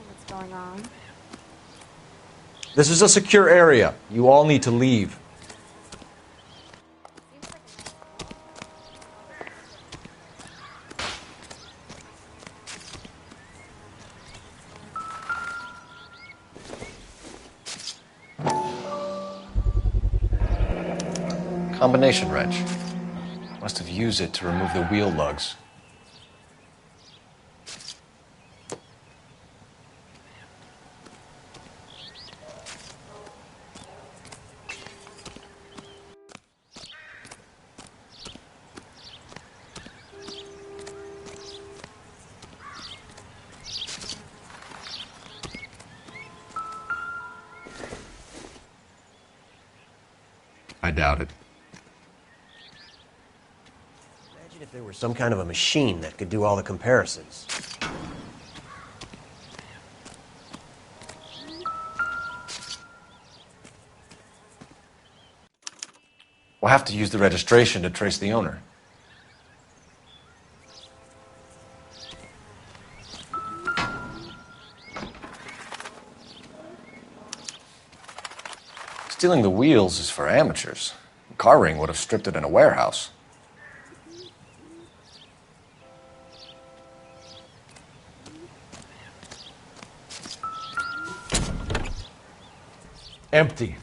What's going on? This is a secure area. You all need to leave. Combination wrench. Must have used it to remove the wheel lugs. I doubt it. Imagine if there were some kind of a machine that could do all the comparisons. We'll have to use the registration to trace the owner. Stealing the wheels is for amateurs. Car Ring would have stripped it in a warehouse. Empty.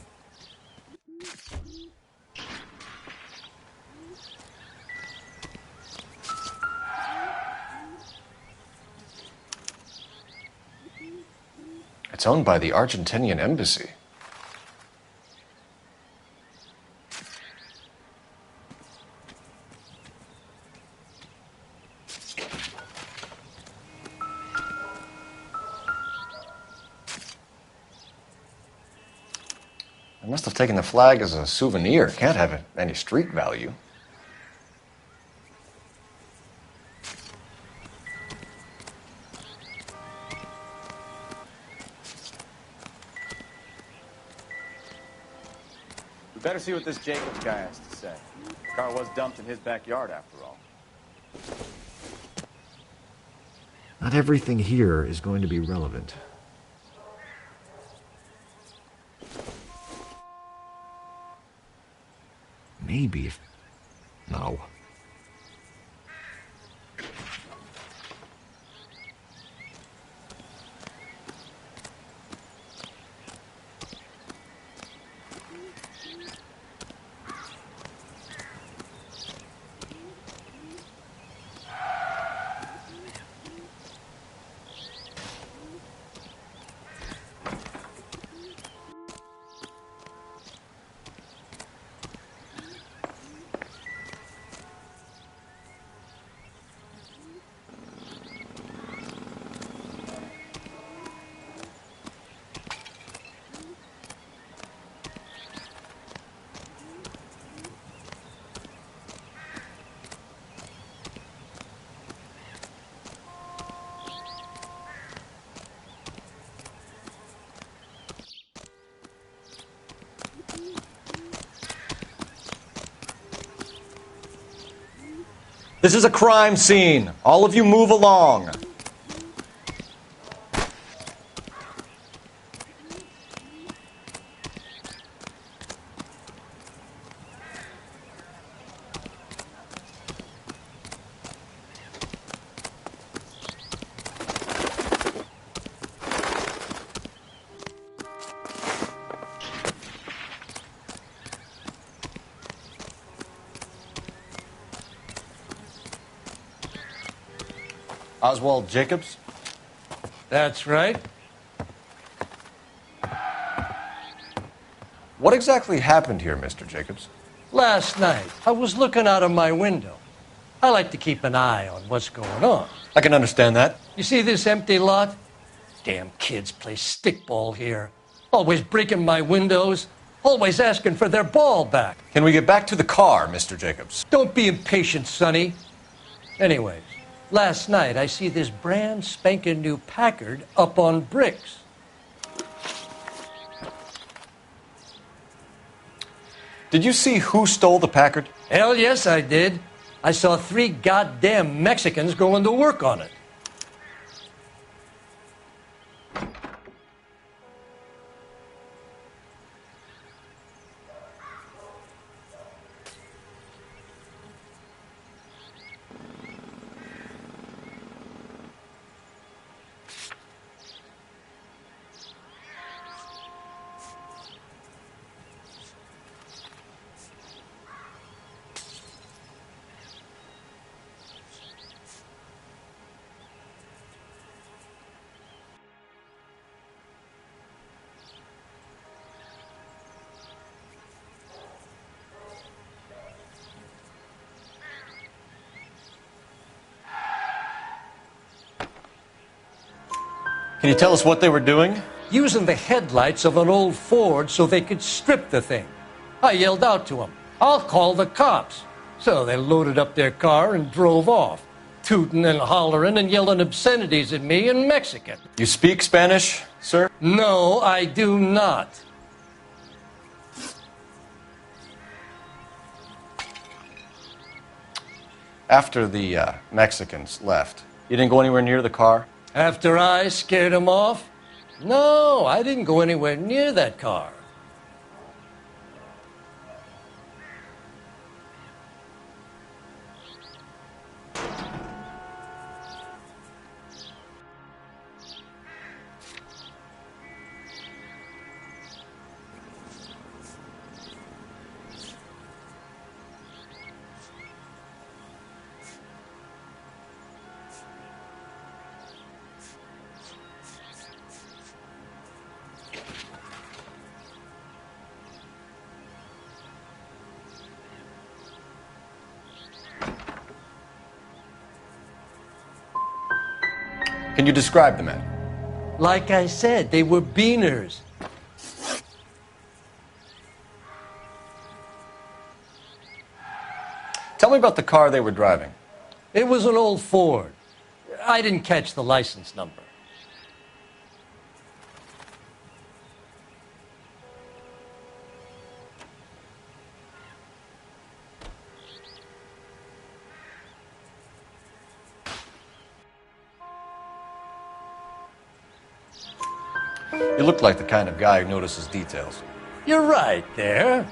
It's owned by the Argentinian embassy. I must have taken the flag as a souvenir. Can't have any street value. We better see what this Jacobs guy has to say. The car was dumped in his backyard, after all. Not everything here is going to be relevant. Maybe if... No. This is a crime scene. All of you move along. Oswald Jacobs? That's right. What exactly happened here, Mr. Jacobs? Last night, I was looking out of my window. I like to keep an eye on what's going on. I can understand that. You see this empty lot? Damn kids play stickball here. Always breaking my windows. Always asking for their ball back. Can we get back to the car, Mr. Jacobs? Don't be impatient, Sonny. Anyways, last night I see this brand spanking new Packard up on bricks. Did you see who stole the Packard? Hell yes, I did. I saw 3 goddamn Mexicans going to work on it. Can you tell us what they were doing? Using the headlights of an old Ford so they could strip the thing. I yelled out to them, "I'll call the cops." So they loaded up their car and drove off, tooting and hollering and yelling obscenities at me in Mexican. You speak Spanish, sir? No, I do not. After the Mexicans left, you didn't go anywhere near the car? After I scared them off? No, I didn't go anywhere near that car. Can you describe the men? Like I said, they were beaners. Tell me about the car they were driving. It was an old Ford. I didn't catch the license number. You look like the kind of guy who notices details. You're right there.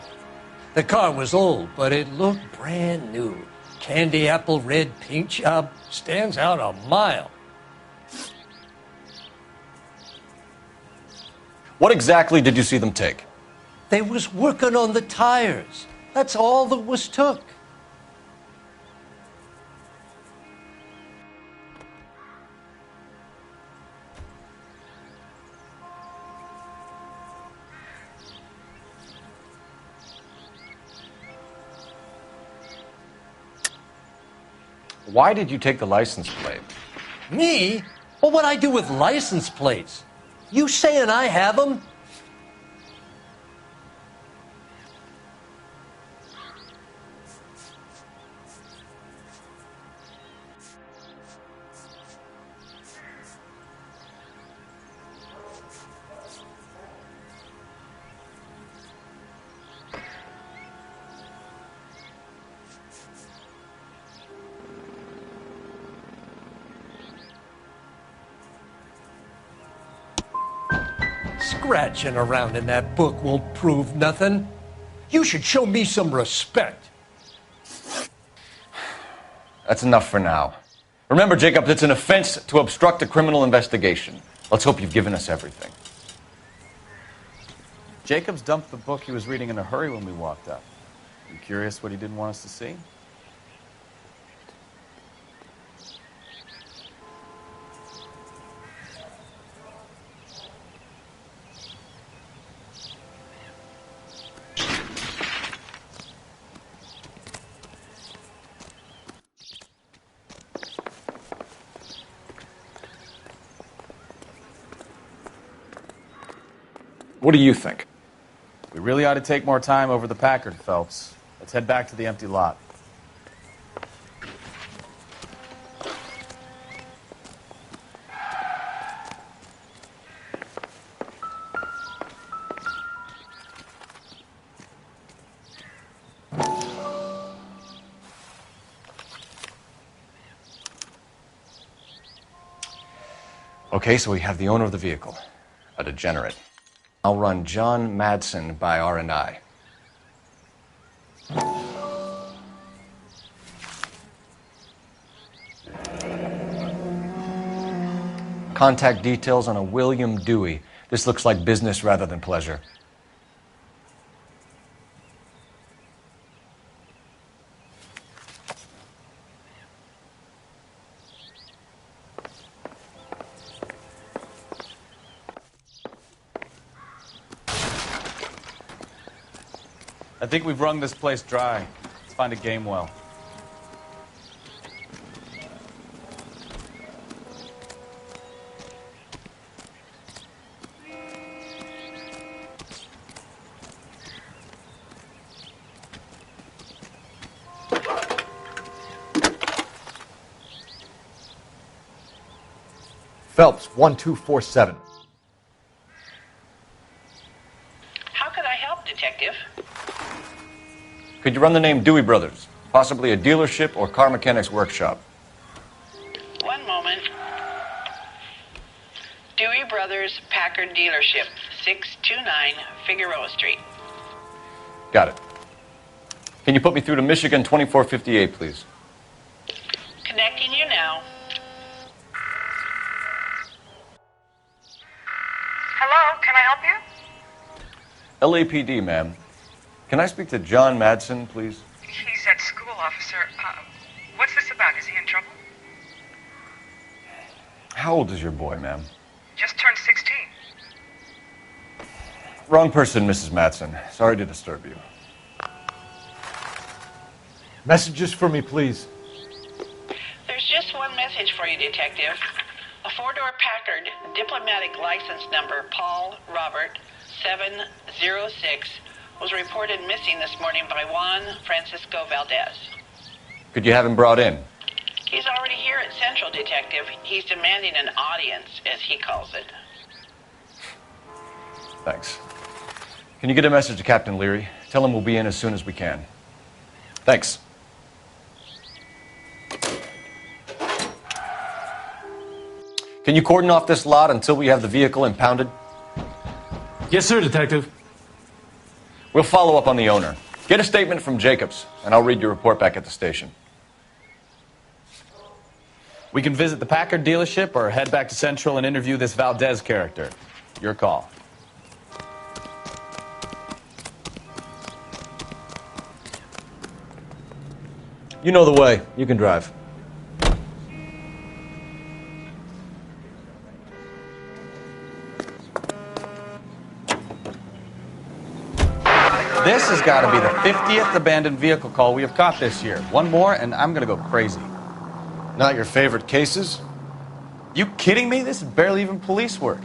The car was old, but it looked brand new. Candy apple red paint job stands out a mile. What exactly did you see them take? They was working on the tires. That's all that was took. Why did you take the license plate? Me? Well, what'd I do with license plates? You saying I have them? Scratching around in that book won't prove nothing. You should show me some respect. That's enough for now. Remember, Jacob, it's an offense to obstruct a criminal investigation. Let's hope you've given us everything. Jacobs dumped the book he was reading in a hurry when we walked up. You curious what he didn't want us to see? What do you think? We really ought to take more time over the Packard, Phelps. Let's head back to the empty lot. Okay, so we have the owner of the vehicle, a degenerate. I'll run John Madsen by R&I. Contact details on a William Dewey. This looks like business rather than pleasure. I think we've wrung this place dry. Let's find a game well. Phelps, 1247. How could I help, Detective? Could you run the name Dewey Brothers? Possibly a dealership or car mechanics workshop. One moment. Dewey Brothers Packard Dealership, 629 Figueroa Street. Got it. Can you put me through to Michigan 2458, please? Connecting you now. Hello, can I help you? LAPD, ma'am. Can I speak to John Madsen, please? He's at school, officer. What's this about? Is he in trouble? How old is your boy, ma'am? Just turned 16. Wrong person, Mrs. Madsen. Sorry to disturb you. Messages for me, please. There's just one message for you, Detective. A four-door Packard, diplomatic license number Paul Robert 706, was reported missing this morning by Juan Francisco Valdez. Could you have him brought in? He's already here at Central, Detective. He's demanding an audience, as he calls it. Thanks. Can you get a message to Captain Leary? Tell him we'll be in as soon as we can. Thanks. Can you cordon off this lot until we have the vehicle impounded? Yes, sir, Detective. We'll follow up on the owner. Get a statement from Jacobs, and I'll read your report back at the station. We can visit the Packard dealership or head back to Central and interview this Valdez character. Your call. You know the way. You can drive. This has got to be the 50th abandoned vehicle call we have caught this year. One more, and I'm going to go crazy. Not your favorite cases? You kidding me? This is barely even police work.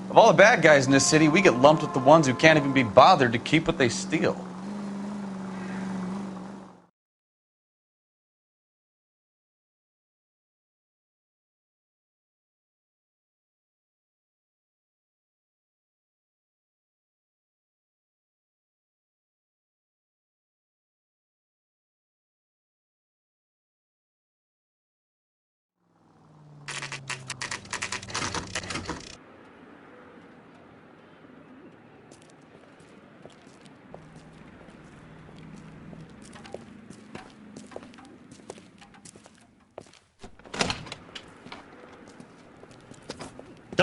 Of all the bad guys in this city, we get lumped with the ones who can't even be bothered to keep what they steal.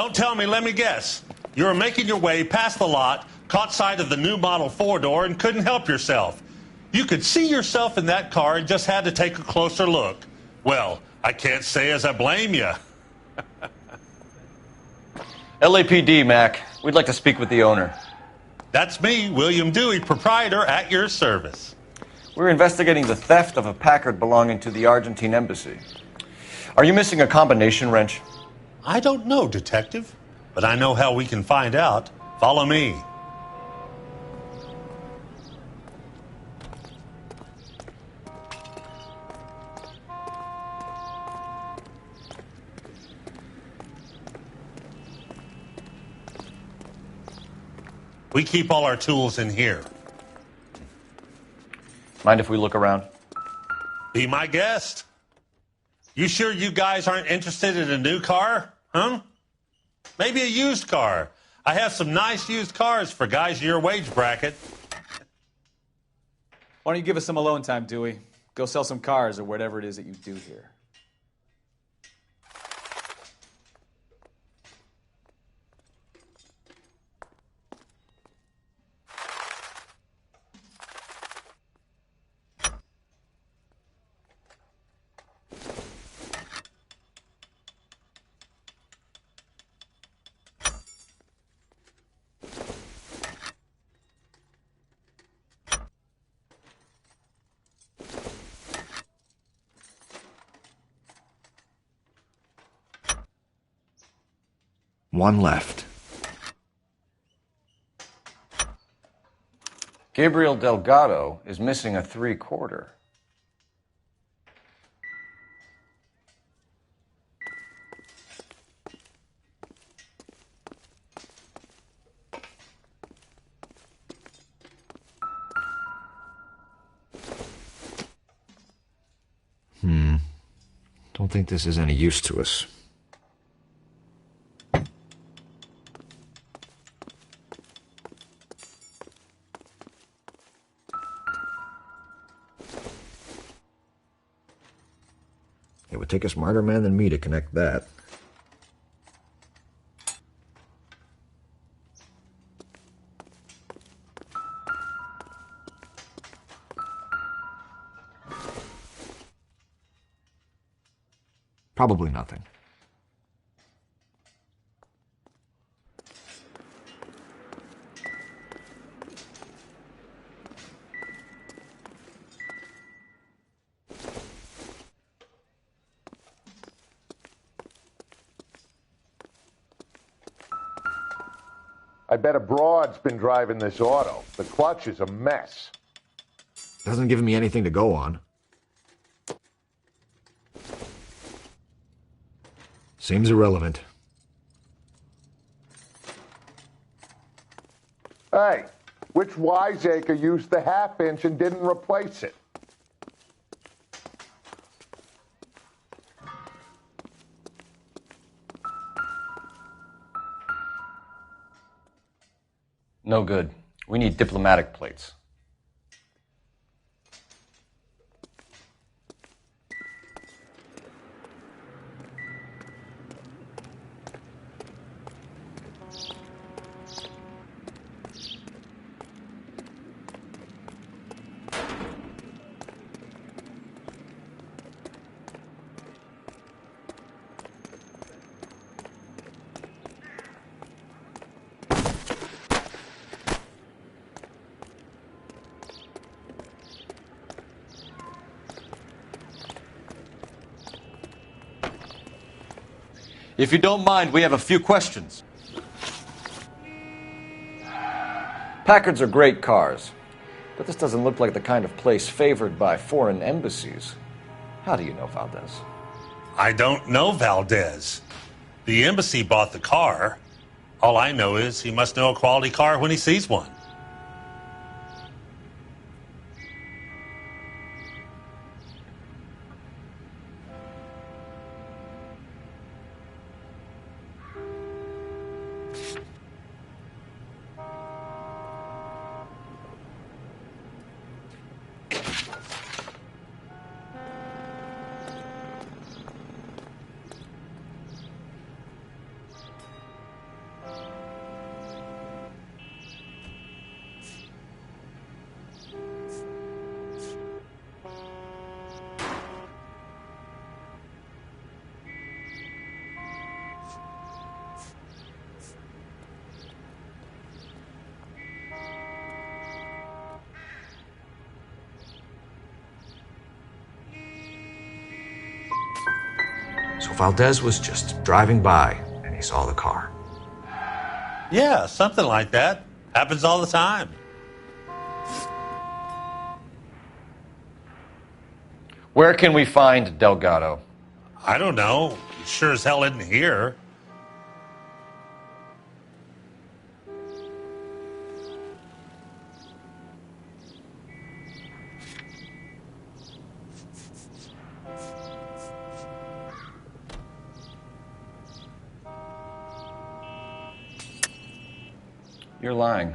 Don't tell me, let me guess. You were making your way past the lot, caught sight of the new model four-door, and couldn't help yourself. You could see yourself in that car and just had to take a closer look. Well, I can't say as I blame you. LAPD, Mac. We'd like to speak with the owner. That's me, William Dewey, proprietor, at your service. We're investigating the theft of a Packard belonging to the Argentine embassy. Are you missing a combination wrench? I don't know, Detective, but I know how we can find out. Follow me. We keep all our tools in here. Mind if we look around? Be my guest. You sure you guys aren't interested in a new car? Huh? Maybe a used car. I have some nice used cars for guys in your wage bracket. Why don't you give us some alone time, Dewey? Go sell some cars or whatever it is that you do here. One left. Gabriel Delgado is missing a 3/4. Don't think this is any use to us. It would take a smarter man than me to connect that. Probably nothing. I bet a broad's been driving this auto. The clutch is a mess. Doesn't give me anything to go on. Seems irrelevant. Hey, which wiseacre used the half-inch and didn't replace it? No good. We need diplomatic plates. If you don't mind, we have a few questions. Packards are great cars, but this doesn't look like the kind of place favored by foreign embassies. How do you know Valdez? I don't know Valdez. The embassy bought the car. All I know is he must know a quality car when he sees one. So Valdez was just driving by, and he saw the car. Yeah, something like that. Happens all the time. Where can we find Delgado? I don't know. He sure as hell isn't here. You're lying.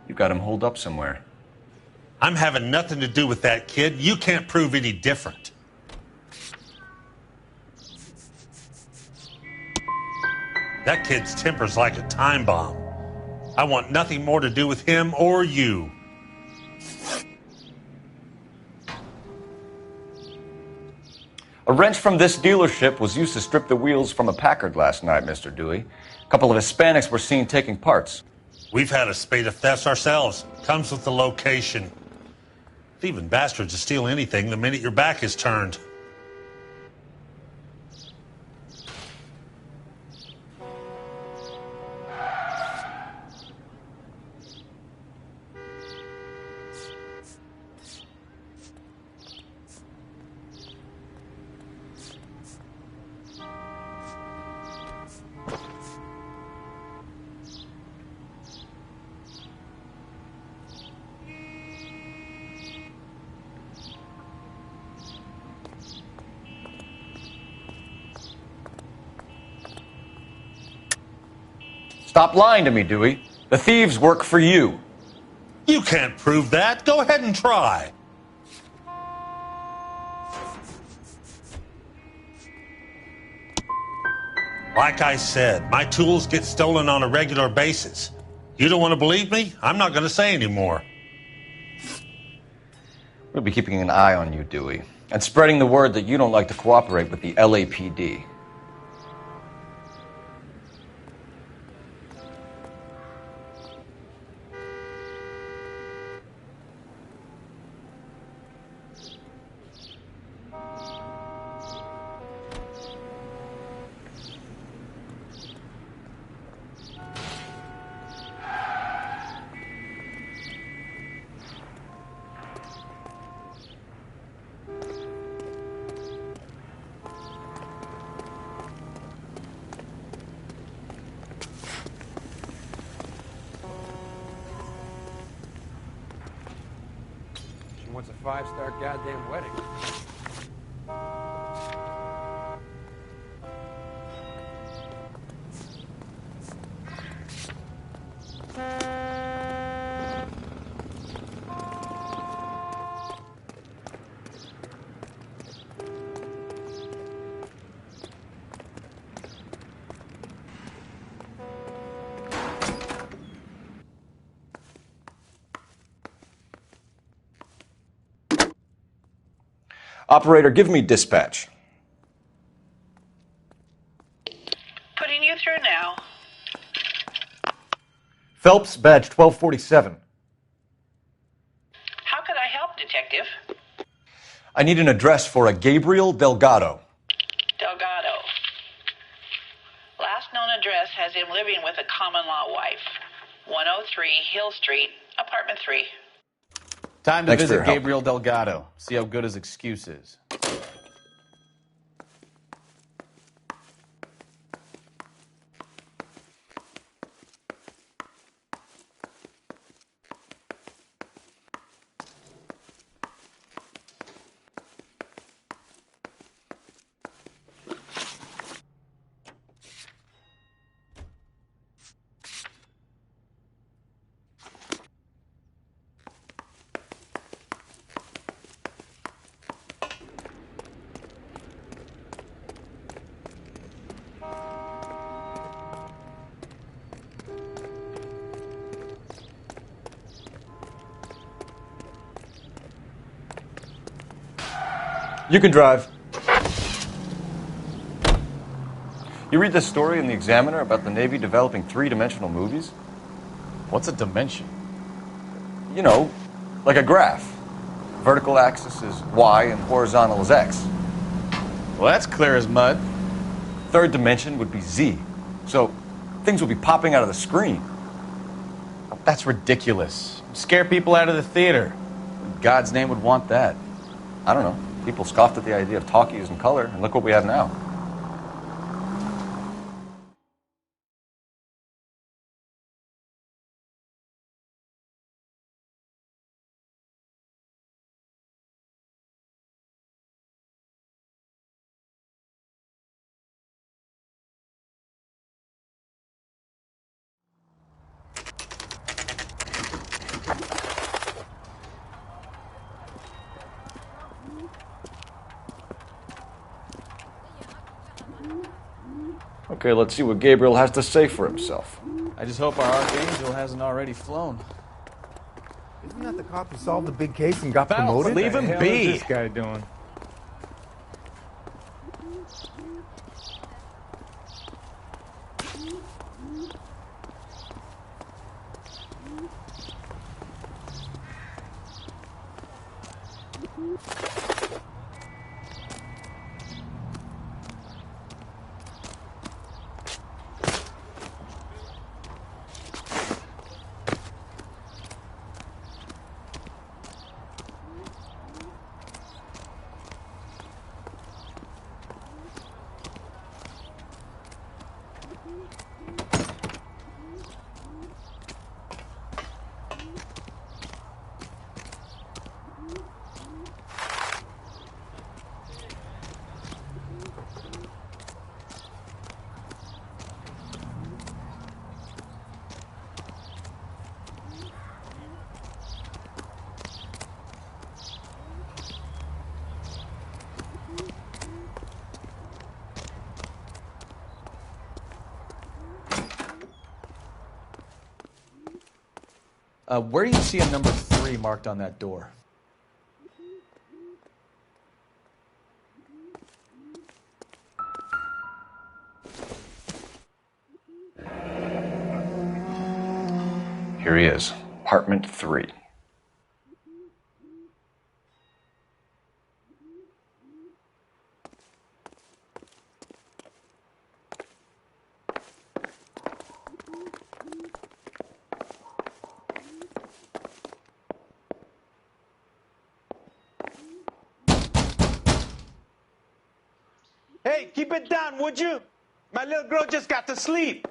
You've got him holed up somewhere. I'm having nothing to do with that kid. You can't prove any different. That kid's temper's like a time bomb. I want nothing more to do with him or you. A wrench from this dealership was used to strip the wheels from a Packard last night, Mr. Dewey. A couple of Hispanics were seen taking parts. We've had a spate of thefts ourselves. Comes with the location. Thieving bastards to steal anything the minute your back is turned. Stop lying to me, Dewey. The thieves work for you. You can't prove that. Go ahead and try. Like I said, my tools get stolen on a regular basis. You don't want to believe me? I'm not going to say anymore. We'll be keeping an eye on you, Dewey, and spreading the word that you don't like to cooperate with the LAPD. She wants a 5-star goddamn wedding. Operator, give me dispatch. Putting you through now. Phelps, badge 1247. How could I help, Detective? I need an address for a Gabriel Delgado. Delgado. Last known address has him living with a common-law wife. 103 Hill Street, apartment 3. Time to Thanks for your visit help. Gabriel Delgado. See how good his excuse is. You can drive. You read this story in the Examiner about the Navy developing three-dimensional movies? What's a dimension? You know, like a graph. Vertical axis is Y and horizontal is X. Well, that's clear as mud. third dimension would be Z. So things will be popping out of the screen. That's ridiculous. Scare people out of the theater. God's name would want that. I don't know. People scoffed at the idea of talkies in color, and look what we have now. Okay, let's see what Gabriel has to say for himself. I just hope our Archangel hasn't already flown. Isn't that the cop who solved the big case and got Val, promoted? leave him What the hell be. is this guy doing? Where do you see a number 3 marked on that door? Here he is, apartment 3. Hey, keep it down, would you? My little girl just got to sleep.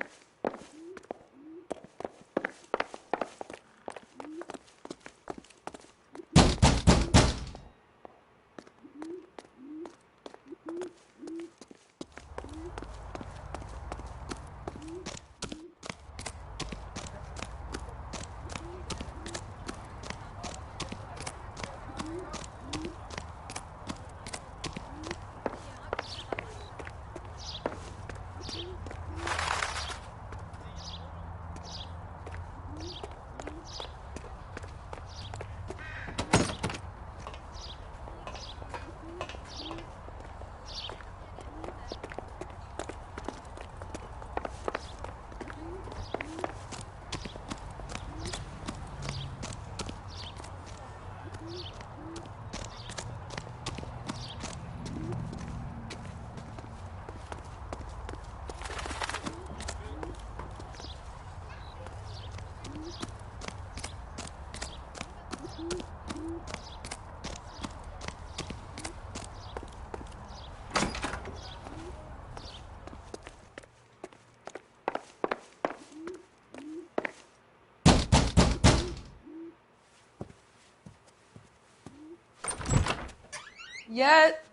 Yet.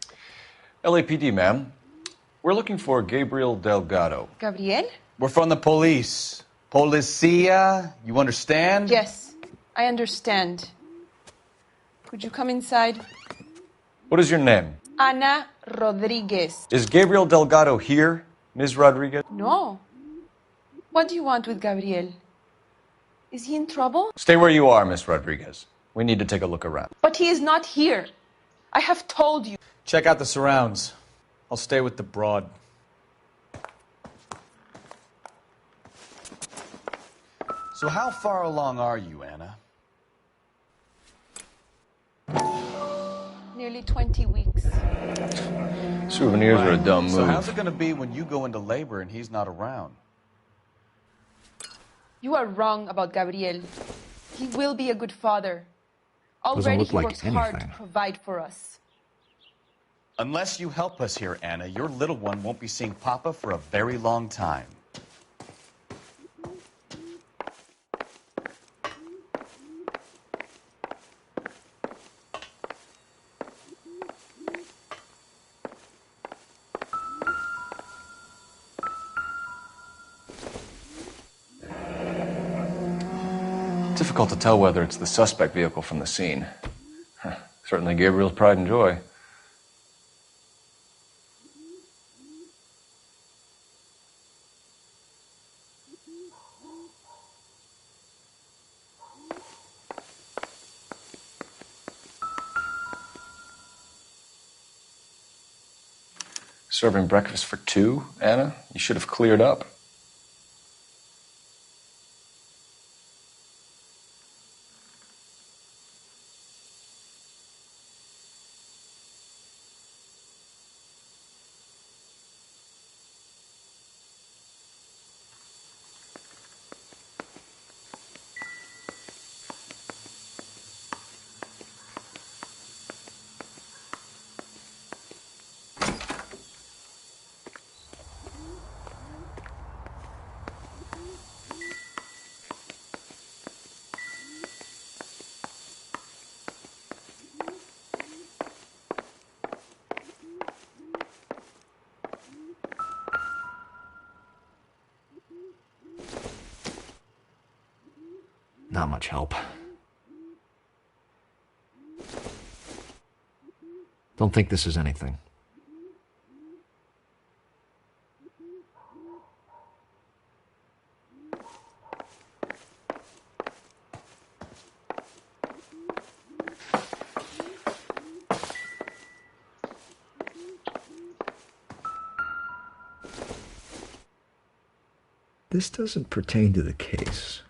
LAPD, ma'am. We're looking for Gabriel Delgado. Gabriel? We're from the police. Policia, you understand? Yes, I understand. Could you come inside? What is your name? Ana Rodriguez. Is Gabriel Delgado here, Ms. Rodriguez? No. What do you want with Gabriel? Is he in trouble? Stay where you are, Miss Rodriguez. We need to take a look around. But he is not here. I have told you. Check out the surrounds. I'll stay with the broad. So how far along are you, Anna? Nearly 20 weeks. Souvenirs are a dumb move. So how's it going to be when you go into labor and he's not around? You are wrong about Gabriel. He will be a good father. Doesn't Already look he like works hard to anything. provide for us. Unless you help us here, Anna, your little one won't be seeing Papa for a very long time. Difficult to tell whether it's the suspect vehicle from the scene. Certainly Gabriel's pride and joy. Serving breakfast for two, Anna? You should have cleared up. Not much help. Don't think this is anything. This doesn't pertain to the case.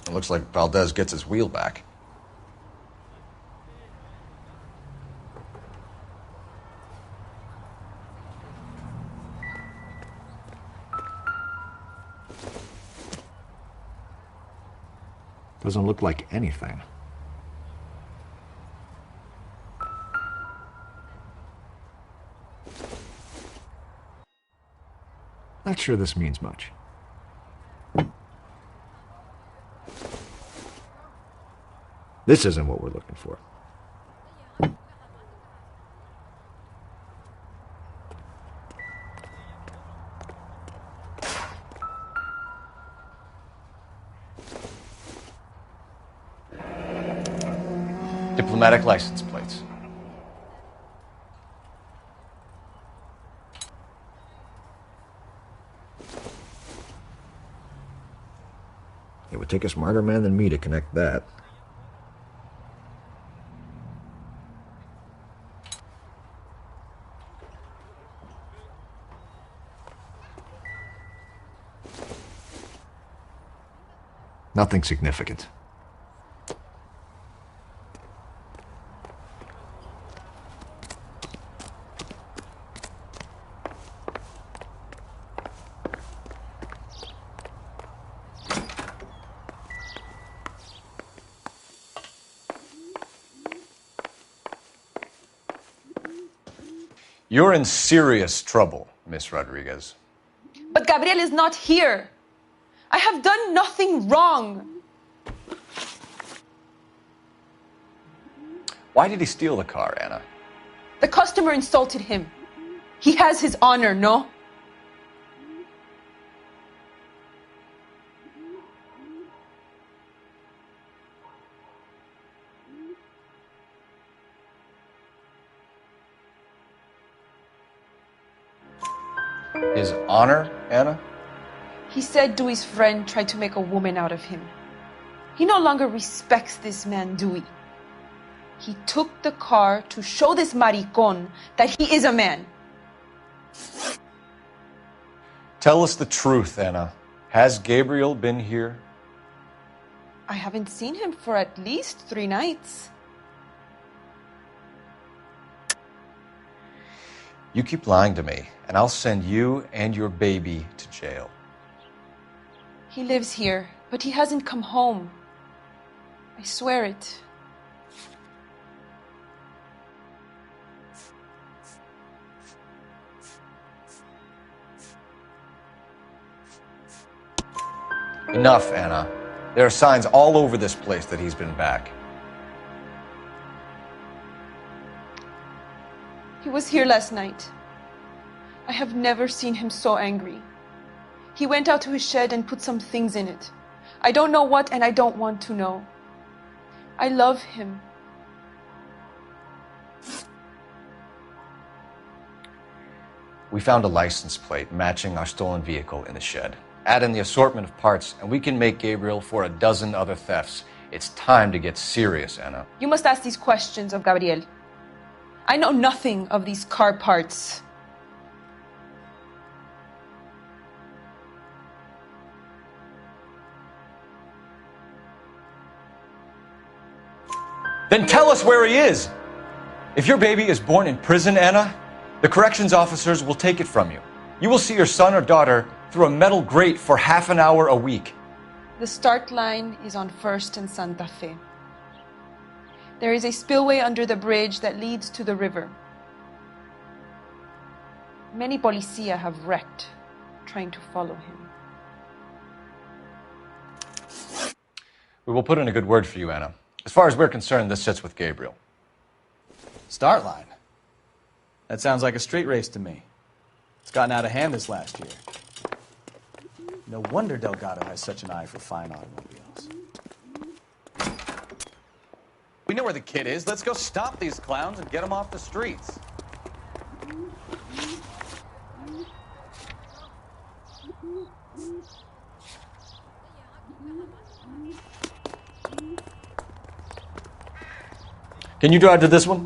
It looks like Valdez gets his wheel back. Doesn't look like anything. Not sure this means much. This isn't what we're looking for. Diplomatic license plates. It would take a smarter man than me to connect that. Nothing significant. You're in serious trouble, Miss Rodriguez. But Gabriel is not here. I have done nothing wrong. Why did he steal the car, Anna? The customer insulted him. He has his honor, no? His honor, Anna? He said Dewey's friend tried to make a woman out of him. He no longer respects this man, Dewey. He took the car to show this maricón that he is a man. Tell us the truth, Anna. Has Gabriel been here? I haven't seen him for at least 3 nights. You keep lying to me, and I'll send you and your baby to jail. He lives here, but he hasn't come home. I swear it. Enough, Anna. There are signs all over this place that he's been back. He was here last night. I have never seen him so angry. He went out to his shed and put some things in it. I don't know what, and I don't want to know. I love him. We found a license plate matching our stolen vehicle in the shed. Add in the assortment of parts, and we can make Gabriel for a dozen other thefts. It's time to get serious, Anna. You must ask these questions of Gabriel. I know nothing of these car parts. Then tell us where he is. If your baby is born in prison, Anna, the corrections officers will take it from you. You will see your son or daughter through a metal grate for half an hour a week. The start line is on 1st and Santa Fe. There is a spillway under the bridge that leads to the river. Many policia have wrecked trying to follow him. We will put in a good word for you, Anna. As far as we're concerned, this sits with Gabriel. Start line? That sounds like a street race to me. It's gotten out of hand this last year. No wonder Delgado has such an eye for fine automobiles. We know where the kid is. Let's go stop these clowns and get them off the streets. Can you drive to this one?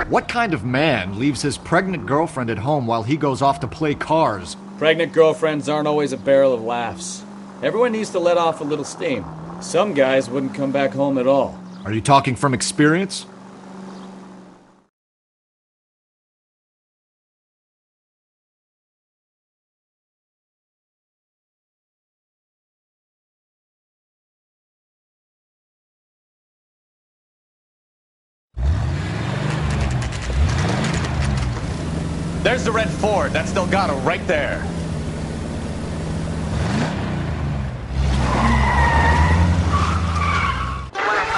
What kind of man leaves his pregnant girlfriend at home while he goes off to play cars? Pregnant girlfriends aren't always a barrel of laughs. Everyone needs to let off a little steam. Some guys wouldn't come back home at all. Are you talking from experience? There's the red Ford. That's Delgado right there.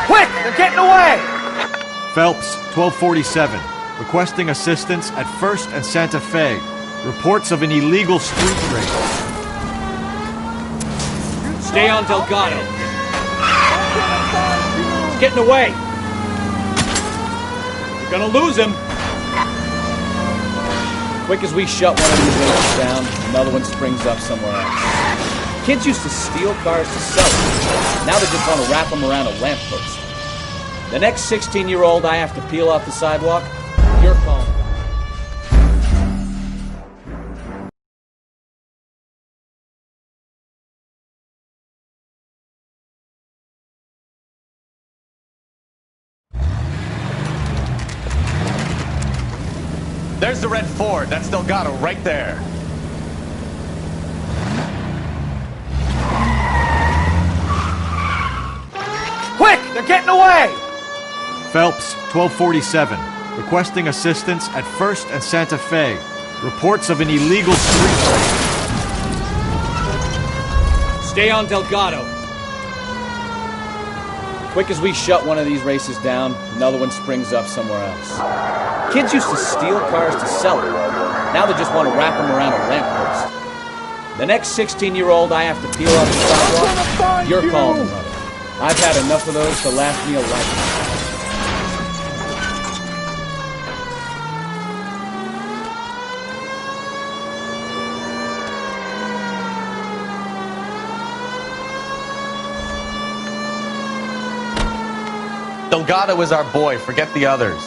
Quick! They're getting away! Phelps, 1247. Requesting assistance at 1st and Santa Fe. Reports of an illegal street race. Stay on Delgado. He's getting away. We're gonna lose him. Quick as we shut one of these windows down, another one springs up somewhere else. Kids used to steal cars to sell them. Now they just want to wrap them around a lamppost. The next 16-year-old I have to peel off the sidewalk, you're calling. There's the red Ford. That's Delgado right there. Quick! They're getting away! Phelps, 1247. Requesting assistance at 1st and Santa Fe. Reports of an illegal street race. Stay on Delgado. Quick as we shut one of these races down, another one springs up somewhere else. Kids used to steal cars to sell them. Now they just want to wrap them around a lamppost. The next 16-year-old I have to peel off the sidewalk, you're calling them, brother. I've had enough of those to last me a lifetime. Delgado is our boy. Forget the others.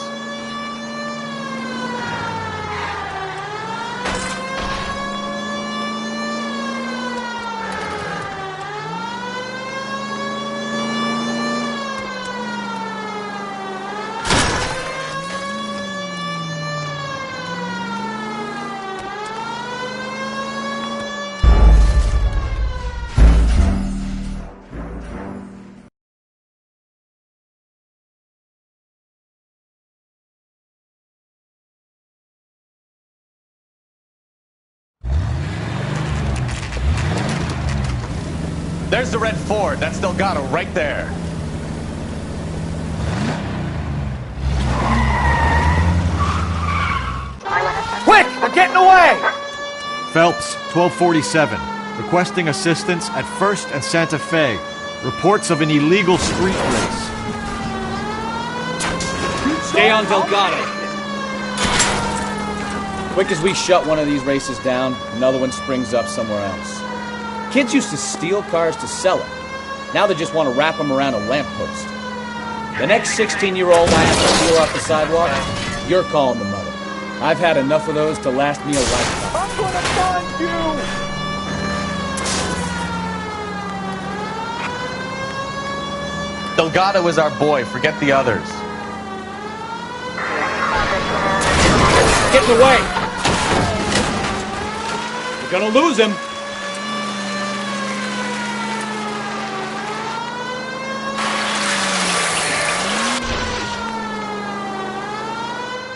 There's the red Ford. That's Delgado right there. Quick! They're getting away! Phelps, 1247. Requesting assistance at 1st and Santa Fe. Reports of an illegal street race. Stay on Delgado. Quick as we shut one of these races down, another one springs up somewhere else. Kids used to steal cars to sell them. Now they just want to wrap them around a lamppost. The next 16-year-old I have to peel off the sidewalk, you're calling the mother. I've had enough of those to last me a lifetime. I'm gonna find you! Delgado is our boy. Forget the others. Get in the way! We're gonna lose him.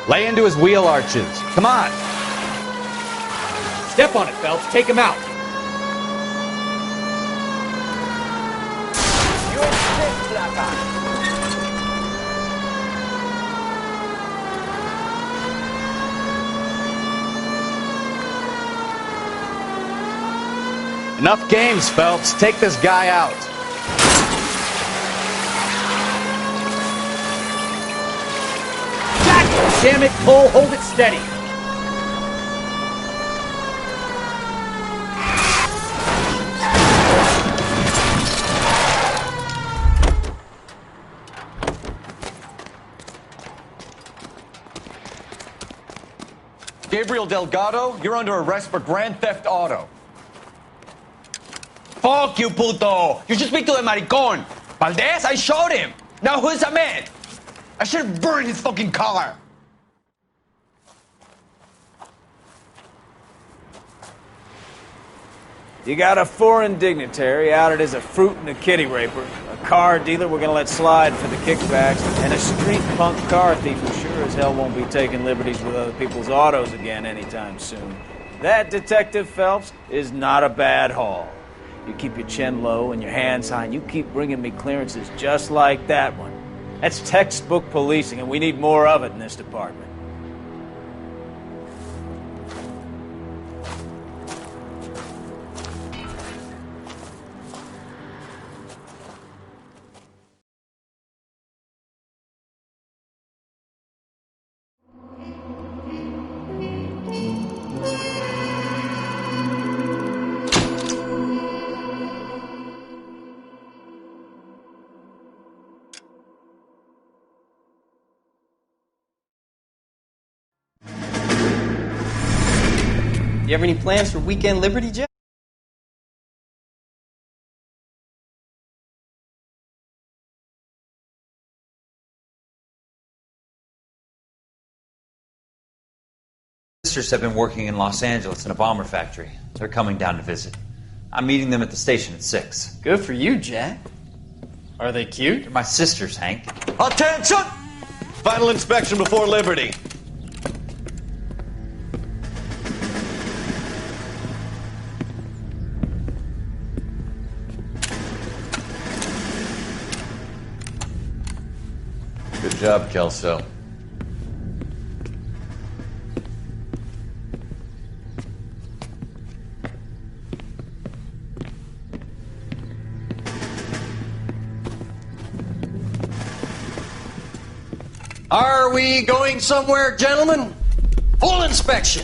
Lay into his wheel arches. Come on. Step on it, Phelps. Take him out. Enough games, Phelps. Take this guy out. Damn it, Cole, hold it steady. Gabriel Delgado, you're under arrest for grand theft auto. Fuck you, puto! You should speak to the maricon. Valdez, I showed him. Now who's the man? I should have burned his fucking car. You got a foreign dignitary outed as a fruit and a kitty raper, a car dealer we're gonna let slide for the kickbacks, and a street punk car thief who sure as hell won't be taking liberties with other people's autos again anytime soon. That, Detective Phelps, is not a bad haul. You keep your chin low and your hands high, and you keep bringing me clearances just like that one. That's textbook policing, and we need more of it in this department. You have any plans for weekend Liberty, Jeff? sisters have been working in Los Angeles in a bomber factory. They're coming down to visit. I'm meeting them at the station at 6. Good for you, Jack. Are they cute? They're my sisters, Hank. Attention! Final inspection before liberty. Good job, Kelso. Are we going somewhere, gentlemen? Full inspection.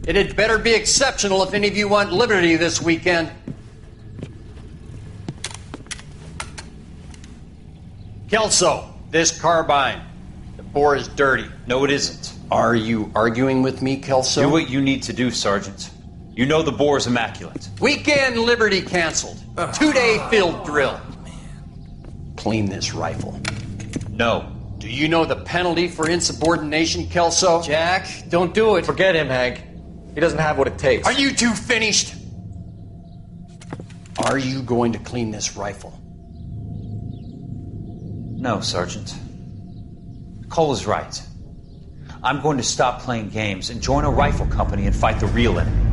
It had better be exceptional if any of you want liberty this weekend. Kelso, this carbine. The bore is dirty. No, it isn't. Are you arguing with me, Kelso? Do what you need to do, Sergeant. You know the bore is immaculate. Weekend liberty canceled. 2-day field drill. Clean this rifle. No. Do you know the penalty for insubordination, Kelso? Jack, don't do it. Forget him, Hank. He doesn't have what it takes. Are you two finished? Are you going to clean this rifle? No, Sergeant. Cole is right. I'm going to stop playing games and join a rifle company and fight the real enemy.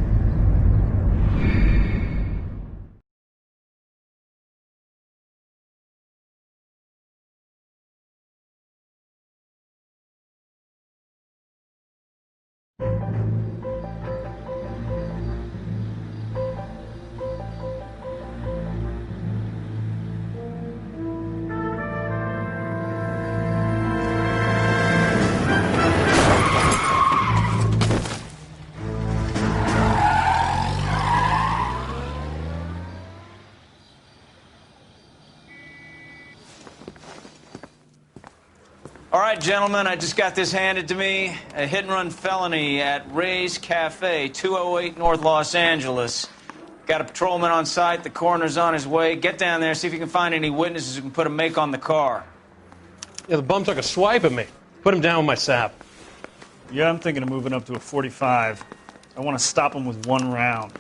All right, gentlemen, I just got this handed to me. A hit-and-run felony at Ray's Cafe, 208 North Los Angeles. Got a patrolman on site. The coroner's on his way. Get down there, see if you can find any witnesses who can put a make on the car. Yeah, the bum took a swipe at me. Put him down with my sap. Yeah, I'm thinking of moving up to a 45. I want to stop him with one round.